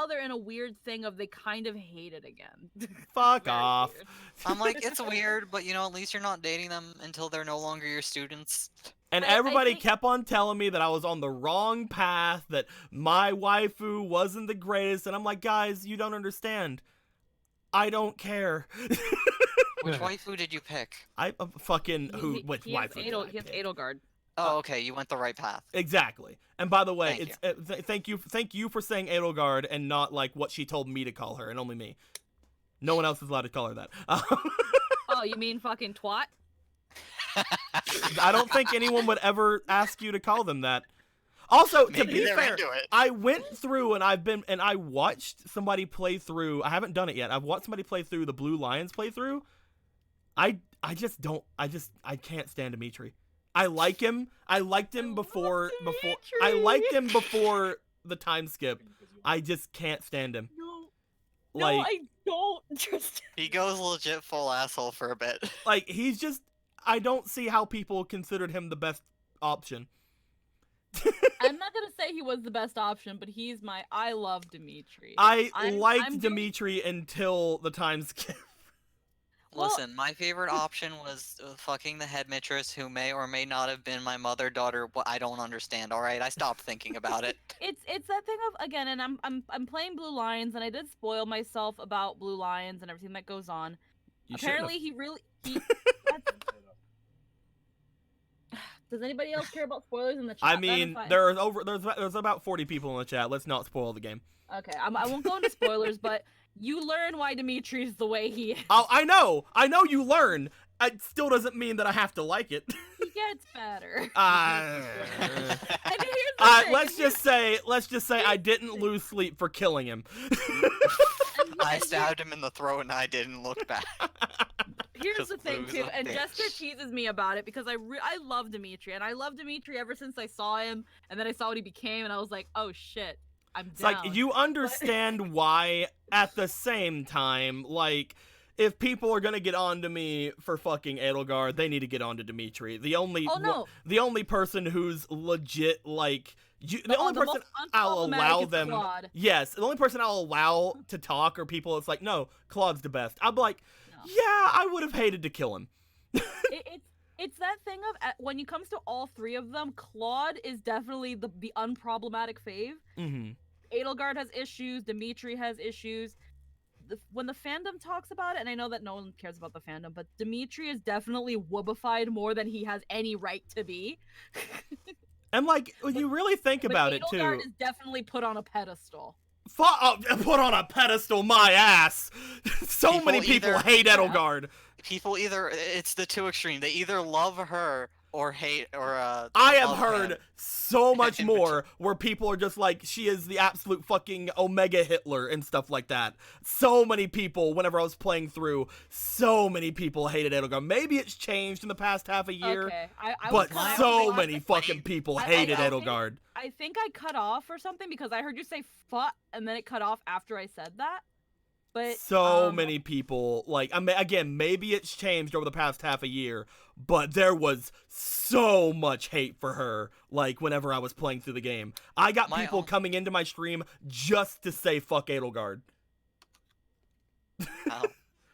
they're in a weird thing of they kind of hate it again. Fuck Very off. weird. I'm like, it's weird, but you know, at least you're not dating them until they're no longer your students. And I everybody think- kept on telling me that I was on the wrong path, that my waifu wasn't the greatest, and I'm like, guys, you don't understand. I don't care. Which waifu did you pick? I fucking He has waifu? did I He has pick? Edelgard. Oh, okay, you went the right path. Exactly. And by the way, Thank it's thank you for saying Edelgard and not like what she told me to call her, and only me. No one else is allowed to call her that. Oh, you mean fucking twat? I don't think anyone would ever ask you to call them that. Also, to Maybe be they're fair, into it. I went through and I watched somebody play through. I haven't done it yet. I've watched somebody play through the Blue Lions playthrough. I can't stand Dimitri. I like him. I liked him before I Dimitri. liked him before the time skip. I just can't stand him. No, Like no, I don't. Just He goes legit full asshole for a bit. like he's just I don't see how people considered him the best option. I'm not gonna say he was the best option, but I love Dimitri. I I'm liked doing- Dimitri until the time skip. Well- Listen, my favorite option was fucking the headmistress who may or may not have been my mother, daughter. What I don't understand. All right, I stopped thinking about it. It's that thing of again, and I'm playing Blue Lions, and I did spoil myself about Blue Lions and everything that goes on. You shouldn't have. Apparently, Does anybody else care about spoilers in the chat? I Then mean, fine. there's about 40 people in the chat. Let's not spoil the game. Okay, I won't go into spoilers, but you learn why Dimitri's the way he is. Oh, I know you learn. It still doesn't mean that I have to like it. He gets better. Uh, And here's the thing, let's just say I didn't lose sleep for killing him. I stabbed him in the throat and I didn't look back. Here's Just the thing lose too, a and bitch. Jester teases me about it because I love Dimitri, and I love Dimitri ever since I saw him, and then I saw what he became, and I was like, oh shit, I'm It's down. like you understand why at the same time, like if people are gonna get on to me for fucking Edelgard, they need to get on to Dimitri. The only Oh, no. the only person who's legit like the only person most I'll unproblematic allow is them. Claude. Yes, the only person I'll allow to talk are people. It's like no, Claude's the best. I'm like, No. yeah, I would have hated to kill him. It's that thing of when it comes to all three of them, Claude is definitely the unproblematic fave. Mm-hmm. Edelgard has issues. Dimitri has issues. When the fandom talks about it, and I know that no one cares about the fandom, but Dimitri is definitely woobified more than he has any right to be. And like when you really think But about it Edelgard too, is definitely put on a pedestal. put on a pedestal my ass. So People many people either- hate Yeah. Edelgard. People it's the two extreme. They either love her or hate or I have love heard him. so much In more where people are just like, she is the absolute fucking Omega Hitler and stuff like that. So many people, whenever I was playing through, so many people hated Edelgard. Maybe it's changed in the past half a year, Okay, I but was cut off so for- many fucking people I hated think- Edelgard. I think I cut off or something because I heard you say "fuck" and then it cut off after I said that. But So many people, like, I mean, again, maybe it's changed over the past half a year, but there was so much hate for her, like, whenever I was playing through the game. I got My people own- coming into my stream just to say fuck Edelgard. Oh,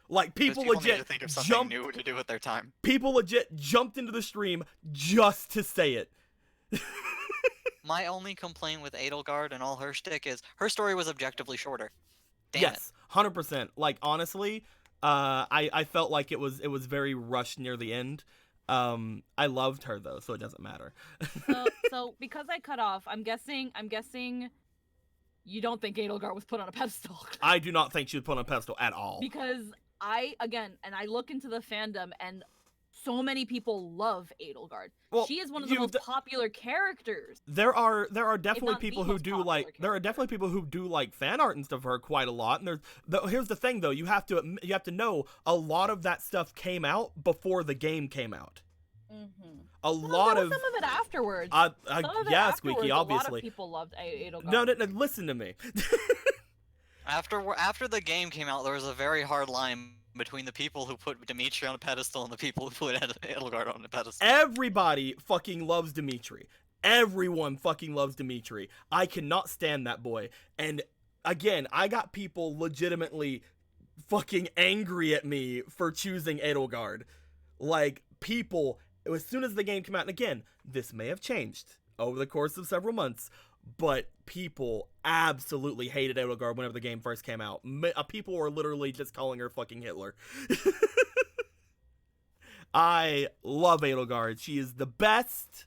Like, because people need legit to think of something jumped, new to do with their time. people legit jumped into the stream just to say it. My only complaint with Edelgard and all her shtick is her story was objectively shorter. Damn Yes, 100%. Like, honestly, I felt like it was very rushed near the end. I loved her though, so it doesn't matter. so because I cut off, I'm guessing you don't think Edelgard was put on a pedestal. I do not think she was put on a pedestal at all. Because I look into the fandom and so many people love Edelgard. Well, She is one of the you- most popular characters. There are definitely not the people who most do popular like character. fan art and stuff of her quite a lot. And here's the thing though, you have to know a lot of that stuff came out before the game came out. Mm-hmm. A lot of some of it afterwards. yeah, Some of it Squeaky, afterwards, a lot obviously. of people loved Edelgard. No, listen to me. After the game came out, there was a very hard line between the people who put Dimitri on a pedestal and the people who put Edelgard on a pedestal. Everybody fucking loves Dimitri. Everyone fucking loves Dimitri. I cannot stand that boy. And again, I got people legitimately fucking angry at me for choosing Edelgard. Like, people, as soon as the game came out, and again, this may have changed over the course of several months, but people absolutely hated Edelgard whenever the game first came out. People were literally just calling her fucking Hitler. I love Edelgard. She is the best.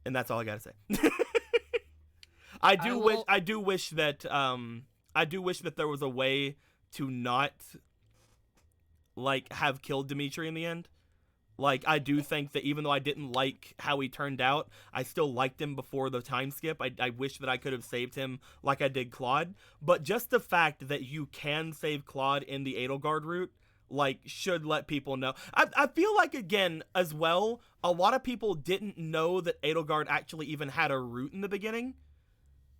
And that's all I gotta say. I do wish that there was a way to not like have killed Dimitri in the end. Like, I do think that even though I didn't like how he turned out, I still liked him before the time skip. I wish that I could have saved him like I did Claude. But just the fact that you can save Claude in the Edelgard route, like, should let people know. I feel like, again, as well, a lot of people didn't know that Edelgard actually even had a route in the beginning.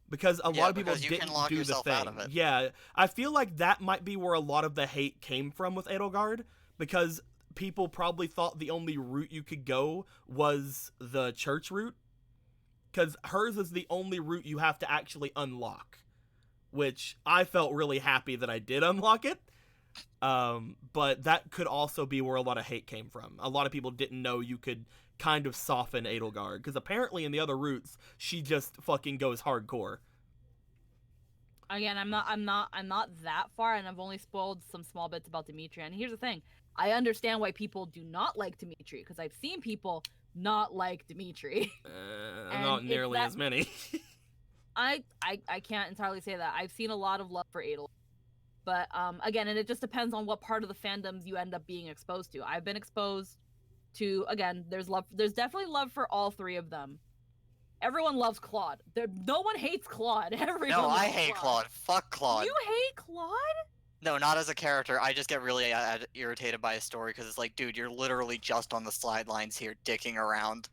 Because a lot of people didn't do the thing. Yeah, I feel like that might be where a lot of the hate came from with Edelgard. Because people probably thought the only route you could go was the church route. Because hers is the only route you have to actually unlock. Which I felt really happy that I did unlock it. But that could also be where a lot of hate came from. A lot of people didn't know you could kind of soften Edelgard. Because apparently in the other routes, she just fucking goes hardcore. Again, I'm not that far, and I've only spoiled some small bits about Dimitri. And here's the thing. I understand why people do not like Dimitri, because I've seen people not like Dimitri. Not nearly as many. I can't entirely say that. I've seen a lot of love for Adel. But again, and it just depends on what part of the fandoms you end up being exposed to. I've been exposed to, again, there's definitely love for all three of them. Everyone loves Claude. No one hates Claude. Everyone No, I loves hate Claude. Fuck Claude. You hate Claude? No, not as a character. I just get really irritated by his story because it's like, dude, you're literally just on the sidelines here, dicking around.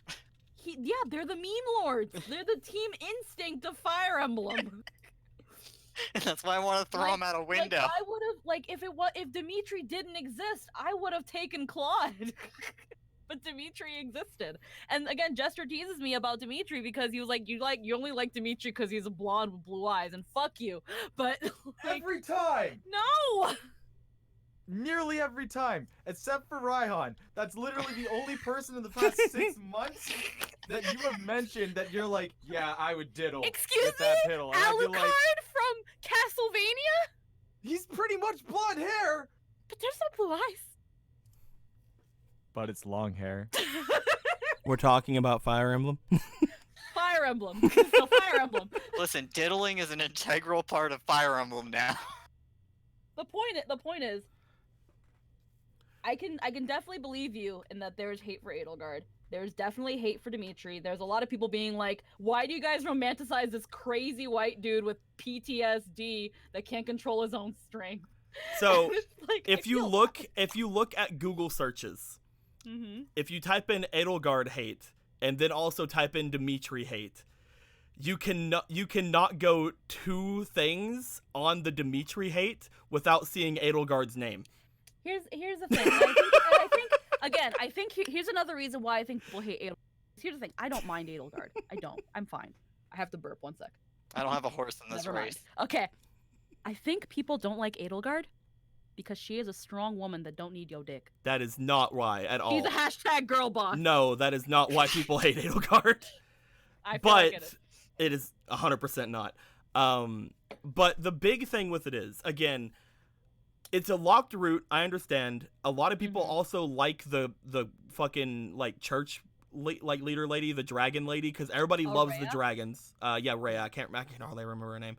Yeah, they're the meme lords. They're the Team Instinct of Fire Emblem. And that's why I want to throw him out a window. Like, I would have, if Dimitri didn't exist, I would have taken Claude. But Dimitri existed. And again, Jester teases me about Dimitri because he was like, you only like Dimitri because he's a blonde with blue eyes, and fuck you. But like, Every time! no! Nearly every time, except for Raihan. That's literally the only person in the past 6 months that you have mentioned that you're like, yeah, I would diddle Excuse with that me? piddle. And I'd be Alucard like, from Castlevania? he's pretty much blonde hair, But there's no blue eyes. but it's long hair. We're talking about Fire Emblem. Fire Emblem. So Fire Emblem. Listen, diddling is an integral part of Fire Emblem now. The point is, I can definitely believe you in that there's hate for Edelgard. There's definitely hate for Dimitri. There's a lot of people being like, why do you guys romanticize this crazy white dude with PTSD that can't control his own strength? So Like, if you look at Google searches, Mm-hmm. if you type in Edelgard hate and then also type in Dimitri hate, you cannot go two things on the Dimitri hate without seeing Edelgard's name. Here's the thing. I think here's another reason why I think people hate Edelgard. Here's the thing. I don't mind Edelgard. I don't. I'm fine. I have to burp 1 sec. I don't have a horse in this Never mind. race. Okay. I think people don't like Edelgard because she is a strong woman that don't need your dick. That is not why at all. She's a hashtag girl boss. No, that is not why people hate Edelgard. I feel But like it is 100% not. But the big thing with it is, again, it's a locked route. I understand. A lot of people also like the fucking like church leader lady, the dragon lady, because everybody loves the Rhea? dragons. Yeah, Rhea. I can't hardly remember her name.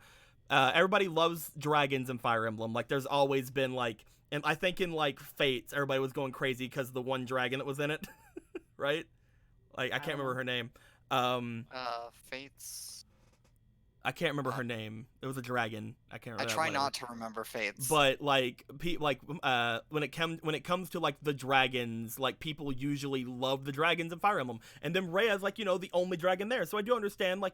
Everybody loves dragons in Fire Emblem. Like, there's always been like, and I think in like Fates, everybody was going crazy because of the one dragon that was in it, right? Like, I can't remember her name. Fates. I can't remember her name. It was a dragon. I can't remember. I try not to remember Fates. But like, when it comes to like the dragons, like people usually love the dragons in Fire Emblem, and then Rhea's like, the only dragon there. So I do understand, like,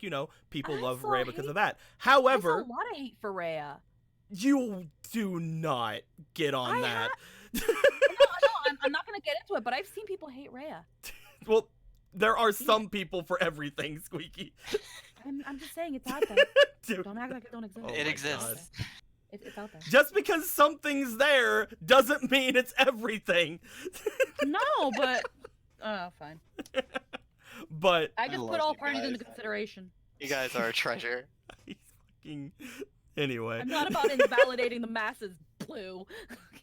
people love Rhea because of that. There's However, a lot of hate for Rhea. You do not get on I that. No, I'm not gonna get into it, but I've seen people hate Rhea. Well, there are some people for everything, Squeaky. I'm just saying it's out there. Dude, Don't act like it don't exist. Oh It my exists. God. It's out there. just because something's there doesn't mean it's everything. No, but fine. But I just love put all you parties into guys. consideration. You guys are a treasure. he's fucking anyway. I'm not about invalidating the masses, Blue.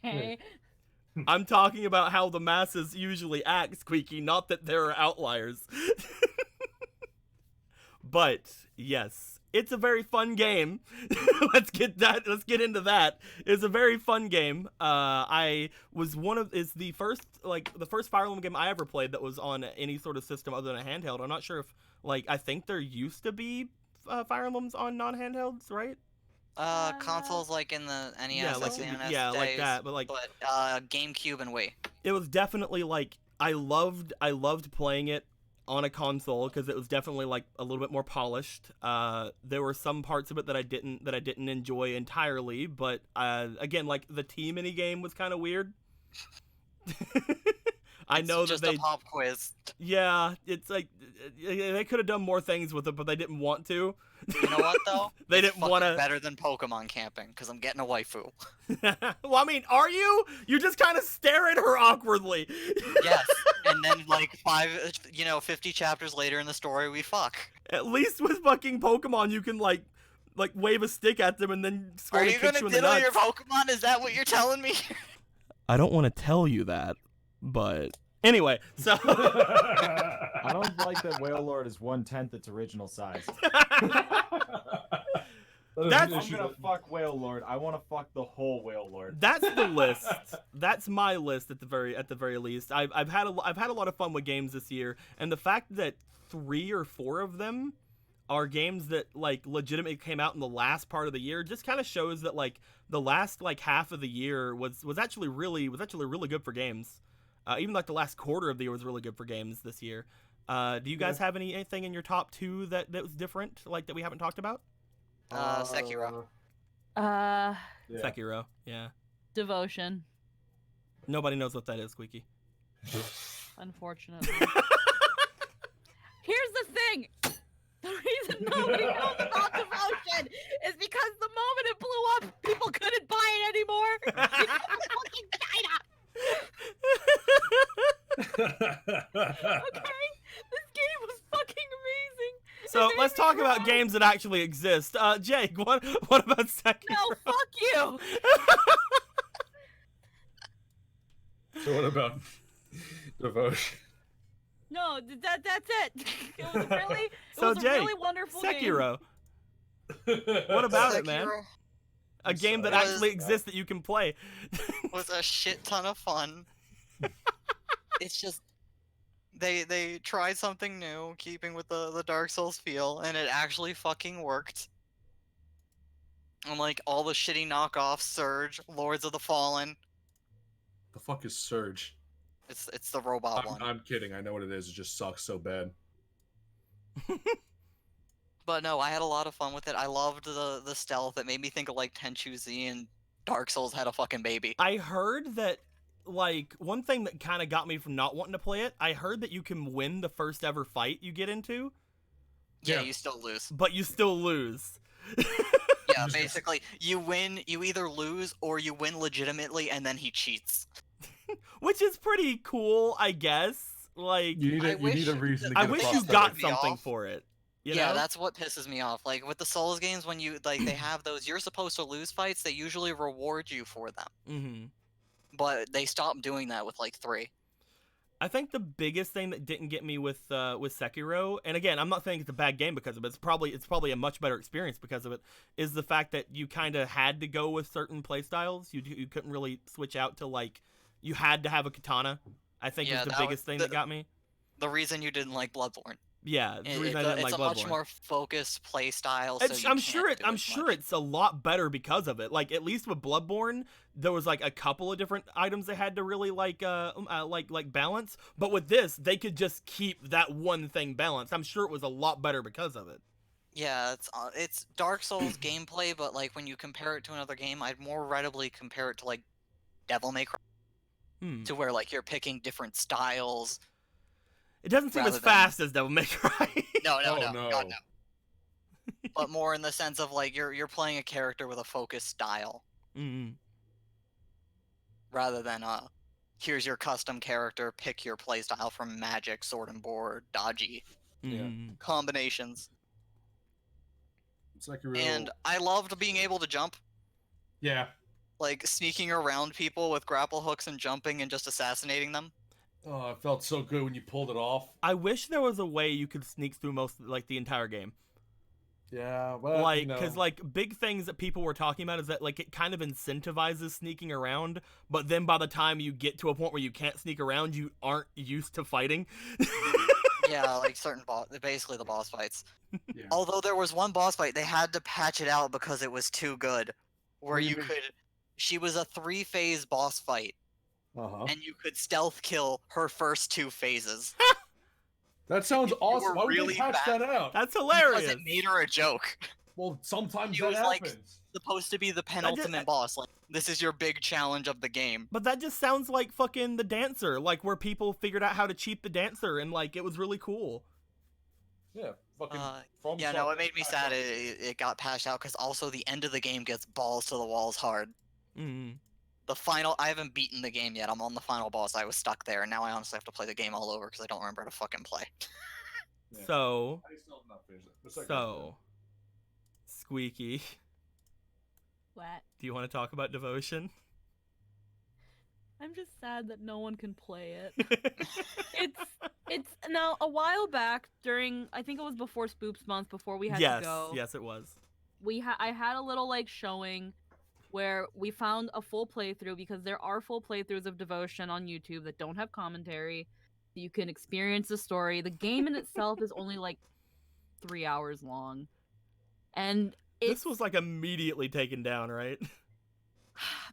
Okay. I'm talking about how the masses usually act, Squeaky, not that there are outliers. But yes, it's a very fun game. Let's get into that. It's a very fun game. It's the first Fire Emblem game I ever played that was on any sort of system other than a handheld. I'm not sure if I think there used to be Fire Emblems on non-handhelds, right? Consoles like in the NES, like the NES yeah, days, like that, but GameCube and Wii. it was definitely I loved playing it on a console because it was definitely a little bit more polished. There were some parts of it that I didn't enjoy entirely, but again, the Tea mini game was kind of weird. I It's know that just they a pop quiz. yeah, it's they could have done more things with it, but they didn't want to. You know what though? They It's didn't fucking want to. better than Pokemon camping because I'm getting a waifu. Well, I mean, are you? You just kind of stare at her awkwardly. Yes, and then 50 chapters later in the story, we fuck. At least with fucking Pokemon, you can wave a stick at them and then Are slowly you kick gonna you in the diddle nuts. your Pokemon? Is that what you're telling me? I don't want to tell you that, but anyway, so I don't like that Whale Lord is 1/10 its original size. That's- I'm gonna fuck Whale Lord. I want to fuck the whole Whale Lord. that's the list. That's my list at the very least. I've had a lot of fun with games this year, and the fact that 3 or 4 of them are games that legitimately came out in the last part of the year just kind of shows that the last half of the year was actually really good for games. Even the last quarter of the year was really good for games this year. Do you guys have anything in your top 2 that was different, that we haven't talked about? Sekiro. Yeah. Sekiro, yeah. Devotion. Nobody knows what that is, Squeaky. Unfortunately. Here's the thing. The reason nobody knows about Devotion is because the moment it blew up, people couldn't buy it anymore. Because of fucking China. Okay? This game was fucking amazing. So It made let's me talk about cry. games that actually exist. Jake, what about Sekiro? No, fuck you. So what about Devotion? No, that's it. It was really, So, a Jake, really wonderful game. Sekiro, what about it, man? Sekiro A game that sorry. actually exists that you can play. was a shit ton of fun. It's just they tried something new, keeping with the Dark Souls feel, and it actually fucking worked. Unlike all the shitty knockoffs, Surge, Lords of the Fallen. The fuck is Surge? It's the robot one. I'm kidding. I know what it is. It just sucks so bad. But no, I had a lot of fun with it. I loved the stealth. It made me think of Tenchu Z and Dark Souls had a fucking baby. I heard that, one thing that kind of got me from not wanting to play it, I heard that you can win the first ever fight you get into, Yeah, Yeah. you still lose. but you still lose. Yeah, basically, you win, you either lose or you win legitimately, and then he cheats. Which is pretty cool, I guess. You need I a wish- reason to I get wish across you that. got me something off. for it. You Yeah, know? that's what pisses me off. With the Souls games, when you they have those you're supposed to lose fights, they usually reward you for them. Mm-hmm. But they stopped doing that with 3. I think the biggest thing that didn't get me with Sekiro, and again, I'm not saying it's a bad game because of it. It's probably a much better experience because of it. Is the fact that you kind of had to go with certain playstyles. You couldn't really switch out to you had to have a katana. I think Yeah, is the that was biggest thing the- that got me. The reason you didn't like Bloodborne. Yeah, the It- reason I it's a, didn't like it's a Bloodborne. much more focused play style. It's- So I'm sure it. I'm sure it's a lot better because of it. At least with Bloodborne, there was a couple of different items they had to really balance. But with this, they could just keep that one thing balanced. I'm sure it was a lot better because of it. Yeah, it's Dark Souls gameplay, but like when you compare it to another game, I'd more readily compare it to like Devil May Cry, Hmm. to where like you're picking different styles. It doesn't seem as Rather than- fast as Devil May Cry. No, Oh, God, no. no. But more in the sense of like you're playing a character with a focused style, Mm. rather than here's your custom character, pick your playstyle from magic, sword and board, dodgy Mm. combinations. Sekiro. And I loved being able to jump, Yeah. like sneaking around people with grapple hooks and jumping and just assassinating them. Oh, it felt so good when you pulled it off. I wish there was a way you could sneak through like the entire game. Yeah, well, Like, you know. because like big things that people were talking about is that like it kind of incentivizes sneaking around, but then by the time you get to a point where you can't sneak around, you aren't used to fighting. Yeah, like certain basically the boss fights. Yeah. Although there was one boss fight, they had to patch it out because it was too good. Where What do you you mean? could, she was a 3-phase boss fight, Uh-huh. and you could stealth kill her first 2 phases. That sounds you awesome. were Why would really they patch bad. that out? That's Because hilarious. it made her a joke. Well, sometimes She that was, like, happens. Supposed to be the penultimate boss. Like, this is your big challenge of the game. But that just sounds like fucking The Dancer, like where people figured out how to cheat The Dancer, and like it was really cool. Yeah, fucking. Yeah, no, it Software made me patch sad out. it got patched out, because also the end of the game gets balls to the walls hard. Mm. The final, I haven't beaten the game yet. I'm on the final boss. I was stuck there, and now I honestly have to play the game all over because I don't remember how to fucking play. Yeah. So, I still have not finished it. The second so, Squeaky, What? do you want to talk about Devotion? I'm just sad that no one can play it. It's now a while back during, I think it was before Spoops Month, before we had yes, to go. yes, it was. I had a little like showing where we found a full playthrough, because there are full playthroughs of Devotion on YouTube that don't have commentary. You can experience the story. The game in itself is only like 3 hours long, and This was like immediately taken down, right?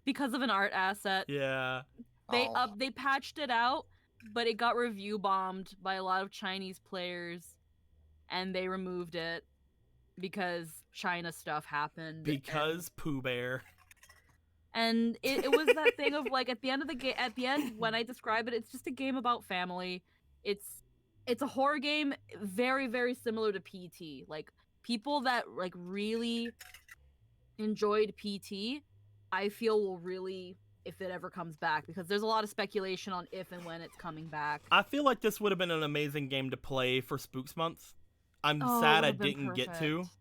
because of an art asset. Yeah. Oh. They patched it out, but it got review bombed by a lot of Chinese players, and they removed it because China stuff happened. Because Pooh Bear. And it was that thing of like at the end of the game, at the end when I describe it, it's just a game about family. It's a horror game, very very similar to PT. Like people that like really enjoyed PT, I feel will really, if it ever comes back, because there's a lot of speculation on if and when it's coming back. I feel like this would have been an amazing game to play for Spooks Month. I'm Oh, it sad I would've been didn't get to. perfect.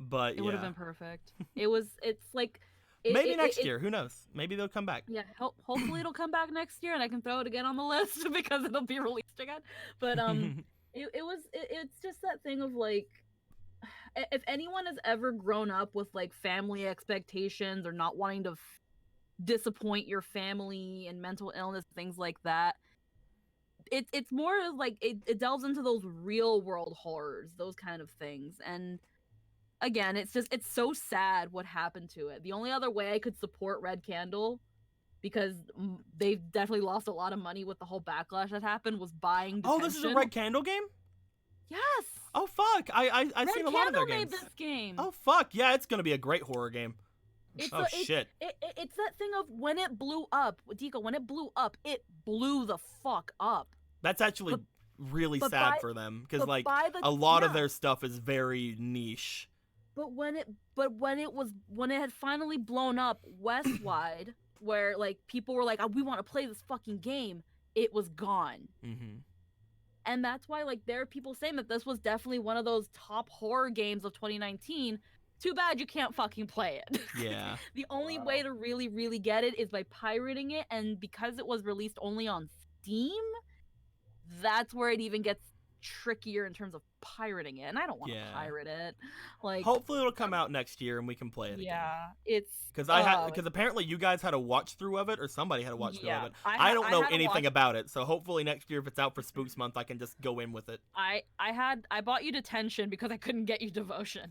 But It yeah. would have been perfect. It's like Maybe next year. Who knows? Maybe they'll come back. Yeah, hopefully it'll come back next year and I can throw it again on the list because it'll be released again. But it's just that thing of like, if anyone has ever grown up with like family expectations or not wanting to disappoint your family and mental illness, things like that, it's more of like it delves into those real world horrors, those kind of things. And again, it's so sad what happened to it. The only other way I could support Red Candle, because they've definitely lost a lot of money with the whole backlash that happened, was buying Detention. Oh, this is a Red Candle game? Yes. Oh fuck! I've Red seen a lot of their Candle made games. this game. Oh fuck! Yeah, it's gonna be a great horror game. It's Oh shit! It's that thing of when it blew up, Diko. When it blew up, it blew the fuck up. That's actually But- really but sad by- for them because but like by the- a lot of yeah. their stuff is very niche. But when it had finally blown up westwide, where like people were like, "Oh, we want to play this fucking game," it was gone. Mm-hmm. And that's why like there are people saying that this was definitely one of those top horror games of 2019. Too bad you can't fucking play it. Yeah. The only way to really, really get it is by pirating it, and because it was released only on Steam, that's where it even gets trickier in terms of pirating it. And I don't want to Yeah. pirate it. Like, Hopefully it'll come out next year and we can play it again. yeah, it's Because apparently you guys had a watch through of it, or somebody had a watch through of it. I don't know anything about it, so hopefully next year if it's out for Spooks Month, I can just go in with it. I bought you Detention because I couldn't get you Devotion.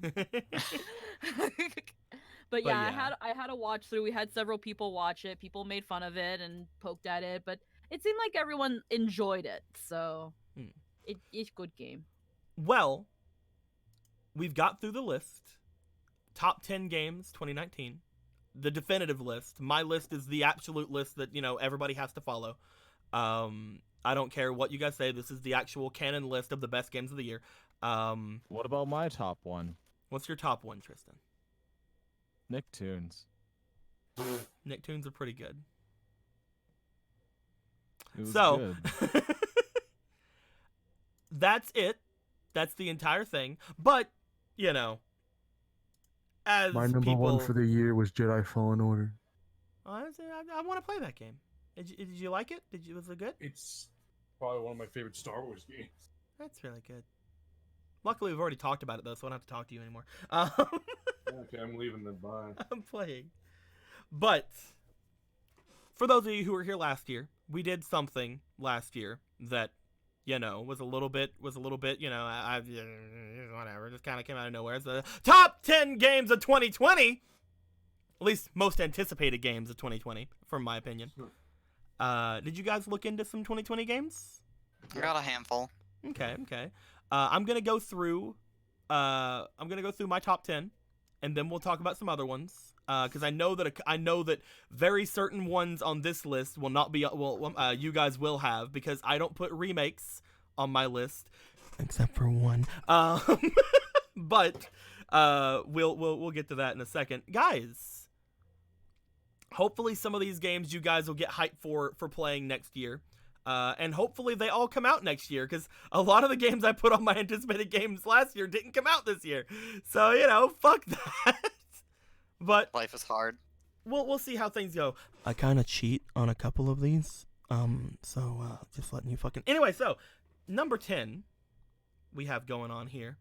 But yeah, yeah. I had a watch through. We had several people watch it. People made fun of it and poked at it, but it seemed like everyone enjoyed it. So it's a good game. Well, we've got through the list. Top 10 games 2019. The definitive list. My list is the absolute list that, everybody has to follow. I don't care what you guys say. This is the actual canon list of the best games of the year. What about my top one? What's your top one, Tristan? Nicktoons. Nicktoons are pretty good. It was So, good. that's it. That's the entire thing. But, as My number people, one for the year was Jedi Fallen Order. Honestly, I want to play that game. Did you like it? Was it good? It's probably one of my favorite Star Wars games. That's really good. Luckily, we've already talked about it, though, so I don't have to talk to you anymore. Okay, I'm leaving them. Bye. I'm playing. But, for those of you who were here last year, we did something last year that, was a little bit, whatever, just kind of came out of nowhere. It's the top 10 games of 2020! At least most anticipated games of 2020, from my opinion. Did you guys look into some 2020 games? I got a handful. Okay. I'm gonna go through my top 10, and then we'll talk about some other ones. Because I know that very certain ones on this list will not be you guys will have, because I don't put remakes on my list, except for one. But we'll get to that in a second, guys. Hopefully, some of these games you guys will get hyped for playing next year. And hopefully they all come out next year, because a lot of the games I put on my anticipated games last year didn't come out this year. So, fuck that. But Life is hard. we'll see how things go. I kind of cheat on a couple of these. So just letting you fucking... Anyway, so number 10 we have going on here.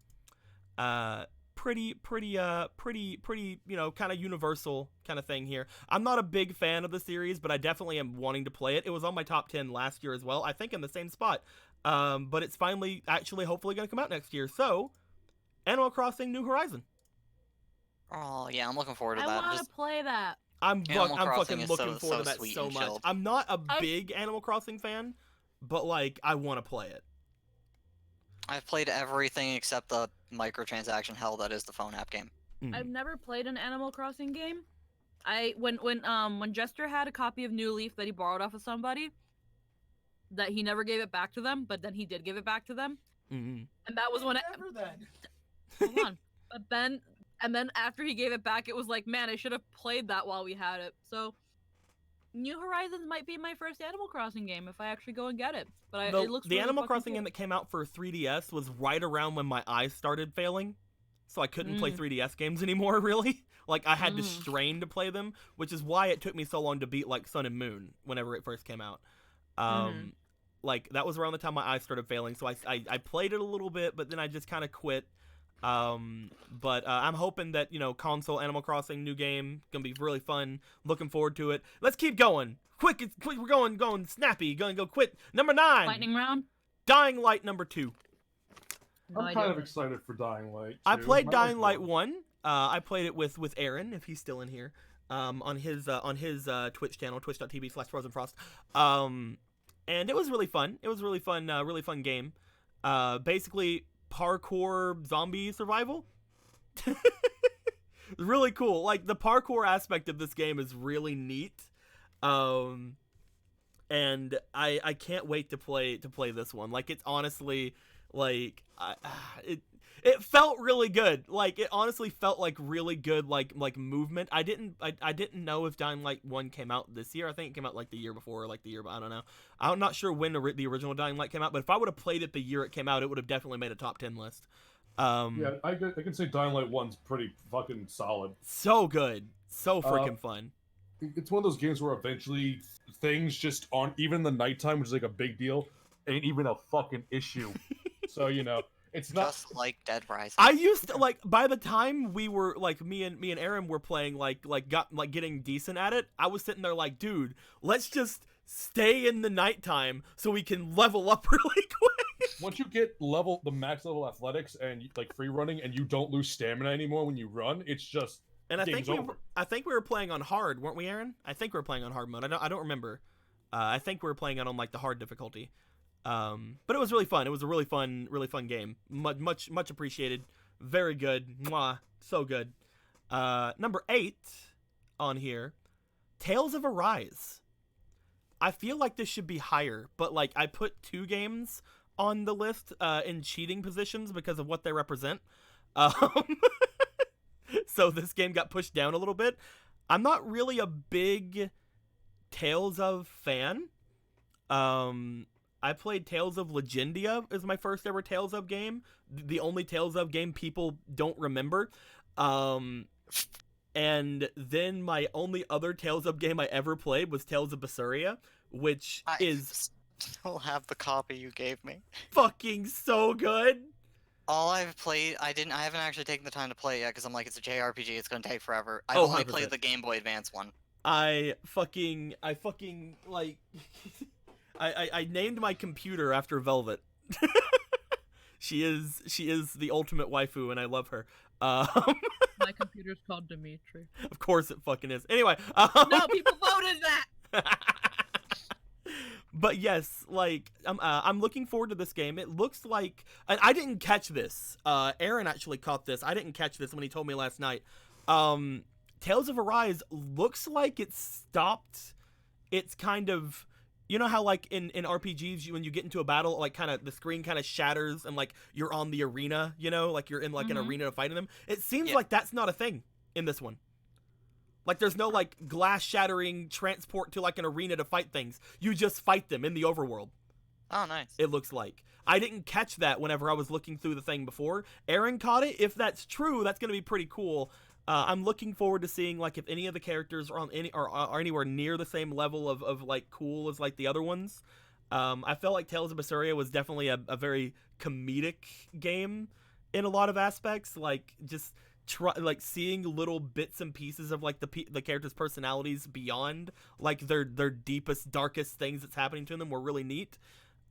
Pretty, kind of universal kind of thing here. I'm not a big fan of the series, but I definitely am wanting to play it. It was on my top 10 last year as well, I think in the same spot. But it's finally, actually, hopefully going to come out next year. So, Animal Crossing New Horizon. Oh yeah, I'm looking forward to I that. want Just to play that. I'm Animal Crossing fucking is looking so- forward to so that sweet so and much. chilled. I'm not a big Animal Crossing fan, but, I want to play it. I've played everything except the microtransaction hell that is the phone app game. I've never played an Animal Crossing game. When Jester had a copy of New Leaf that he borrowed off of somebody, that he never gave it back to them, but then he did give it back to them, Mm-hmm. and that was when hold on. And then after he gave it back, it was like, man, I should have played that while we had it. So, New Horizons might be my first Animal Crossing game if I actually go and get it. But it looks The really Animal fucking Crossing cool. game that came out for 3DS was right around when my eyes started failing, so I couldn't play 3DS games anymore, really. I had to strain to play them, which is why it took me so long to beat, Sun and Moon whenever it first came out. That was around the time my eyes started failing, so I played it a little bit, but then I just kind of quit. But I'm hoping that, console Animal Crossing new game gonna be really fun. Looking forward to it. Let's keep going. Quick, we're going snappy. Gonna go quick. Number 9. Lightning round. Dying Light number 2. No I'm idea kind what of it is. excited for Dying Light. I too. played I Dying like Light that. 1. I played it with Aaron, if he's still in here. On his Twitch channel, twitch.tv/frozenfrost. And it was really fun. It was really fun game. Basically parkour zombie survival. Really cool. The parkour aspect of this game is really neat. And I can't wait to play this one. It's honestly it felt really good. It honestly felt like really good movement. I didn't know if Dying Light 1 came out this year. I think it came out the year before, or the year, but I don't know. I'm not sure when the original Dying Light came out, but if I would have played it the year it came out, it would have definitely made a top 10 list. Yeah, I can say Dying Light 1's pretty fucking solid. So good. So freaking fun. It's one of those games where eventually things just aren't, even in the nighttime, which is a big deal, ain't even a fucking issue. So, it's not... Just like Dead Rising. I used to by the time we were me and Aaron were playing getting decent at it, I was sitting there dude, let's just stay in the nighttime so we can level up really quick. Once you get the max level athletics and free running, and you don't lose stamina anymore when you run, it's just And I think game's over. I think we were playing on hard, weren't we, Aaron? I think we were playing on hard mode. I don't remember. I think we were playing on the hard difficulty. But it was really fun. It was a really fun game. Much appreciated. Very good. Mwah. So good. Number 8 on here, Tales of Arise. I feel like this should be higher, but like I put 2 games on the list in cheating positions because of what they represent. So this game got pushed down a little bit. I'm not really a big Tales of fan. I played Tales of Legendia as my first ever Tales of game. The only Tales of game people don't remember. And then my only other Tales of game I ever played was Tales of Berseria, which is still have the copy you gave me. fucking so good. All I've played, I haven't actually taken the time to play it yet because I'm like, it's a JRPG, it's gonna take forever. I've Oh, only 100%. played the Game Boy Advance one. I fucking like I named my computer after Velvet. She is the ultimate waifu and I love her. My computer's called Dimitri. Of course it fucking is. Anyway, No, people voted that. But yes, like I'm looking forward to this game. It looks like, and I didn't catch this. Aaron actually caught this. I didn't catch this when he told me last night. Tales of Arise looks like it stopped. It's kind of, you know how like in RPGs, when you get into a battle, like kind of the screen kind of shatters and like you're on the arena, you know, like you're in like an arena to fighting them. It seems like that's not a thing in this one. Like there's no like glass shattering transport to like an arena to fight things. You just fight them in the overworld. Oh, nice. It looks like. I didn't catch that whenever I was looking through the thing before. Aaron caught it. If that's true, that's going to be pretty cool. I'm looking forward to seeing like if any of the characters are on are anywhere near the same level of like cool as like the other ones. I felt like Tales of Berseria was definitely a very comedic game in a lot of aspects. Like just like seeing little bits and pieces of like the characters' personalities beyond like their deepest, darkest things that's happening to them were really neat.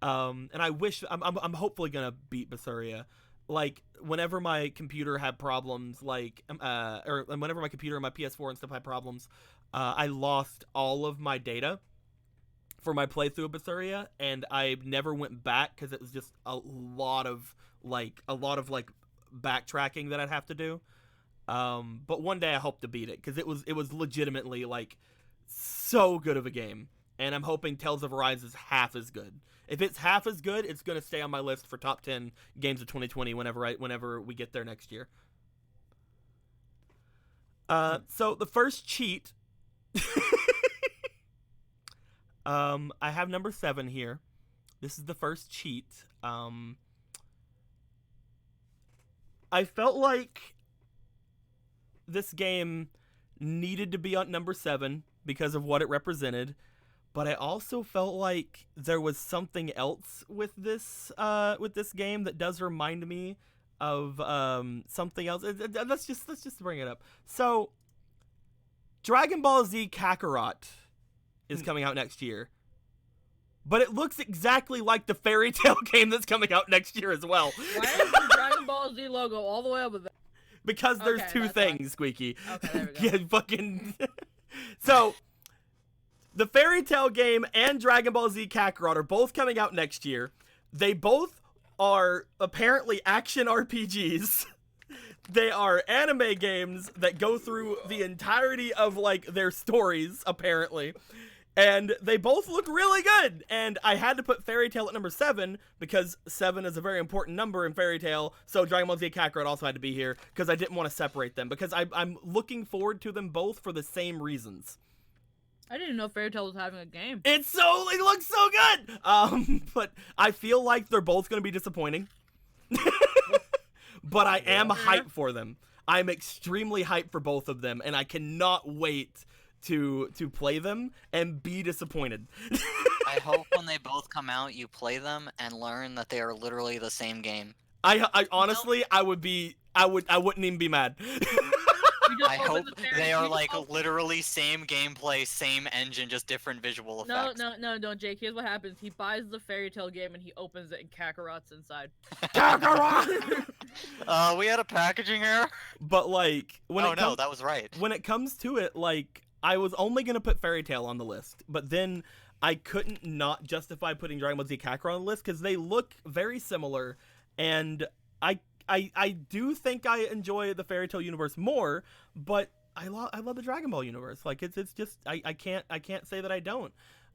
And I wish I'm hopefully gonna beat Berseria. Like whenever my computer had problems, like or whenever my computer and my PS4 and stuff had problems, I lost all of my data for my playthrough of Berseria, and I never went back because it was just a lot of backtracking that I'd have to do. But one day I hope to beat it because it was legitimately like so good of a game, and I'm hoping Tales of Arise is half as good. If it's half as good, it's gonna stay on my list for top 10 games of 2020 whenever we get there next year. So the first cheat, I have number 7 here. This is the first cheat. I felt like this game needed to be on number 7 because of what it represented, but I also felt like there was something else with this game that does remind me of something else. Let's just bring it up. So, Dragon Ball Z Kakarot is coming out next year, but it looks exactly like the Fairy Tail game that's coming out next year as well. Why is the Dragon Ball Z logo all the way over there? Because there's Okay, two that's things, fine. Squeaky. Okay, there we go. Yeah, fucking. So, the Fairy Tail game and Dragon Ball Z Kakarot are both coming out next year. They both are apparently action RPGs. They are anime games that go through the entirety of like their stories, apparently. And they both look really good. And I had to put Fairy Tail at number 7 because 7 is a very important number in Fairy Tail. So Dragon Ball Z Kakarot also had to be here because I didn't want to separate them because I'm looking forward to them both for the same reasons. I didn't know Fairy Tail was having a game. It looks so good. But I feel like they're both going to be disappointing. But I am hyped for them. I'm extremely hyped for both of them, and I cannot wait to play them and be disappointed. I hope when they both come out, you play them and learn that they are literally the same game. I honestly, I wouldn't even be mad. You just I open hope the Fairy they are Tail- like literally same gameplay, same engine, just different visual effects. No, Jake. Here's what happens. He buys the Fairy Tail game and he opens it and Kakarot's inside. Kakarot! We had a packaging error. But like when Oh it no, comes, that was right. when it comes to it, like I was only gonna put Fairy Tail on the list, but then I couldn't not justify putting Dragon Ball Z Kakarot on the list because they look very similar, and I I do think I enjoy the Fairy Tail universe more, but I love the Dragon Ball universe. Like it's just I can't say that I don't.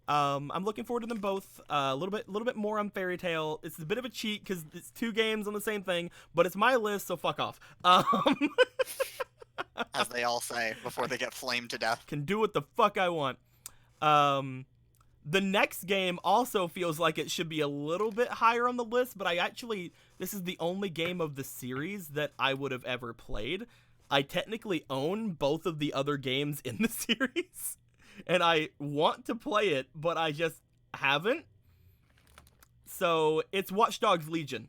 I'm looking forward to them both. A little bit more on Fairy Tail. It's a bit of a cheat because it's 2 games on the same thing, but it's my list, so fuck off. As they all say before they get flamed to death. Can do what the fuck I want. The next game also feels like it should be a little bit higher on the list, but this is the only game of the series that I would have ever played. I technically own both of the other games in the series, and I want to play it, but I just haven't. So it's Watch Dogs Legion.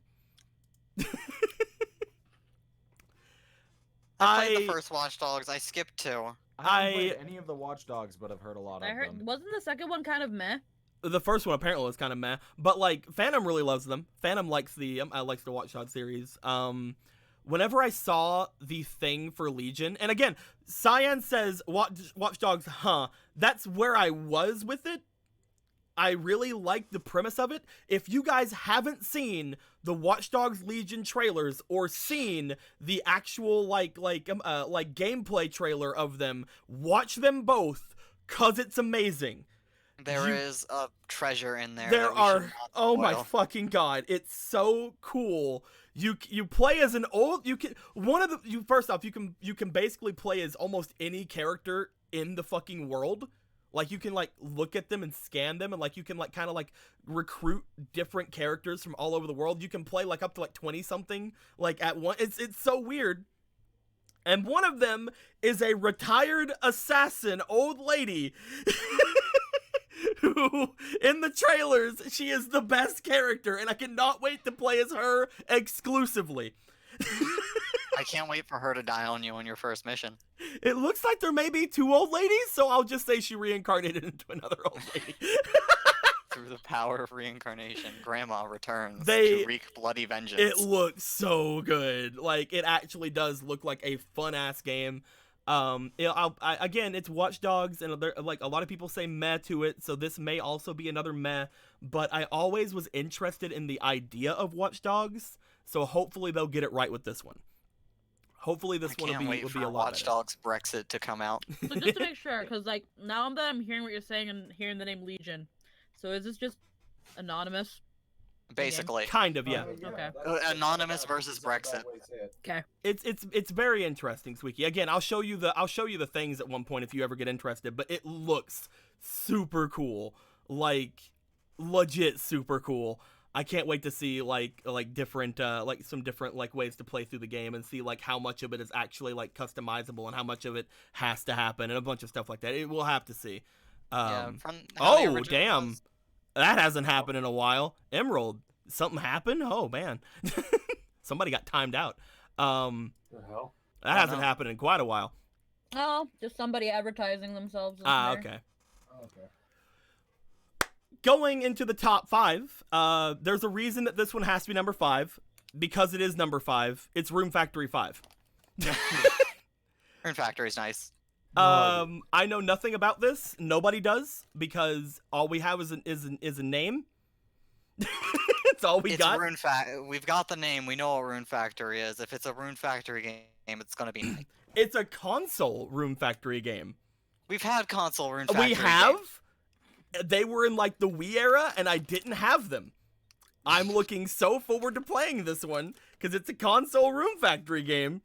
I played the first Watch Dogs. I skipped 2. I haven't played any of the Watch Dogs, but I've heard a lot I of heard them. wasn't the second one kind of meh? The first one apparently was kind of meh, but like Phantom really loves them. Phantom likes the Watch Dogs series. Whenever I saw the thing for Legion, and again, Cyan says Watch Dogs, that's where I was with it. I really like the premise of it. If you guys haven't seen the Watch Dogs Legion trailers or seen the actual like gameplay trailer of them, watch them both, cause it's amazing. There is a treasure in there. There that we are. should not Oh my spoil. fucking god! It's so cool. You play as an old. First off, you can basically play as almost any character in the fucking world. Like you can like look at them and scan them, and like you can like kind of like recruit different characters from all over the world. You can play like up to like 20 something like at one. It's so weird. And one of them is a retired assassin, old lady. Who, in the trailers, she is the best character, and I cannot wait to play as her exclusively. I can't wait for her to die on you on your first mission. It looks like there may be 2 old ladies, so I'll just say she reincarnated into another old lady. Through the power of reincarnation, Grandma returns They- to wreak bloody vengeance. It looks so good. Like, it actually does look like a fun-ass game. Again, it's Watch Dogs, and like a lot of people say meh to it, so this may also be another meh, but I always was interested in the idea of Watch Dogs, so hopefully they'll get it right with this one. Hopefully this I one can't will wait be for a lot Watch better. Dogs Brexit to come out. So just to make sure, because like now that I'm hearing what you're saying and hearing the name Legion, so is this just anonymous? Basically. Kind of, yeah. Okay. Anonymous versus Brexit. It's very interesting, Squeaky. Again, I'll show you the things at one point if you ever get interested, but it looks super cool. Like legit super cool. I can't wait to see like different like some different like ways to play through the game and see like how much of it is actually like customizable and how much of it has to happen and a bunch of stuff like that. We'll have to see. Yeah, from how the Oh, original damn. was. That hasn't happened in a while. Emerald, something happened? Oh man. Somebody got timed out. The hell? That Oh, hasn't no. happened in quite a while. Oh, just somebody advertising themselves. Okay. Okay. Going into the top 5, there's a reason that this one has to be number 5, because it is number 5. It's Room Factory 5. Rune Factory's nice. I know nothing about this. Nobody does, because all we have is a name. It's all we It's got. We've got the name. We know what Rune Factory is. If it's a Rune Factory game, it's gonna be nice. It's a console Room Factory game. We've had console Rune Factory We have. games. They were in like the Wii era, and I didn't have them. I'm looking so forward to playing this one because it's a console Room Factory game,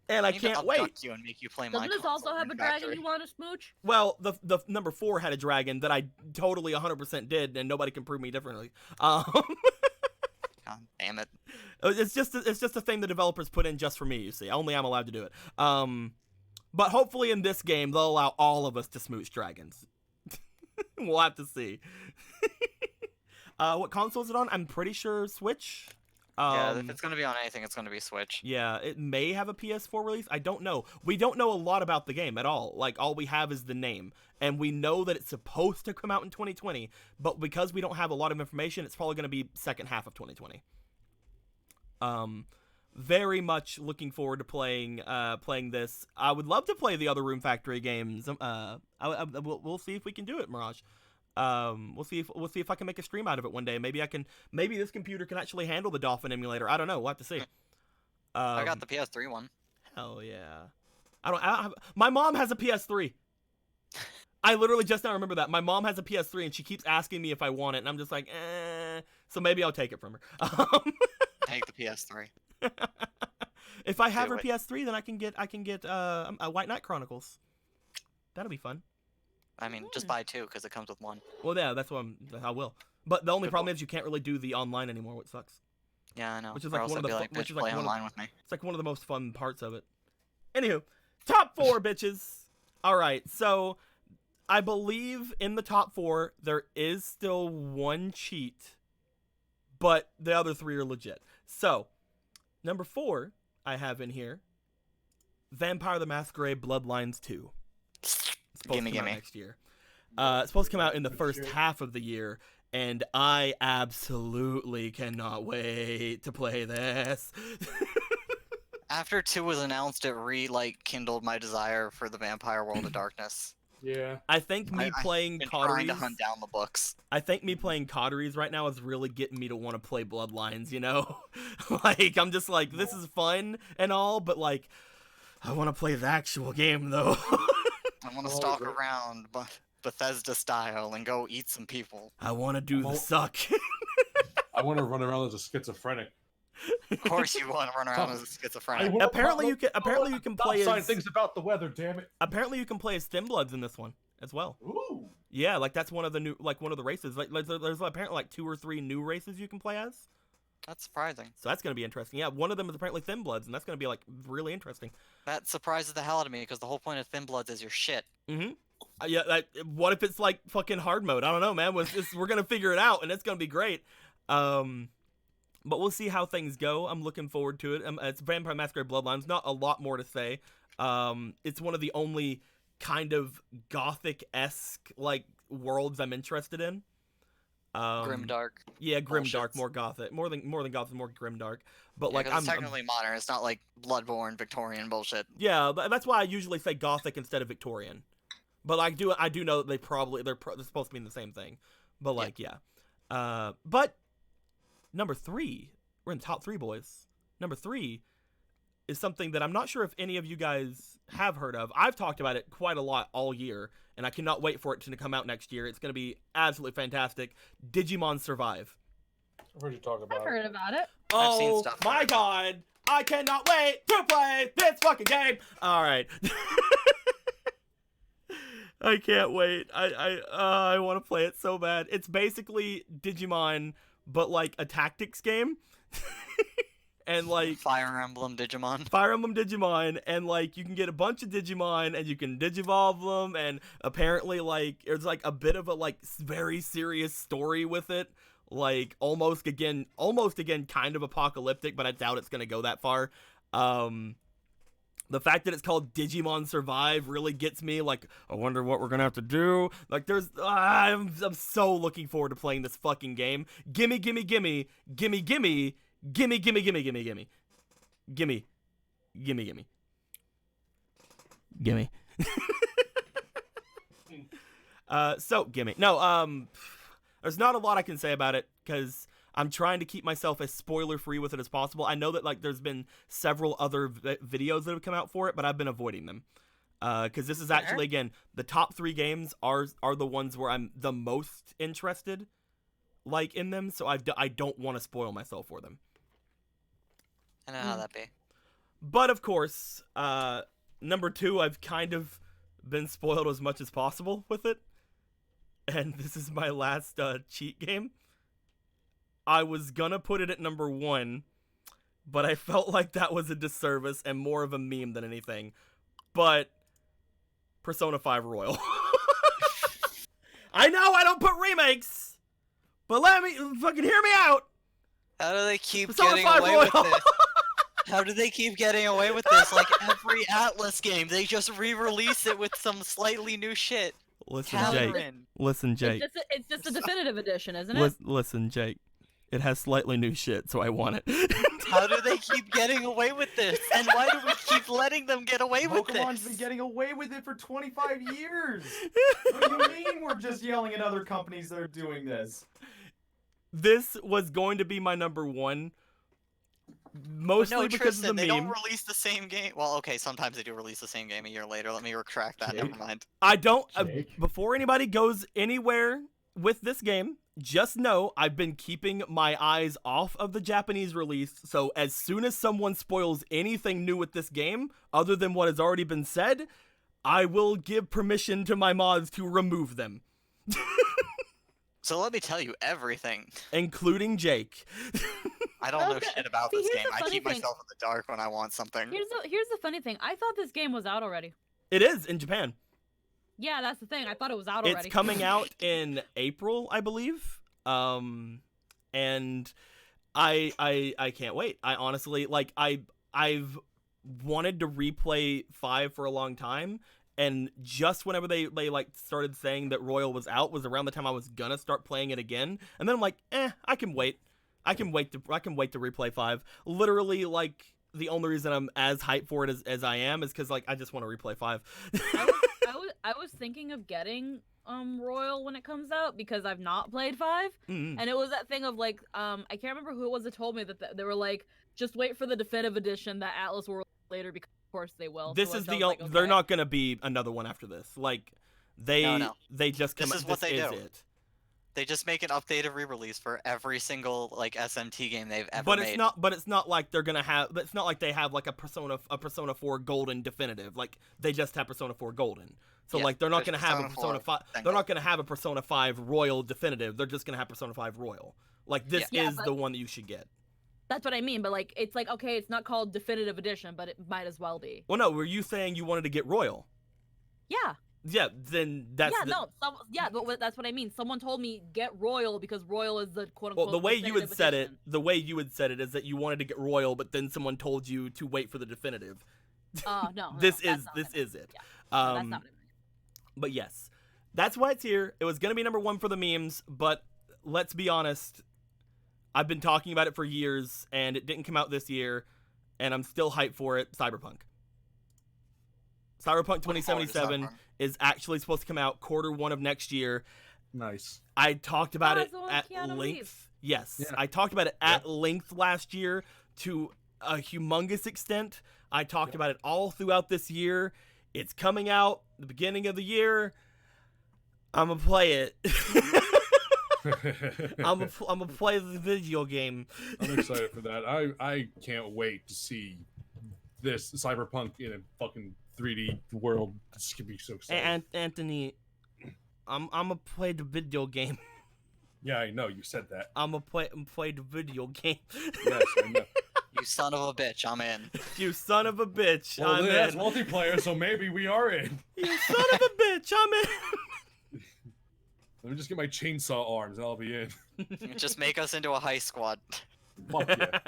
and I need to can't abduct wait. You and make you play my Doesn't this also console have a Rune dragon Factory. you want to smooch? Well, the number 4 had a dragon that I totally 100% did, and nobody can prove me differently. God damn it. It's just a thing the developers put in just for me. You see, only I'm allowed to do it. But hopefully in this game they'll allow all of us to smooch dragons. We'll have to see. What console is it on? I'm pretty sure Switch. Yeah, if it's gonna be on anything, it's gonna be Switch. Yeah, it may have a PS4 release. I don't know. We don't know a lot about the game at all. Like, all we have is the name. And we know that it's supposed to come out in 2020, but because we don't have a lot of information, it's probably going to be second half of 2020. Very much looking forward to playing this. I would love to play the other Room Factory games. We'll see if we can do it, Mirage. We'll see if I can make a stream out of it one day. Maybe this computer can actually handle the Dolphin emulator. I don't know. We'll have to see. I got the PS3 one. Hell yeah. I don't have, my mom has a PS3. I literally just now remember that. My mom has a PS3 and she keeps asking me if I want it, and I'm just like, so maybe I'll take it from her. Take the PS3. If I have Do her it. PS3, then I can get a White Knight Chronicles. That'll be fun. I mean, just buy 2 because it comes with 1. Well, yeah, that's what I will. But the only Good problem call. is you can't really do the online anymore, which sucks. Yeah, I know. Which is Or like else one of I'd the be fu- like, which bitch, is like play one of- online with me. It's like one of the most fun parts of it. Anywho, top 4 bitches. All right, so I believe in the top 4 there is still one cheat, but the other 3 are legit. So, number 4 I have in here, Vampire the Masquerade Bloodlines 2. It's supposed Gimme, to come out gimme. next year. It's supposed to come out in the Good first shit. half of the year, and I absolutely cannot wait to play this. After 2 was announced, it kindled my desire for the Vampire World of Darkness. Yeah. I think me I've playing been trying to Cauteries, hunt down the books. I think me playing Cauteries right now is really getting me to want to play Bloodlines, you know? Like, I'm just like, this is fun and all, but like, I want to play the actual game though. I want to Oh, stalk great. around Bethesda style and go eat some people. I want to do the Well- suck. I want to run around as a schizophrenic. Of course you want to run around as a schizophrenic. Apparently you can play sign as things about the weather. Damn it. apparently you can play as Thin Bloods in this one as well. Ooh. Yeah, like that's one of the races. Like there's apparently like 2 or 3 new races you can play as. That's surprising. So that's gonna be interesting. Yeah, one of them is apparently Thin Bloods, and that's gonna be like really interesting. That surprises the hell out of me because the whole point of Thin Bloods is your shit. Mm-hmm. Yeah. What if it's like fucking hard mode? I don't know, man. We're gonna figure it out, and it's gonna be great. But we'll see how things go. I'm looking forward to it. It's Vampire Masquerade Bloodlines. Not a lot more to say. It's one of the only kind of gothic-esque like worlds I'm interested in. Grimdark. Yeah, grimdark, bullshits. more gothic, more than gothic, more grimdark. But Yeah, like 'cause it's I'm technically modern. It's not like Bloodborne Victorian bullshit. yeah, that's why I usually say gothic instead of Victorian. But I do know that they're supposed to mean the same thing. But like yeah. But number 3, we're in the top 3, boys. Number 3 is something that I'm not sure if any of you guys have heard of. I've talked about it quite a lot all year, and I cannot wait for it to come out next year. It's going to be absolutely fantastic. Digimon Survive. I've heard you talk about I've heard about it. I've seen Oh stuff my for it. god! I cannot wait to play this fucking game. All right. I can't wait. I want to play it so bad. It's basically Digimon, but like a tactics game. And like Fire Emblem Digimon. Fire Emblem Digimon, and like you can get a bunch of Digimon and you can digivolve them, and apparently like there's like a bit of a like very serious story with it, like almost again kind of apocalyptic, but I doubt it's gonna go that far. The fact that it's called Digimon Survive really gets me. Like, I wonder what we're gonna have to do. Like, I'm so looking forward to playing this fucking game. Gimme, gimme, gimme, gimme, gimme. Gimme, gimme, gimme, gimme, gimme. Gimme. Gimme, gimme. Gimme. So, gimme. No, there's not a lot I can say about it, because I'm trying to keep myself as spoiler-free with it as possible. I know that, like, there's been several other videos that have come out for it, but I've been avoiding them. Because this is actually, again, the top 3 games are the ones where I'm the most interested, like, in them, so I don't want to spoil myself for them. I know how that be. But of course, number 2, I've kind of been spoiled as much as possible with it. And this is my last cheat game. I was gonna put it at number 1, but I felt like that was a disservice and more of a meme than anything. But Persona 5 Royal. I know I don't put remakes, but let me fucking hear me out. How do they keep Persona getting 5 away with Royal. this? How do they keep getting away with this? Like every Atlas game, they just re-release it with some slightly new shit. Listen, Jake. Catherine. Listen, Jake. It's just a definitive edition, isn't it? Listen, Jake. It has slightly new shit, so I want it. How do they keep getting away with this? And why do we keep letting them get away with Pokemon's this? been getting away with it for 25 years. What do you mean we're just yelling at other companies that are doing this? This was going to be my number 1, mostly no, because Tristan, of the they meme. don't release the same game. Well, okay, sometimes they do release the same game a year later. Let me retract that. Never Jake? mind. I don't. Jake? Before anybody goes anywhere with this game, just know I've been keeping my eyes off of the Japanese release. So as soon as someone spoils anything new with this game, other than what has already been said, I will give permission to my mods to remove them, So let me tell you everything. including Jake. I don't know Okay, shit about see, this here's game. the I funny keep thing. myself in the dark when I want something. Here's the funny thing. I thought this game was out already. It is in Japan. Yeah, that's the thing. I thought it was out already. It's coming out in April, I believe. And I can't wait. I honestly like I've wanted to replay 5 for a long time, and just whenever they like started saying that Royal was out was around the time I was gonna start playing it again. And then I'm like, I can wait. I can wait to replay 5. Literally, like, the only reason I'm as hyped for it as I am is because like I just want to replay 5. I was thinking of getting Royal when it comes out because I've not played 5, Mm. and it was that thing of like I can't remember who it was that told me that they were like, just wait for the definitive edition that Atlas will release later, because of course they will. This So is I the was like, they're okay. not gonna be another one after this. Like they just come This out. is what they do. it. They just make an updated re-release for every single like SMT game they've ever But made. it's not like they're gonna have. It's not like they have like a Persona 4 Golden definitive. Like they just have Persona 4 Golden. So Yeah, like they're not there's gonna have a Persona Persona 4 5. then They're not Golden. gonna have a Persona 5 Royal definitive. They're just gonna have Persona 5 Royal. Like this Yeah, is but- the one that you should get. That's what I mean, but like it's like, okay, it's not called definitive edition, but it might as well be. Well, no, were you saying you wanted to get Royal? Yeah. Yeah, then that's Yeah, no, but that's what I mean. Someone told me get Royal because Royal is the quote unquote. Well, the way you had definitive said edition. it, the way you had said it is that you wanted to get Royal, but then someone told you to wait for the definitive. No, this that's is not this what I meant. is it. Yeah, no, that's Um, not what I meant. But yes, that's why it's here. It was gonna be number 1 for the memes, but let's be honest. I've been talking about it for years, and it didn't come out this year, and I'm still hyped for it. Cyberpunk. Cyberpunk Looking forward to 2077 Cyberpunk. is actually supposed to come out Q1 of next year. Nice. I talked about it's it the one with at Keanu length. Reeves. Yes, Yeah. I talked about it at length last year to a humongous extent. I talked about it all throughout this year. It's coming out the beginning of the year. I'm gonna play it. I'm gonna play the video game. I'm excited for that. I can't wait to see this Cyberpunk in a fucking 3D world. This could be so exciting. And Anthony, I'm gonna play the video game. Yeah, I know you said that. I'm gonna play the video game. Yes, I know. You son of a bitch, I'm in. You son of a bitch. Well, I'm that's in. multiplayer, so maybe we are in. You son of a bitch. I'm in. Let me just get my chainsaw arms and I'll be in. Just make us into a heist squad. Fuck yeah.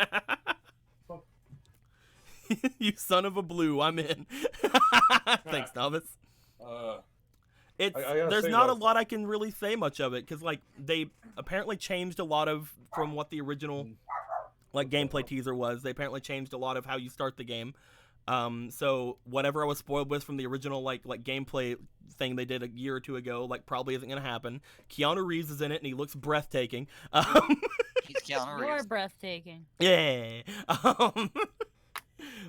You son of a blue, I'm in. Thanks, Novice. It's I gotta there's say, not though- a lot I can really say much of it because like they apparently changed a lot of from what the original like gameplay teaser was. They apparently changed a lot of how you start the game. So whatever I was spoiled with from the original like gameplay thing they did a year or two ago, like probably isn't gonna happen. Keanu Reeves is in it and he looks breathtaking. He's Keanu You're Reeves. breathtaking. Yeah.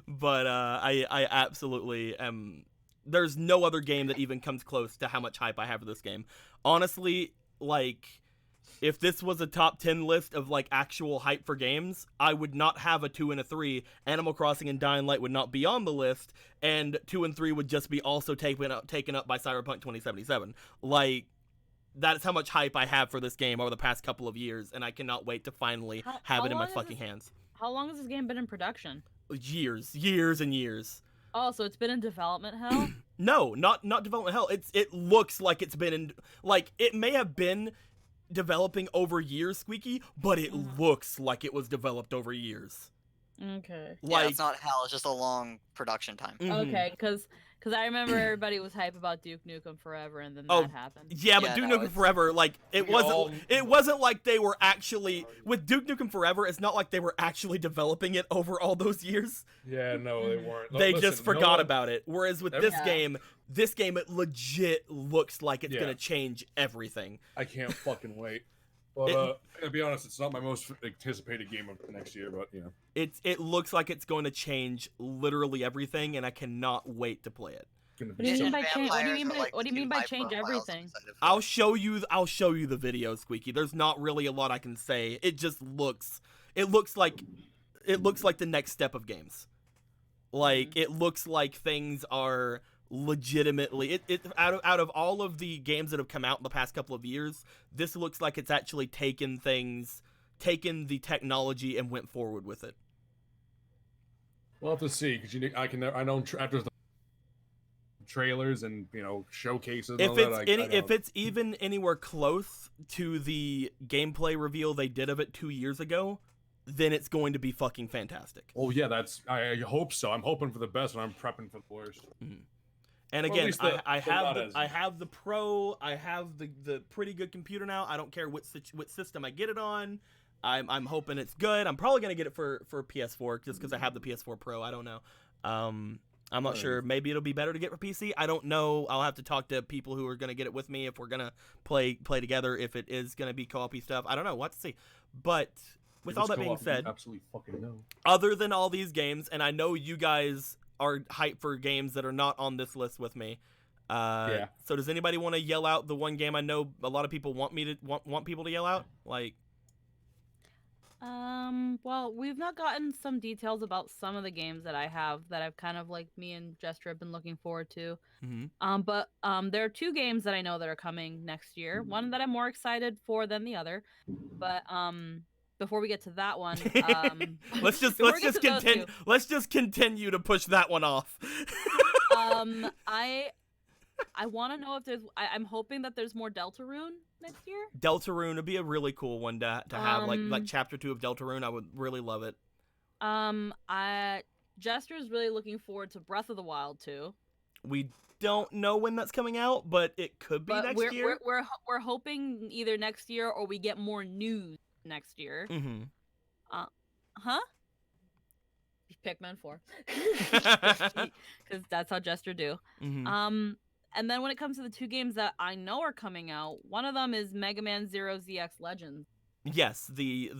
But I absolutely am. There's no other game that even comes close to how much hype I have for this game. Honestly, like, if this was a top 10 list of like actual hype for games, I would not have a 2 and a 3. Animal Crossing and Dying Light would not be on the list, and 2 and 3 would just be also taken up by Cyberpunk 2077. Like, that's how much hype I have for this game over the past couple of years, and I cannot wait to finally have How it in my long is fucking this- hands. How long has this game been in production? Years and years. Oh, so it's been in development hell? No, not development hell. It looks like it's been in like it may have been developing over years, Squeaky, but it looks like it was developed over years. Okay. Yeah, Like it's not hell, it's just a long production time. mhm. Okay, because I remember everybody was hype about Duke Nukem Forever, and then Oh, that happened. Yeah, but Yeah, Duke no, Nukem it's- Forever, like it We wasn't. all- It wasn't like they were actually with Duke Nukem Forever. It's not like they were actually developing it over all those years. Yeah, no, they weren't. They Listen, just no forgot one- about it. Whereas with Every- this game, it legit looks like it's Yeah. gonna change everything. I can't fucking wait. But to be honest, it's not my most anticipated game of next year. But you know, it looks like it's going to change literally everything, and I cannot wait to play it. gonna What do you be mean so- by change? What do you Vampires mean are, by like, what do you the mean two by high change profiles I'm everything? excited for. I'll show you the video, Squeaky. There's not really a lot I can say. It just looks like the next step of games. Like it looks like things are legitimately out of all of the games that have come out in the past couple of years, this looks like it's actually taken the technology and went forward with it. We'll have to see because I know after the trailers and showcases. And all If it's even anywhere close to the gameplay reveal they did of it 2 years ago, then it's going to be fucking fantastic. Oh yeah, I hope so. I'm hoping for the best, and I'm prepping for the worst. And Well, at again, least I have not as- I have the Pro. I have the pretty good computer now. I don't care what system I get it on. I'm hoping it's good. I'm probably gonna get it for PS4 just because I have the PS4 Pro. I don't know. I'm not sure. Maybe it'll be better to get for PC. I don't know. I'll have to talk to people who are gonna get it with me if we're gonna play together. If it is gonna be co-op-y stuff, I don't know. We'll have to see. But with If all it's that being co-op, you said, absolutely fucking know. other than all these games, and I know you guys are hyped for games that are not on this list with me. Yeah. So does anybody want to yell out the one game I know a lot of people want people to yell out? Like, Well, we've not gotten some details about some of the games that I have that I've kind of like me and Jester have been looking forward to. But there are two games that I know that are coming next year. One that I'm more excited for than the other. But before we get to that one, let's just before we get to those continue. two, Let's just continue to push that one off. I want to know if there's. I'm hoping that there's more Deltarune next year. Deltarune would be a really cool one to have, like Chapter 2 of Deltarune. I would really love it. Jester's really looking forward to Breath of the Wild 2. We don't know when that's coming out, but it could be But next year. we're hoping either next year or we get more news next year. Mm-hmm. Huh? Pikmin 4. Because that's how Jester do. Mm-hmm. And then when it comes to the two games that I know are coming out, one of them is Mega Man Zero ZX Legends. Yes, the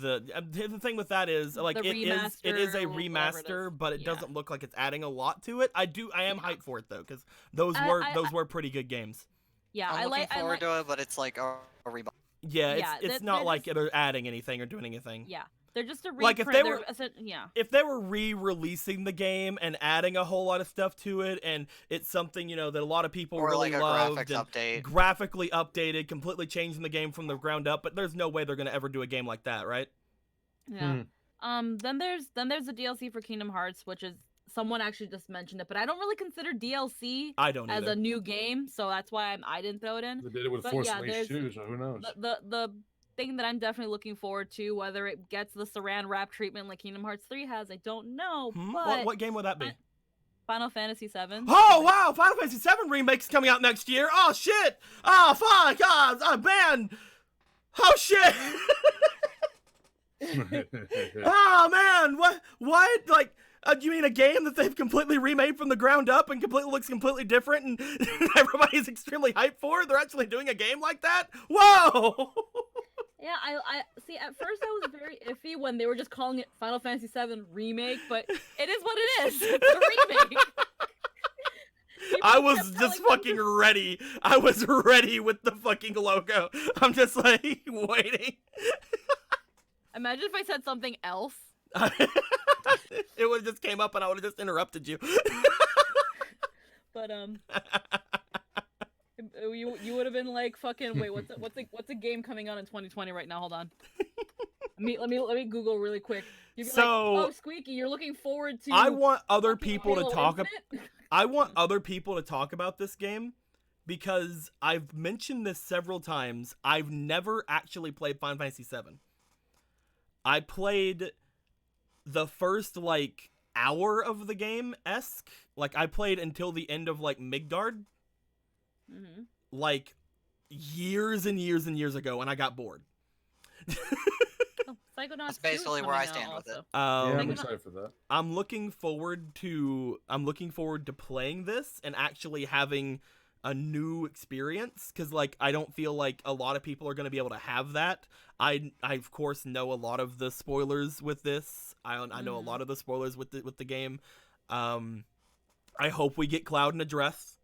thing with that is like The it is a remaster, whatever it remaster, is. but it Yeah. doesn't look like it's adding a lot to it. I am hyped for it though, because those I- were pretty good games. Yeah, I'm looking forward to it, but it's like a reboot. Yeah, Yeah, it's they're not like just- they're adding anything or doing anything. Yeah, they're just a reprint. Like, if they they're were- yeah. If they were re-releasing the game and adding a whole lot of stuff to it, and it's something that a lot of people Or really like a loved, graphics and update. graphically updated, completely changing the game from the ground up, but there's no way they're gonna ever do a game like that, right? Yeah. Then there's the DLC for Kingdom Hearts, which is someone actually just mentioned it, but I don't really consider DLC I don't as either. a new game, so that's why I didn't throw it in. They did it with But Force yeah, Unleashed there's- too, so who knows? The thing that I'm definitely looking forward to, whether it gets the Saran wrap treatment like Kingdom Hearts 3 has, I don't know. But What game would that be? Final Fantasy 7. Oh wow! Final Fantasy 7 remake's coming out next year. Oh shit! Oh fuck! Oh man! Oh shit! Oh man! What? What? Like, you mean a game that they've completely remade from the ground up and completely looks completely different, and everybody's extremely hyped for? They're actually doing a game like that? Whoa! Yeah, I see. At first, I was very iffy when they were just calling it Final Fantasy 7 remake, but it is what it is. It's a remake. I People was kept just telling fucking ready. I was ready with the fucking logo. I'm just like waiting. Imagine if I said something else. It would have just came up and I would have just interrupted you. But you would have been like fucking wait, what's a game coming out in 2020 right now? Hold on. Let me Google really quick. You'd be So- like, oh Squeaky, you're looking forward to I want other fucking people to Halo talk Infinite? I want other people to talk about this game because I've mentioned this several times. I've never actually played Final Fantasy VII. I played the first like hour of the game-esque. Like I played until the end of like Midgard. Mhm. Like years and years and years ago, and I got bored. Oh, Psychonauts 2 That's is basically where I coming out stand with it. also. Yeah, I'm Psychonaut- excited for that. I'm looking forward to playing this and actually having a new experience, because like I don't feel like a lot of people are going to be able to have that. I of course know a lot of the spoilers with this. I know a lot of the spoilers with the game. I hope we get Cloud in a dress.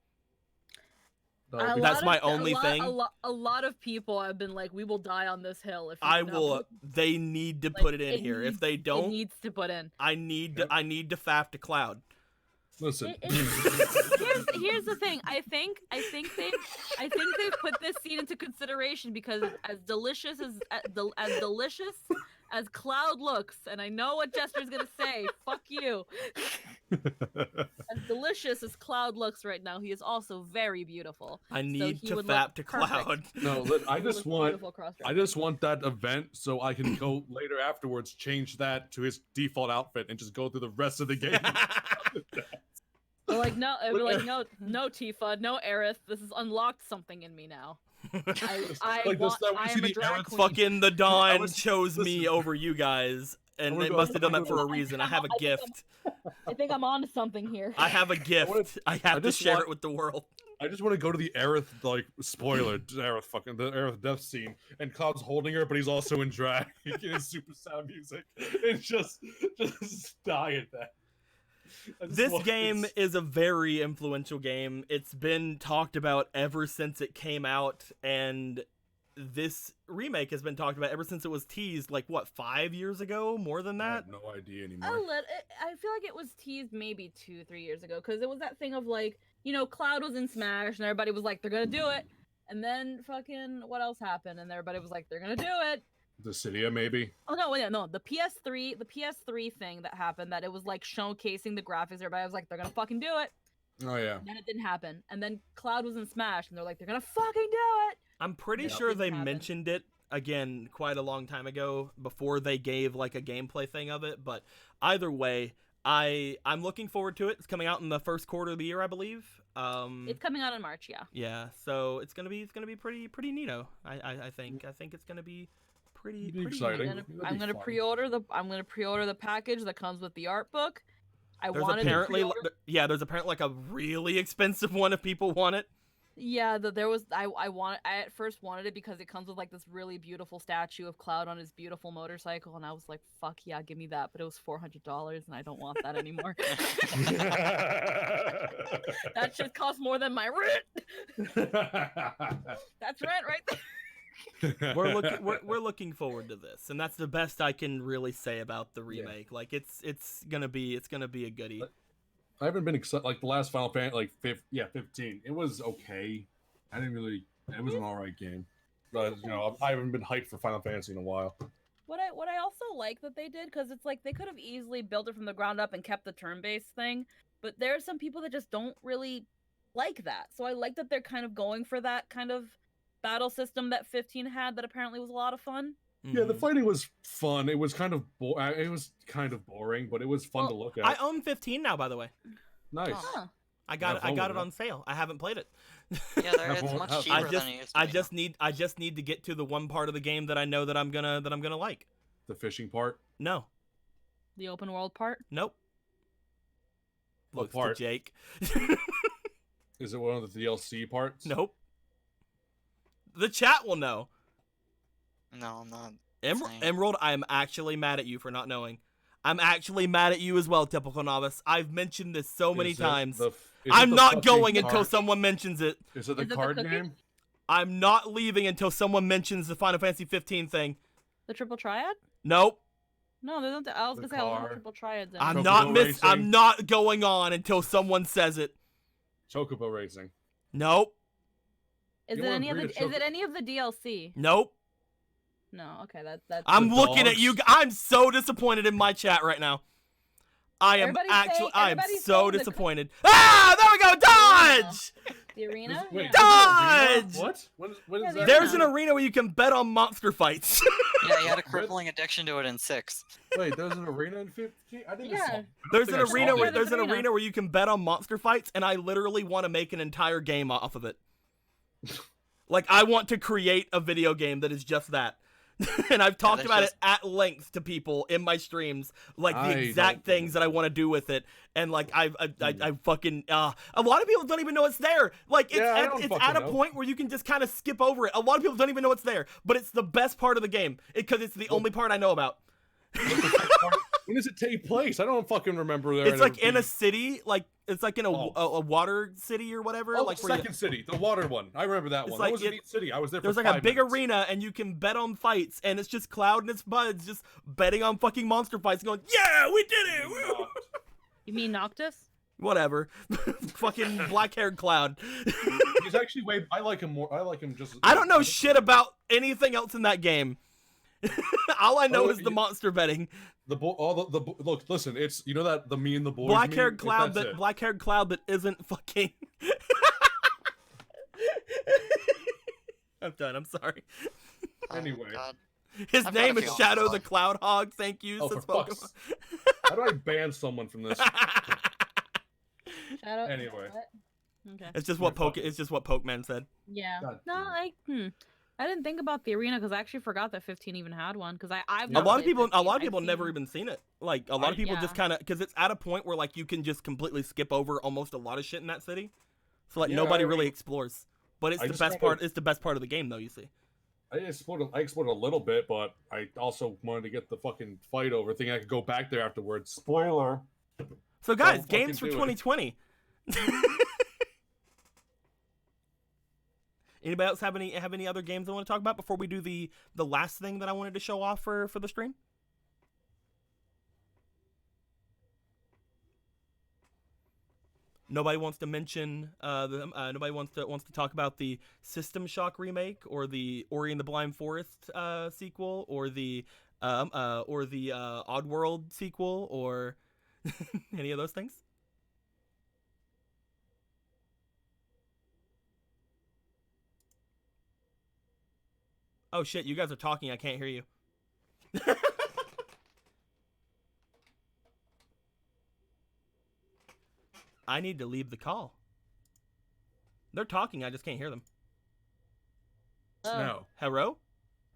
That's my only thing. A lot of people have been like, "We will die on this hill." If I you don't will. put-" They need to Like, put it in it here. If needs- they It don't, needs to put in. I need to faff to Cloud. Listen. Here's the thing. I think they've put this scene into consideration because as delicious as Cloud looks, and I know what Jester's gonna say. Fuck you. As delicious as Cloud looks right now, he is also very beautiful. I need he to would fap look to perfect. Cloud. No, look, I He would just look want beautiful cross-dressed. I just want that event so I can go later afterwards, change that to his default outfit, and just go through the rest of the game. They're like, no, no, Tifa, no, Aerith. This has unlocked something in me now. I Like this time we I see am a the drag Aerith queen. Fucking the Dawn was- chose me listen. over you guys, and wanna it go- must have done I that wanna for a go- reason. I have a gift. I think I'm onto something here. I have a gift. I have to just share want- it with the world. I just want to go to the Aerith like spoiler, the Aerith death scene, and Cloud's holding her, but he's also in drag in his super sound music, and just die at that. I just This want game this. is a very influential game. It's been talked about ever since it came out, and this remake has been talked about ever since it was teased, like, what, 5 years ago? More than I that? have no idea I anymore. feel like it was teased maybe 2-3 years ago because it was that thing of like, Cloud was in Smash and everybody was like, they're gonna do it, and then fucking what else happened? And everybody was like, they're gonna do it. Dissidia, maybe. Oh no, the PS3 thing that happened, that it was like showcasing the graphics. Everybody was like, they're gonna fucking do it. Oh yeah. And then it didn't happen. And then Cloud was in Smash, and they're like, they're gonna fucking do it. I'm pretty Yep. sure Didn't they happen. mentioned it again quite a long time ago before they gave like a gameplay thing of it, but either way, I'm looking forward to it. It's coming out in the first quarter of the year, I believe. It's coming out in March, yeah. Yeah, so it's gonna be pretty neato. I think it's gonna be pretty It'd be pretty exciting. neat. That'd I'm be gonna fun. pre-order the package that comes with the art book. There's wanted apparently to pre-order. there's apparently like a really expensive one if people want it. Yeah, there was. I at first wanted it because it comes with like this really beautiful statue of Cloud on his beautiful motorcycle, and I was like, "Fuck yeah, give me that!" But it was $400, and I don't want that anymore. That shit costs more than my rent. That's rent right there. We're looking forward to this, and that's the best I can really say about the remake. Like it's gonna be a goodie. I haven't been excited like the last Final Fantasy, like 15. It was okay. I didn't really. It was an alright game, but I haven't been hyped for Final Fantasy in a while. What I also like that they did, because it's like they could have easily built it from the ground up and kept the turn-based thing, but there are some people that just don't really like that. So I like that they're kind of going for that kind of battle system that 15 had that apparently was a lot of fun. Yeah, the Mhm. fighting was fun. It was kind of boring, but it was fun to Well, look at. I own 15 now, by the way. Nice. Huh. I got Have fun it with on sale. I haven't played it. Yeah, it's Have much fun. cheaper I than just it used to I be. just need to get to the one part of the game that I know that I'm gonna like. The fishing part. No. The open world part. Nope. What Looks to part? Jake. Is it one of the DLC parts? Nope. The chat will know. No, I'm not. Emerald, Same. Emerald, I'm actually mad at you for not knowing. I'm actually mad at you as well, typical novice. I've mentioned this so many Is it times. is it I'm the not fucking going until card- someone mentions it. Is it the Is it the card cookie? game? I'm not leaving until someone mentions the Final Fantasy 15 thing. The triple triad? Nope. No, there's not. I was The gonna say I don't car. have triple triads. I'm anymore. not Racing. I'm not going on until someone says it. Chocobo Racing. Nope. Is You it wanna any of agree the? to Is it any of the DLC? Nope. No. Okay, that's. I'm The looking at dogs? you. I'm so disappointed in my chat right now. I am I am everybody's so saying the- disappointed. Ah, there we go. Dodge. The arena. Wait, Yeah. Dodge! What? What is Yeah, that? There's an arena where you can bet on monster fights. Yeah, he had a crippling addiction to it in 6. Wait, there's an arena in 15? I didn't Yeah. There's think an I saw arena that. where Yeah, there's there's an an arena. arena where you can bet on monster fights, and I literally want to make an entire game off of it. Like I want to create a video game that is just that. And I've talked there's about just- it at length to people in my streams, like the I exact don't things that I want to do with it, and like I Hmm. fucking a lot of people don't even know it's there. Like it's Yeah, I don't it's fucking at a know. point where you can just kind of skip over it. A lot of people don't even know it's there, but it's the best part of the game because it's the Well- only part I know about. When does it take place? I don't fucking remember there. It's like in ever a city, like it's like in a, Oh. a water city or whatever. Oh, like the where you- second city, the water one. I remember that It's one. like That was a it- neat city. I was there. there's for like a 5 big minutes. arena and you can bet on fights, and it's just Cloud and his buds just betting on fucking monster fights and going, yeah, we did it. Woo!" You mean Noctis? Whatever. Fucking black-haired Cloud. He's actually way. I like him more. I like him just. I don't know shit about anything else in that game. All I know Oh, is the you- monster betting. The look. Listen, it's you know that the me and the boys. Black-haired meme? Cloud That's that it. black-haired Cloud that isn't fucking. I'm done. I'm sorry. Oh, Anyway. God. His I've got name a is feeling Shadow about the it. Cloud Hog. Thank you. Oh, says for Pokemon. fuck's- How do I ban someone from this? Shadow. Anyway. What? Okay. It's just what You're Poke. fucking- It's just what Pokemon said. Yeah. God No, damn I didn't think about the arena because I actually forgot that 15 even had one because I've A never lot of played people. A 15. lot of I've people never seen- even seen it. Like a lot of people just Yeah. kind of because it's at a point where like you can just completely skip over almost a lot of shit in that city. So like Yeah, nobody I really mean- explores. But it's I the just best kinda- part. It's the best part of the game, though. You see. I explored a little bit, but I also wanted to get the fucking fight over. Thinking I could go back there afterwards. Spoiler. So guys, Don't fucking games for do it. 2020. Anybody else have any other games they want to talk about before we do the last thing that I wanted to show off for the stream? Nobody wants to mention nobody wants to talk about the System Shock remake or the Ori and the Blind Forest sequel or the Oddworld sequel or any of those things. Oh shit, you guys are talking, I can't hear you. I need to leave the call. They're talking, I just can't hear them. Oh. No. Hello?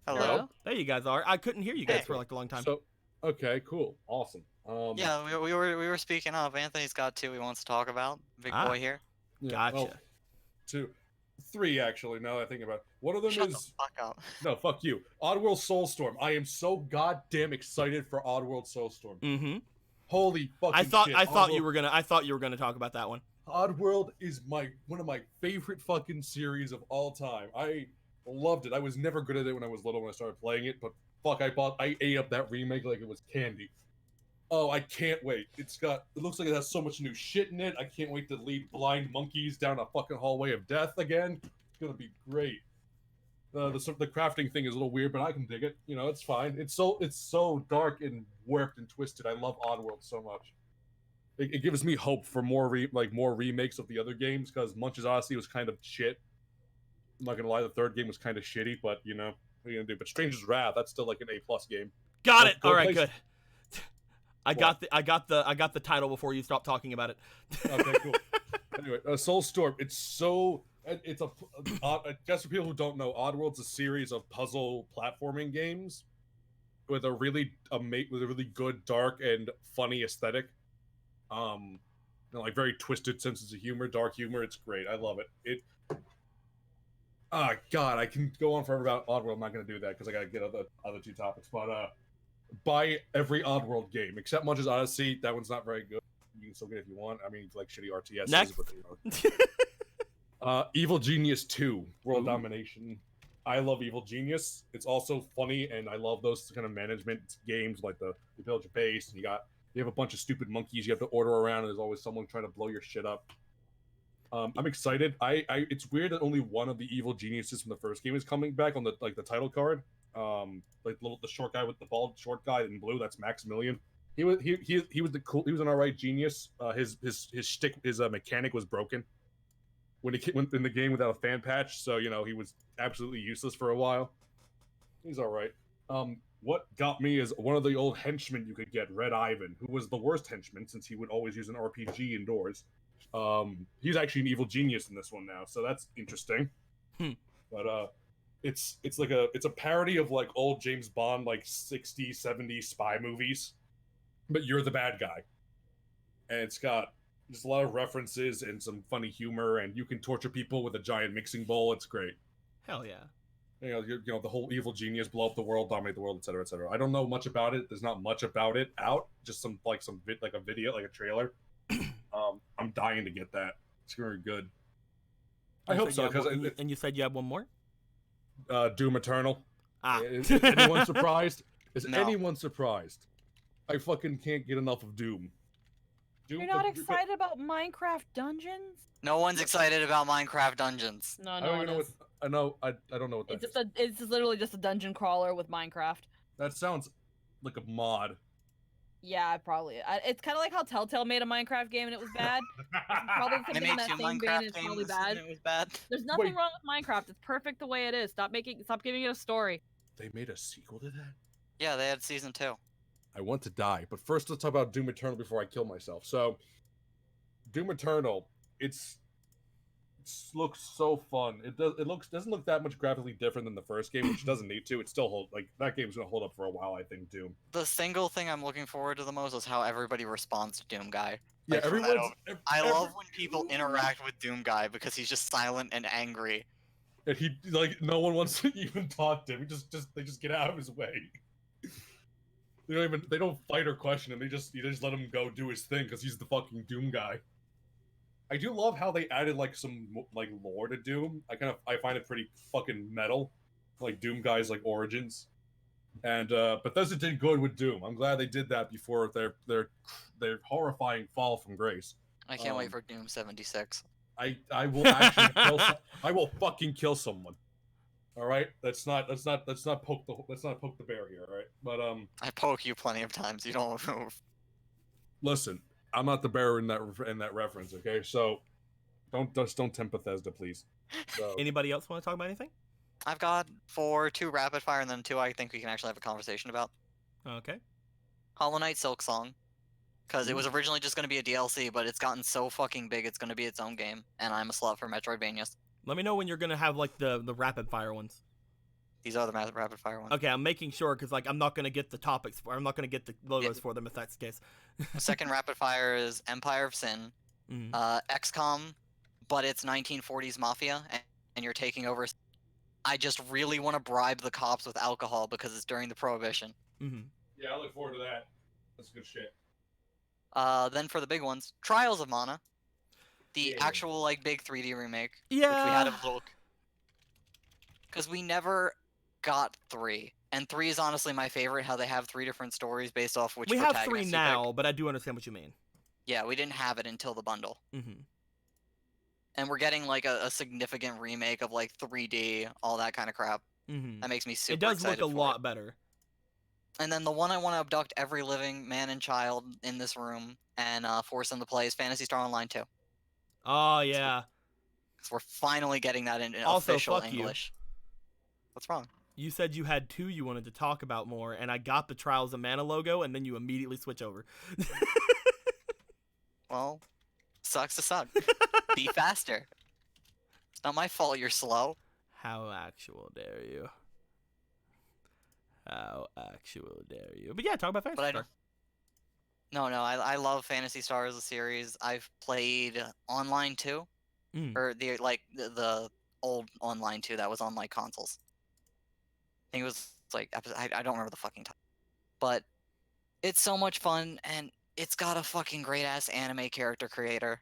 Hello. There you guys are. I couldn't hear you guys Hey. for like a long time. So, okay, cool, awesome. Yeah, we were speaking up. Anthony's got two he wants to talk about. Big Ah. boy here. yeah, Gotcha. well, 2, 3 actually. Now that I think about it. One of them Shut is the fuck up. no, fuck you. Oddworld Soulstorm. I am so goddamn excited for Oddworld Soulstorm. Mm-hmm. Holy fucking I thought shit! you Oddworld- were gonna talk about that one. Oddworld is one of my favorite fucking series of all time. I loved it. I was never good at it when I was little when I started playing it, but fuck, I ate up that remake like it was candy. Oh, I can't wait. It looks like it has so much new shit in it. I can't wait to lead blind monkeys down a fucking hallway of death again. It's gonna be great. The crafting thing is a little weird, but I can dig it. You know, it's fine. It's so dark and warped and twisted. I love Oddworld so much. It gives me hope for more remakes of the other games because Munch's Odyssey was kind of shit. I'm not gonna lie, the third game was kind of shitty, but you know what are you gonna do? But Stranger's Wrath, that's still like an A+ game. Got Go- it. go All right, play- good. I What? got the title before you stopped talking about it. Okay, cool. Anyway, Soulstorm. It's so. It's a. Just for people who don't know, Oddworld's a series of puzzle platforming games with a really with a really good, dark, and funny aesthetic. Like very twisted senses of humor, dark humor. It's great. I love it. God, I can go on forever about Oddworld. I'm not gonna do that because I gotta get other two topics. But buy every Oddworld game except Munch's Odyssey. That one's not very good. You can still get it if you want. I mean, it's like shitty RTSs. Next. But, you know. Evil Genius 2, World Ooh. Domination. I love Evil Genius. It's also funny, and I love those kind of management games, like you build your base, and you have a bunch of stupid monkeys you have to order around, and there's always someone trying to blow your shit up. I'm excited. It's weird that only one of the evil geniuses from the first game is coming back on the title card. The short guy with the bald short guy in blue. That's Maximilian. He was an alright genius. His mechanic was broken when he went in the game without a fan patch. So you know he was absolutely useless for a while. He's alright. What got me is one of the old henchmen you could get, Red Ivan, who was the worst henchman since he would always use an RPG indoors. He's actually an evil genius in this one now, so that's interesting. Hmm. But it's like it's a parody of like old James Bond like 60s, 70s spy movies, but you're the bad guy. And it's got just a lot of references and some funny humor, and you can torture people with a giant mixing bowl. It's great. Hell yeah. You know, the whole evil genius, blow up the world, dominate the world, etc., etc. I don't know much about it. There's not much about it out. Just like a video, like a trailer. I'm dying to get that. It's gonna be good. I You hope said so, you have because one- and you said you have one more? Doom Eternal. Ah. Is anyone surprised? Is No. anyone surprised? I fucking can't get enough of Doom. Doom You're not excited about Minecraft Dungeons? No one's excited about Minecraft Dungeons. No, I no don't one even know is. what. I know. I don't know what that It's is. just it's just literally just a dungeon crawler with Minecraft. That sounds like a mod. Yeah, it's kind of like how Telltale made a Minecraft game and it was bad. Probably They something in made that two same vein. Minecraft It's probably games bad. and it was bad. There's nothing Wait. wrong with Minecraft. It's perfect the way it is. Stop giving it a story. They made a sequel to that. Yeah, they had season 2. I want to die, but first let's talk about Doom Eternal before I kill myself. So, Doom Eternal, it looks so fun. It doesn't look that much graphically different than the first game, which doesn't need to. It still that game's gonna hold up for a while, I think. Doom. The single thing I'm looking forward to the most is how everybody responds to Doom Guy. Yeah, Like, from that everyone's. I love when people interact with Doom Guy because he's just silent and angry. And he like no one wants to even talk to him. They just get out of his way. They don't fight or question him. You just let him go do his thing because he's the fucking Doom Guy. I do love how they added like some like lore to Doom. I find it pretty fucking metal, like Doom Guy's like origins. And Bethesda did good with Doom. I'm glad they did that before their horrifying fall from grace. I can't wait Um, for Doom 76. I will actually I will fucking kill someone. All right, let's not poke the bear here. All right, but I poke you plenty of times. You don't move. listen, I'm not the bear in that reference. Okay, so don't tempt Bethesda, please. So, Anybody else want to talk about anything? I've got 2 rapid fire and then 2 I think we can actually have a conversation about. Okay. Hollow Knight Silk Song. Because it was originally just going to be a DLC, but it's gotten so fucking big it's going to be its own game. And I'm a slut for Metroidvanias. Let me know when you're gonna have like the rapid fire ones. These are the rapid fire ones. Okay, I'm making sure because like I'm not gonna get the topics I'm not gonna get the logos for them if that's the case. The second rapid fire is Empire of Sin. Mhm. XCOM, but it's 1940s mafia, and you're taking over. I just really want to bribe the cops with alcohol because it's during the Prohibition. Mhm. yeah, I look forward to that. That's good shit. Then for the big ones, Trials of Mana. The Yeah. actual like big 3D remake. Yeah. Which we had a little. Because we never got 3. And 3 is honestly my favorite, how they have 3 different stories based off which we have 3 protagonist you pick. now, but I do understand what you mean. Yeah, we didn't have it until the bundle. Mm-hmm. And we're getting like a significant remake of like 3D, all that kind of crap. Mm-hmm. That makes me super It does look excited a for lot it. better. And then the one I want to abduct every living man and child in this room and force them to play is Phantasy Star Online 2. Oh yeah. Because we're finally getting that in Also, official fuck you. English. What's wrong? You said you had 2 you wanted to talk about more, and I got the Trials of Mana logo, and then you immediately switch over. Well, sucks to suck. Be faster. It's not my fault you're slow. How actual dare you? How actual dare you? But yeah, talk about Fantasy But I Star. don't. No, I love Phantasy Star as a series. I've played Online 2. Mm. Or the old Online 2 that was on like consoles. I think it was like I don't remember the fucking time. But it's so much fun and it's got a fucking great ass anime character creator.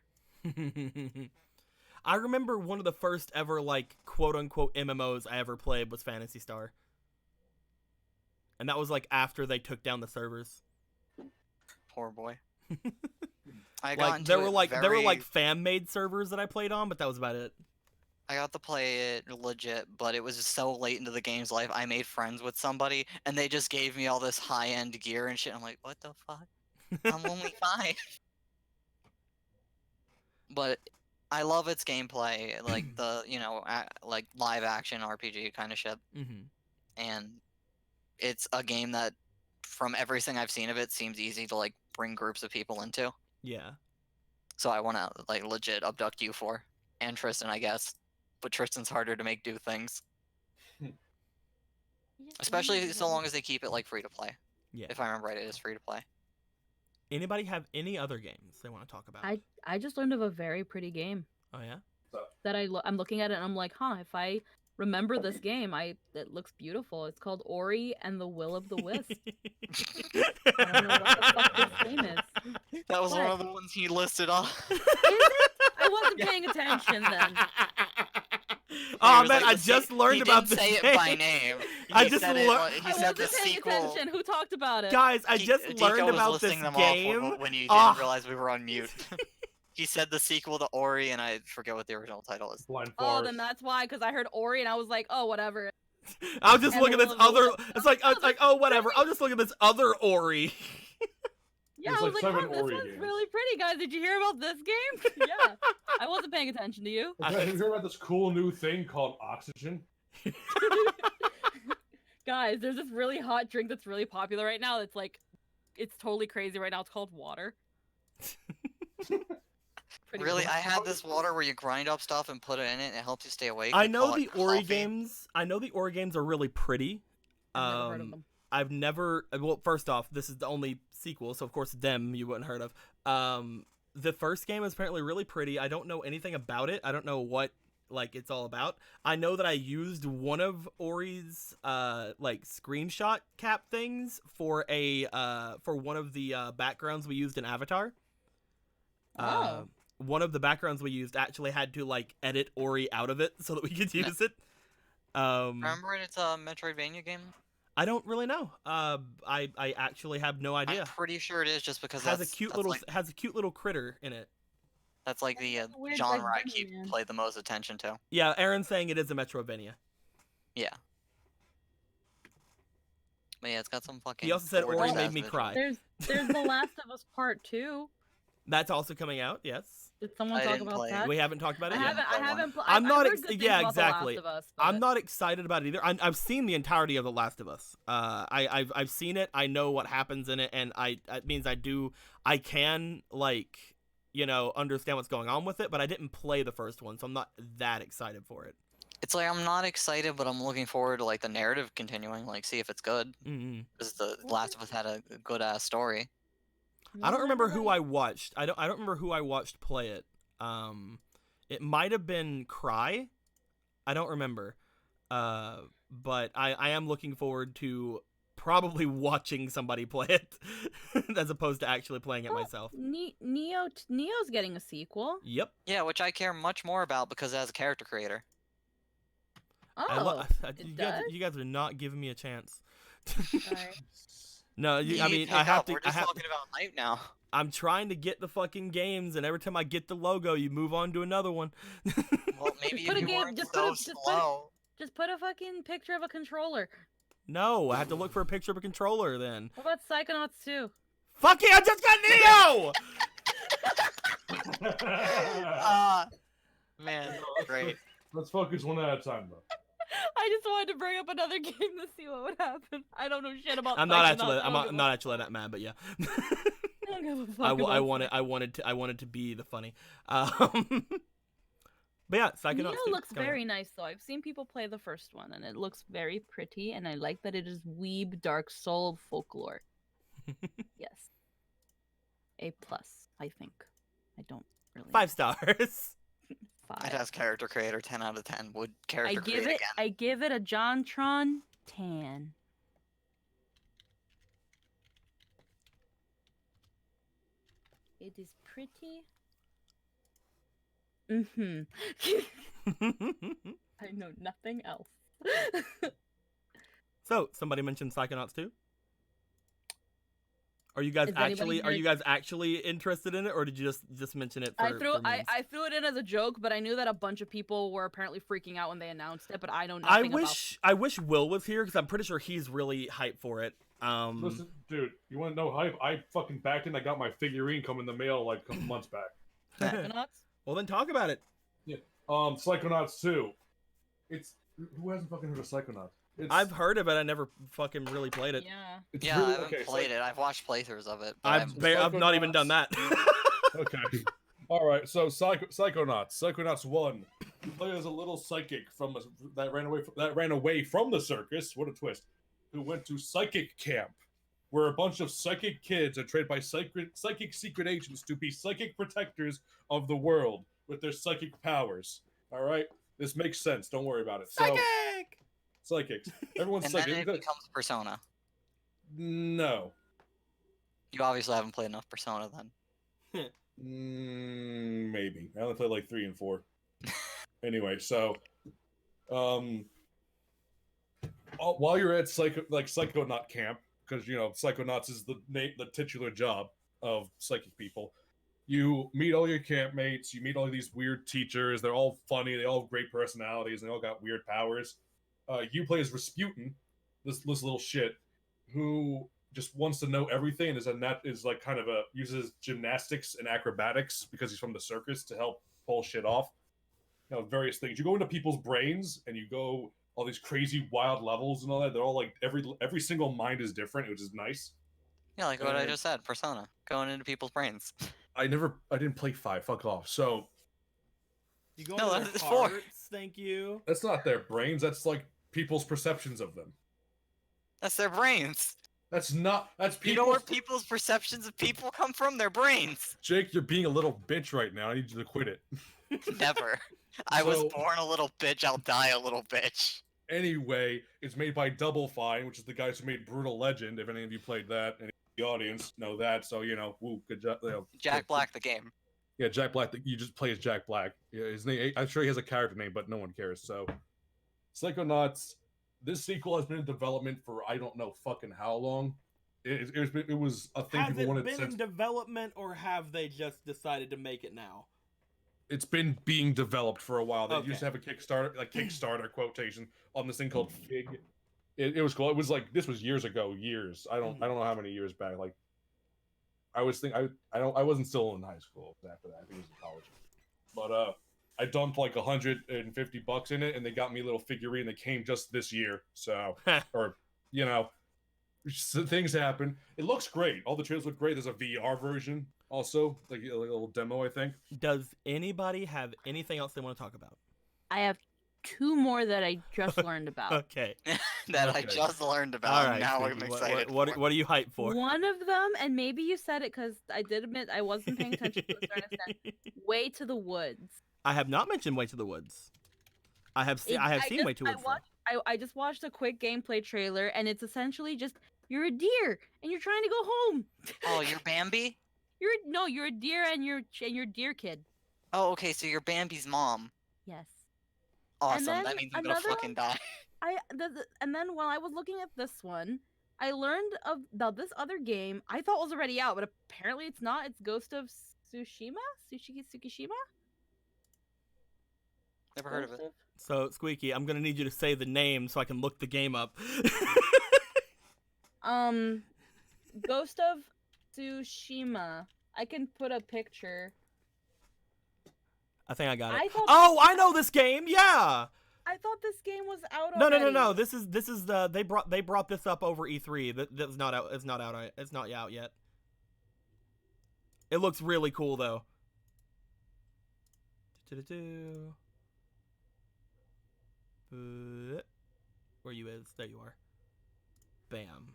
I remember one of the first ever like quote unquote MMOs I ever played was Phantasy Star. And that was like after they took down the servers. Poor boy. I got Like into there were it like there were like very- fan made servers that I played on, but that was about it. I got to play it legit, but it was just so late into the game's life. I made friends with somebody, and they just gave me all this high-end gear and shit. I'm like, what the fuck? I'm only 5. But I love its gameplay, like the like live action RPG kind of shit, Mm-hmm. and it's a game that, from everything I've seen of it, seems easy to like bring groups of people into. Yeah. So I want to like legit abduct you for, and Tristan, I guess. But Tristan's harder to make do things. Especially so long as they keep it like free to play. Yeah. If I remember right, it is free to play. Anybody have any other games they want to talk about? I just learned of a very pretty game Oh yeah. that I'm looking at it and I'm like, huh, if I remember this game, it looks beautiful. It's called Ori and the Will of the Wisp. I don't know what the fuck this game is. That was one What? of the ones he listed off. Is it? I wasn't paying attention then. Oh was man, like I the just se- learned he about didn't this say game. it by name. I He just said lear- he I said wasn't the paying sequel. attention. Who talked about it? Guys, I just Deco learned was about this listing them off game. when you didn't Ah. realize we were on mute. He said the sequel to Ori, and I forget what the original title is. Blind Oh, Forest. then that's why, because I heard Ori and I was like, oh, whatever. I'll just And look at the this Will of the other. Wisp. It's like I was like, oh whatever. I'll just look at this other Ori. Yeah, There's I was like like, 7 oh, this Ori one's games. really pretty, guys. Did you hear about this game? Yeah. I wasn't paying attention to you. Okay, have you heard about this cool new thing called Oxygen? Guys, there's this really hot drink that's really popular right now. It's like, it's totally crazy right now. It's called water. Pretty Really, cool. I had this water where you grind up stuff and put it in it, and it helps you stay awake. I They know call the it Ori coffee. games. I know the Ori games are really pretty. I've never heard of them. I've never. Well, first off, this is the only sequel, so of course them you wouldn't heard of. The first game is apparently really pretty. I don't know anything about it. I don't know what like it's all about. I know that I used one of Ori's like screenshot cap things for one of the backgrounds we used in Avatar. Oh. One of the backgrounds we used actually had to like edit Ori out of it so that we could use it. Remember it? It's a Metroidvania game. I don't really know. I actually have no idea. I'm pretty sure it is, just because Has that's, a cute that's little like, has a cute little critter in it. that's like the That's a weird, genre like, I keep Batman. play the most attention to. Yeah, Aaron's saying it is a Metroidvania. Yeah. But yeah, it's got some fucking. He also said gorgeous Ori ass made me visuals. cry. There's The Last of Us Part 2. That's also coming out. Yes, Did someone I talk didn't about play it. that? we haven't talked about it yet. that I one. haven't. I'm not I've heard ex- good things yeah, about exactly. The Last of Us, I'm but- not excited about it either. I've seen the entirety of The Last of Us. I've seen it. I know what happens in it, and it means I can like understand what's going on with it, but I didn't play the first one, so I'm not that excited for it. It's like I'm not excited, but I'm looking forward to like the narrative continuing, like see if it's good. Mm-hmm. Because the Last of Us had a good ass story. I don't remember who I. I watched. I don't remember who I watched play it. It might have been Cry. I don't remember. But I am looking forward to probably watching somebody play it as opposed to actually playing it Oh, myself. Neo's getting a sequel. Yep. Yeah, which I care much more about because it has a character creator. Oh, You guys are not giving me a chance. sorry. No, I You mean pick I have up. to. We're just talking about Night now. I'm trying to get the fucking games, and every time I get the logo, you move on to another one. Well, maybe put if a you game- weren't just so put a- just put it- slow. Just put a fucking picture of a controller. No, I have to look for a picture of a controller then. What about Psychonauts 2? Fuck it, I just got Neo! Man, great. Let's focus one at a time, though. I just wanted to bring up another game to see what would happen. I don't know shit about. I'm not Psychonauts. actually. I don't give a- not actually that mad, but yeah. I don't give a fuck I about wanted to be the funny. But yeah, Psychonauts. Neo 2 looks coming out. very nice though. I've seen people play the first one and it looks very pretty, and I like that it is weeb Dark Soul folklore. Yes. A plus, I think. I don't really. 5 stars. It 5. has character creator 10 out of 10. Would I character give create it. again? I give it a JonTron 10. It is pretty. Mm-hmm. I know nothing else. So somebody mentioned Psychonauts 2. Are you guys Is anybody actually interested in it, or did you just mention it? For, I threw for memes? I threw it in as a joke, but I knew that a bunch of people were apparently freaking out when they announced it. But I know nothing I wish Will was here because I'm pretty sure he's really hyped for it. Listen, dude, you want to know hype? I fucking backed in. I got my figurine come in the mail like a couple months back. about Psychonauts. Well, then talk about it. Psychonauts 2. It's who hasn't fucking heard of Psychonauts? I've heard of it. I never fucking really played it. Yeah. It's Yeah, really, I haven't okay, played it. I've watched playthroughs of it. But I've not even done that. Okay. All right. So Psychonauts. Psychonauts 1. You play as a little psychic that ran away from the circus. What a twist. who went to psychic camp, where a bunch of psychic kids are trained by psychic secret agents to be psychic protectors of the world with their psychic powers. All right, this makes sense. Don't worry about it. Psychic! So, psychics. Everyone's And psychic. then it becomes Persona. No. You obviously haven't played enough Persona then. Maybe. I only played like 3 and 4. Anyway, so, while you're at Psychonaut camp, because Psychonauts is the titular job of psychic people, you meet all your campmates. You meet all these weird teachers. They're all funny. They all have great personalities. And they all got weird powers. You play as Rasputin, this little shit, who just wants to know everything and uses gymnastics and acrobatics because he's from the circus to help pull shit off. Various things. You go into people's brains and you go all these crazy wild levels and all that. They're all like every single mind is different, which is nice. Yeah, like what I just said, Persona, going into people's brains. I didn't play 5. Fuck off. So You go No, into their that's 4. hearts, thank you. that's not their brains. That's like people's perceptions of them. That's their brains. That's people. You know where people's perceptions of people come from? Their brains. Jake, you're being a little bitch right now. I need you to quit it. Never. I was So- born a little bitch. I'll die a little bitch. Anyway, it's made by Double Fine, which is the guys who made Brutal Legend. If any of you played that, and the audience know that, so woo, good job. Jack Black, the game. Yeah, Jack Black. You just play as Jack Black. Yeah, his name. I'm sure he has a character name, but no one cares. So, Psychonauts. This sequel has been in development for I don't know fucking how long. It was a thing Has people it wanted been since. in development, or have they just decided to make it now? It's been being developed for a while. They Okay. used to have a Kickstarter quotation on this thing called Fig. It was cool. It was like this was years ago. I don't know how many years back. Like I wasn't still in high school after that. I think it was in college. But I dumped like $150 in it, and they got me a little figurine that came just this year. So things happen. It looks great. All the trailers look great. There's a VR version also, like a little demo, I think. Does anybody have anything else they want to talk about? I have 2 more that I just learned about. Okay. That I Okay. just learned about. All and right. now Squeaky, I'm what- excited. What, for. what are you hyped for? One of them, and maybe you said it because I did admit I wasn't paying attention to a certain extent. Way to the Woods. I have not mentioned Way to the Woods. I have seen Way to the Woods. I just watched a quick gameplay trailer, and it's essentially just you're a deer and you're trying to go home. Oh, you're Bambi? You're a deer and you're deer kid. Oh, okay, so you're Bambi's mom. Yes. Awesome. then That means I'm gonna another fucking die. And then while I was looking at this one, I learned about this other game I thought was already out, but apparently it's not. It's Ghost of Tsushima? Tsukishima? Never heard of it. So, Squeaky, I'm gonna need you to say the name so I can look the game up. Ghost of Tsushima. I can put a picture. I think I got it. I thought- Oh, I know this game. Yeah. I thought this game was out No. already. This is the they brought this up over E3. That's not out. It's not out. It's not out yet. It looks really cool though. Where you is? There you are. Bam.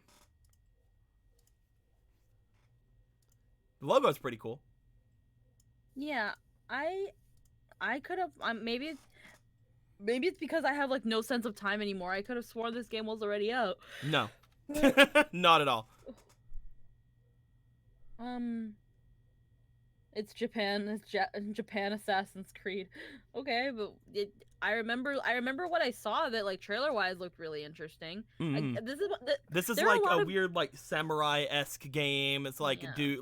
The logo's pretty cool. Yeah, I could have maybe it's because I have like no sense of time anymore. I could have sworn this game was already out. No. Not at all. It's Japan. It's Japan Assassin's Creed. Okay, but I remember what I saw that like trailer wise looked really interesting. Mhm. This is there are like a lot a of- weird like samurai-esque game. It's like Yeah.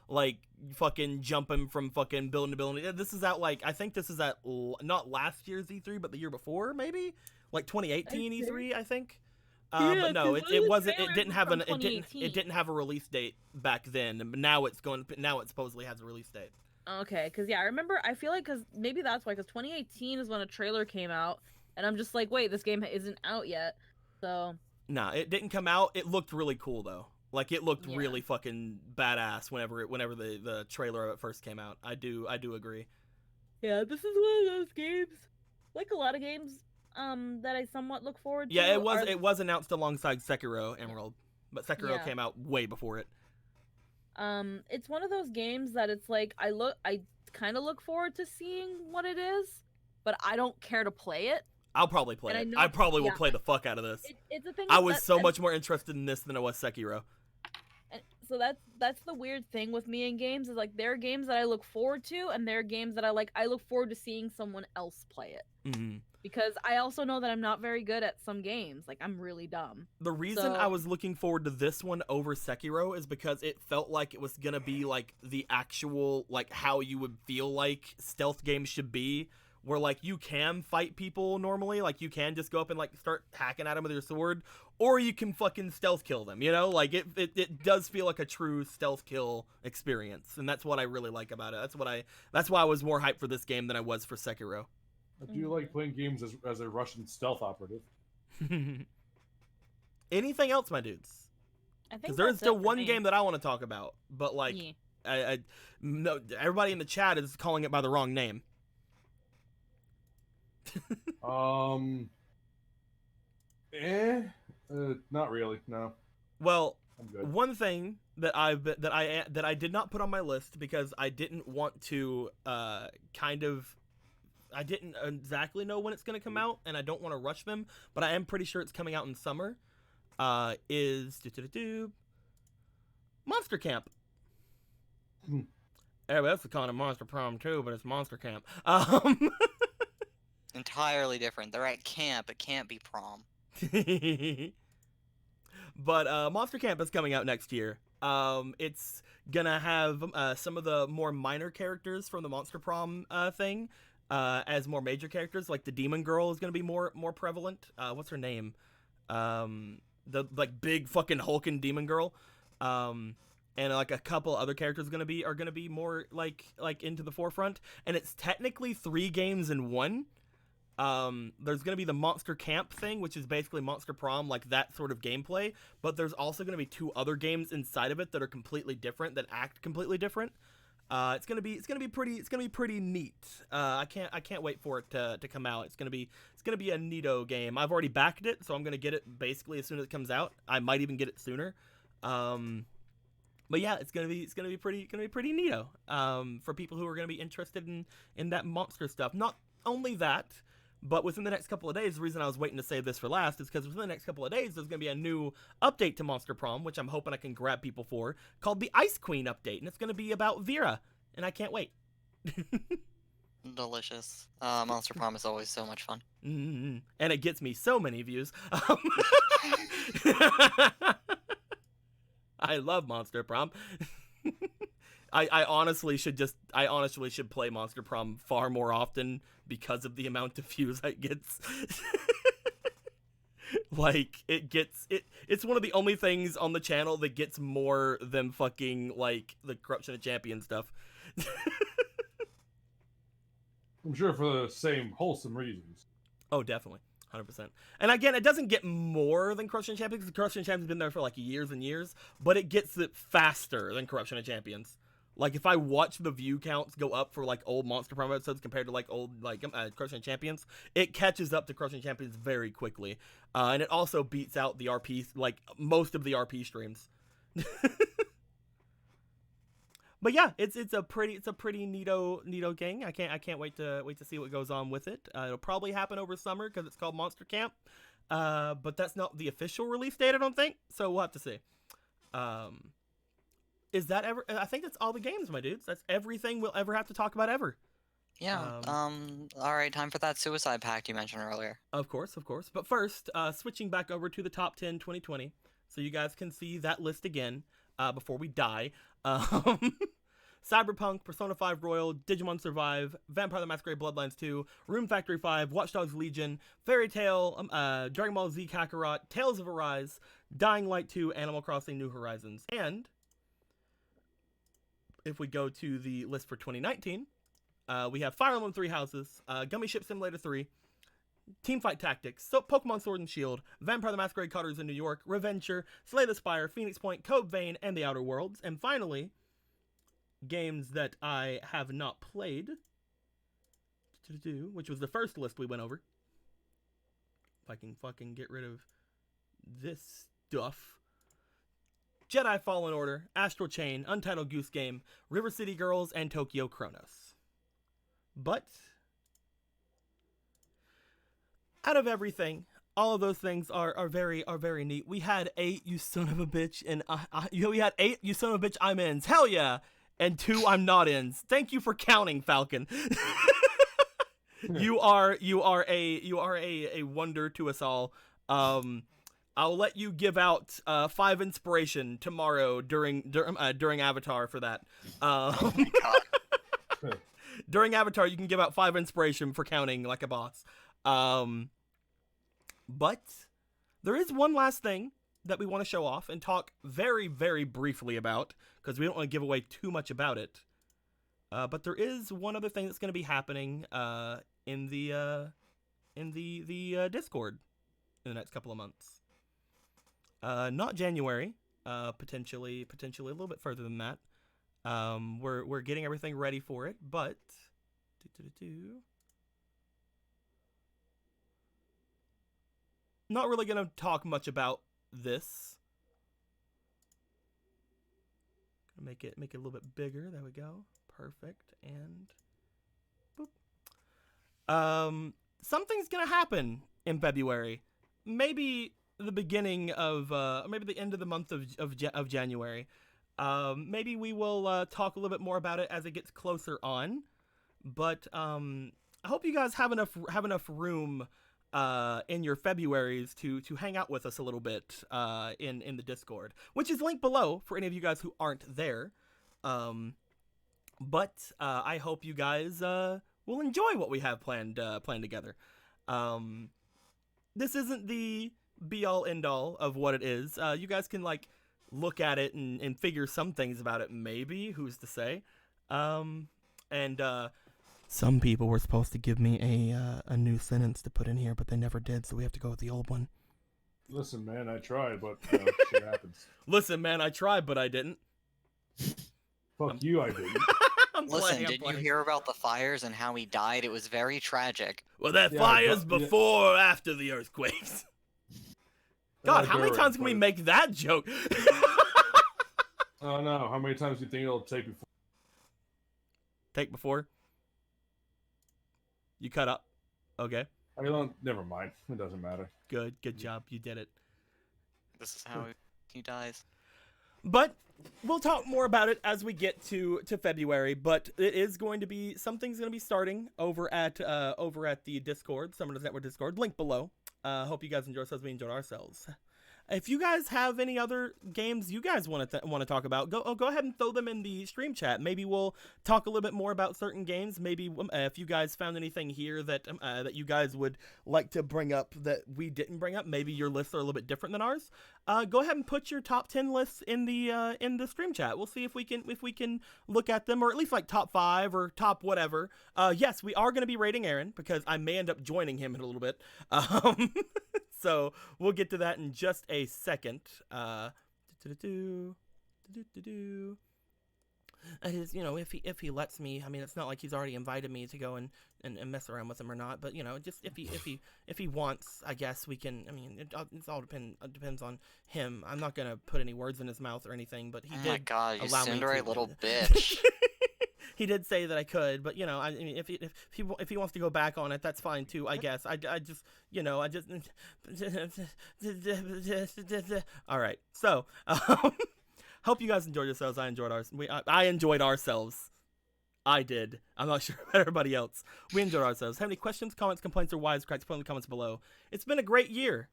like fucking jumping from fucking building to building. This is out like I think this is at not last year's E3 but the year before maybe like 2018 I E3 I think. Yeah, But no, 'cause it one of the wasn't. It trailers didn't was have from it 2018. didn't have a release date back then. But now now it supposedly has a release date. Okay, because yeah, I remember. I feel like because maybe that's why. Because 2018 is when a trailer came out, and I'm just like, wait, this game isn't out yet. So Nah, it didn't come out. It looked really cool though. Like it looked Yeah. really fucking badass whenever the trailer of it first came out. I do agree. yeah, this is one of those games. Like a lot of games, that I somewhat look forward to. Yeah, it was are- it was announced alongside Sekiro Emerald, but Sekiro Yeah. came out way before it. It's one of those games that it's like I kind of look forward to seeing what it is, but I don't care to play it. I'll probably play And I it. know- I probably will yeah. play the fuck out of this. It's a thing. I with was that- so and- much more interested in this than I was Sekiro. and so that's the weird thing with me in games is like there are games that I look forward to, and there are games that I look forward to seeing someone else play it. Mhm. Because I also know that I'm not very good at some games. Like I'm really dumb. The reason I So- was looking forward to this one over Sekiro is because it felt like it was gonna be like the actual, like how you would feel like stealth games should be, where like you can fight people normally, like you can just go up and like start hacking at them with your sword, or you can fucking stealth kill them, you know? Like it does feel like a true stealth kill experience, and that's what I really like about it. That's why I was more hyped for this game than I was for Sekiro. I do like playing games as a Russian stealth operative. Anything else, my dudes? I think Because there is that's it still for one me. game that I want to talk about, but like, Yeah. no, everybody in the chat is calling it by the wrong name. Not really. No, Well, I'm good. one thing that I did not put on my list because I didn't want to I didn't exactly know when it's going to come out, and I don't want to rush them, but I am pretty sure it's coming out in summer. Is Monster Camp. Hmm. Yeah, that's the kind of Monster Prom too, but it's Monster Camp. Entirely different. They're at camp. It can't be prom. But Monster Camp is coming out next year. It's gonna have some of the more minor characters from the Monster Prom thing as more major characters. Like the Demon Girl is gonna be more prevalent. What's her name? The like big fucking hulking Demon Girl. And like a couple other characters are gonna be more like into the forefront. And it's technically 3 games in one. There's going to be the Monster Camp thing, which is basically Monster Prom, like that sort of gameplay, but there's also going to be 2 other games inside of it that are completely different, that act completely different. It's going to be pretty neat. I can't wait for it to come out. It's going to be a neato game. I've already backed it, so I'm going to get it basically as soon as it comes out. I might even get it sooner. But yeah, it's gonna be pretty neato. For people who are gonna be interested in that monster stuff. Not only that, but within the next couple of days, the reason I was waiting to save this for last is because within the next couple of days, there's going to be a new update to Monster Prom, which I'm hoping I can grab people for, called the Ice Queen update, and it's going to be about Vera, and I can't wait. Delicious. Monster Prom is always so much fun. And it gets me so many views. I love Monster Prom. I honestly should play Monster Prom far more often because of the amount of views it gets. Like it's one of the only things on the channel that gets more than fucking like the Corruption of Champions stuff. I'm sure for the same wholesome reasons. Oh, definitely. 100%. And again, it doesn't get more than Corruption of Champions because Corruption of Champions has been there for like years and years, but it gets it faster than Corruption of Champions. Like if I watch the view counts go up for like old Monster Prom episodes compared to like old like Corruption of Champions, it catches up to Corruption of Champions very quickly, and it also beats out the RP, like most of the RP streams. But yeah, it's a pretty neato gang. I can't wait to see what goes on with it. It'll probably happen over summer because it's called Monster Camp, but that's not the official release date, I don't think. So we'll have to see. Is that ever? I think that's all the games, my dudes. That's everything we'll ever have to talk about ever. Yeah. All right. Time for that Suicide Pact you mentioned earlier. Of course. But first, switching back over to the top 10 2020, so you guys can see that list again before we die. Cyberpunk, Persona 5 Royal, Digimon Survive, Vampire the Masquerade Bloodlines 2, Room Factory 5, Watch Dogs Legion, Fairy Tail, Dragon Ball Z Kakarot, Tales of Arise, Dying Light 2, Animal Crossing New Horizons. And if we go to the list for 2019, we have Fire Emblem 3 Houses, Gummy Ship Simulator 3, Teamfight Tactics, Pokemon Sword and Shield, Vampire the Masquerade Cutters in New York, Reventure, Slay the Spire, Phoenix Point, Code Vein, and The Outer Worlds. And finally, games that I have not played, which was the first list we went over. If I can fucking get rid of this stuff. Jedi Fallen Order, Astral Chain, Untitled Goose Game, River City Girls, and Tokyo Chronos. But out of everything, all of those things are very neat. We had 8, you son of a bitch, and we had 8, you son of a bitch, I'm ins. Hell yeah, and 2, I'm not ins. Thank you for counting, Falcon. You are a wonder to us all. I'll let you give out 5 inspiration tomorrow during Avatar for that. During Avatar, you can give out 5 inspiration for counting like a boss. But there is one last thing that we want to show off and talk very, very briefly about, because we don't want to give away too much about it. But there is one other thing that's going to be happening in the Discord in the next couple of months. Not January. Potentially a little bit further than that. We're getting everything ready for it, but not really gonna talk much about this. Gonna make it a little bit bigger. There we go. Perfect. And boop. Something's gonna happen in February. Maybe the beginning of maybe the end of the month of January. Maybe we will talk a little bit more about it as it gets closer on. But I hope you guys have enough room in your Februaries to hang out with us a little bit in the Discord, which is linked below for any of you guys who aren't there. But I hope you guys will enjoy what we have planned together. This isn't the be all end all of what it is. You guys can like look at it and figure some things about it. Maybe, who's to say? And some people were supposed to give me a new sentence to put in here, but they never did, so we have to go with the old one. Listen, man, I tried, but shit happens. Listen, man, I tried, but I didn't. Fuck you, I didn't. Listen, did you hear about the fires and how he died? It was very tragic. Well, that Yeah, fire's but- before or after the earthquakes. God, how many Alright, times can we but- make that joke? Oh no, how many times do you think it'll take before? Take before? You cut up. Okay. I don't. Never mind. It doesn't matter. Good job. You did it. This is how he dies. But we'll talk more about it as we get to February. But it is going to be something's going to be starting over at the Discord, Summoners Network Discord, link below. Hope you guys enjoy ourselves. We enjoyed ourselves. If you guys have any other games you guys want to talk about, go ahead and throw them in the stream chat. Maybe we'll talk a little bit more about certain games. Maybe if you guys found anything here that that you guys would like to bring up that we didn't bring up, maybe your lists are a little bit different than ours. Go ahead and put your top 10 lists in the stream chat. We'll see if we can look at them, or at least like top 5 or top whatever. Yes, we are going to be rating Aaron because I may end up joining him in a little bit. So we'll get to that in just a second. I just, you know, if he lets me, I mean, it's not like he's already invited me to go and mess around with him or not, but you know, just if he wants, I guess we can. I mean, it's all depends on him. I'm not gonna put any words in his mouth or anything, but he Oh did my god, you allow me cindery to. little bitch. He did say that I could, but you know, I mean, if he wants to go back on it, that's fine too. I guess. I just, you know, I just. All right. So, hope you guys enjoyed yourselves. I enjoyed ours. I enjoyed ourselves. I did. I'm not sure about everybody else. We enjoyed ourselves. Have any questions, comments, complaints, or wisecracks? Put in the comments below. It's been a great year.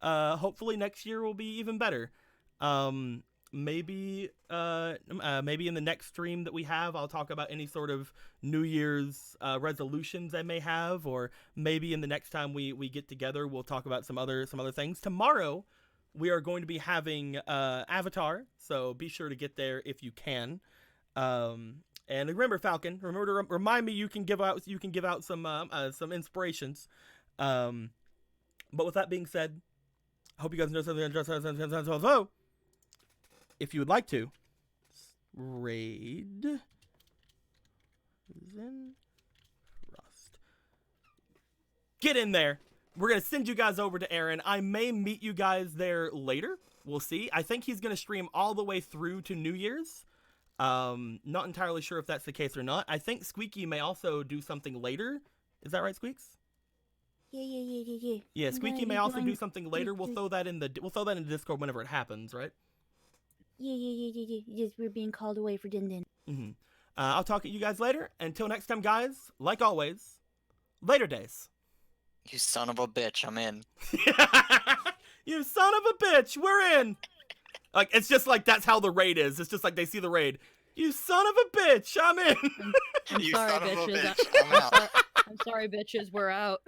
Hopefully next year will be even better. Maybe in the next stream that we have, I'll talk about any sort of New Year's resolutions I may have, or maybe in the next time we get together, we'll talk about some other things. Tomorrow, we are going to be having Avatar, so be sure to get there if you can. And remember, Falcon, remember to remind me you can give out some inspirations. But with that being said, I hope you guys enjoy something. If you would like to, raid Zen Rust. Get in there. we're gonna send you guys over to Aaron. I may meet you guys there later. We'll see. I think he's gonna stream all the way through to New Year's. Not entirely sure if that's the case or not. I think Squeaky may also do something later. Is that right, Squeaks? Yeah. Yeah, I'm Squeaky gonna may be also do doing- something later. We'll throw that in the Discord whenever it happens, right? Yeah. Yes, we're being called away for Din Din. Mm-hmm. I'll talk to you guys later. Until next time, guys. Like always, later days. You son of a bitch, I'm in. You son of a bitch, we're in. Like, it's just like that's how the raid is. It's just like they see the raid. You son of a bitch, I'm in. I'm You sorry, son of a bitches. bitch, I'm out. I'm sorry, bitches. We're out.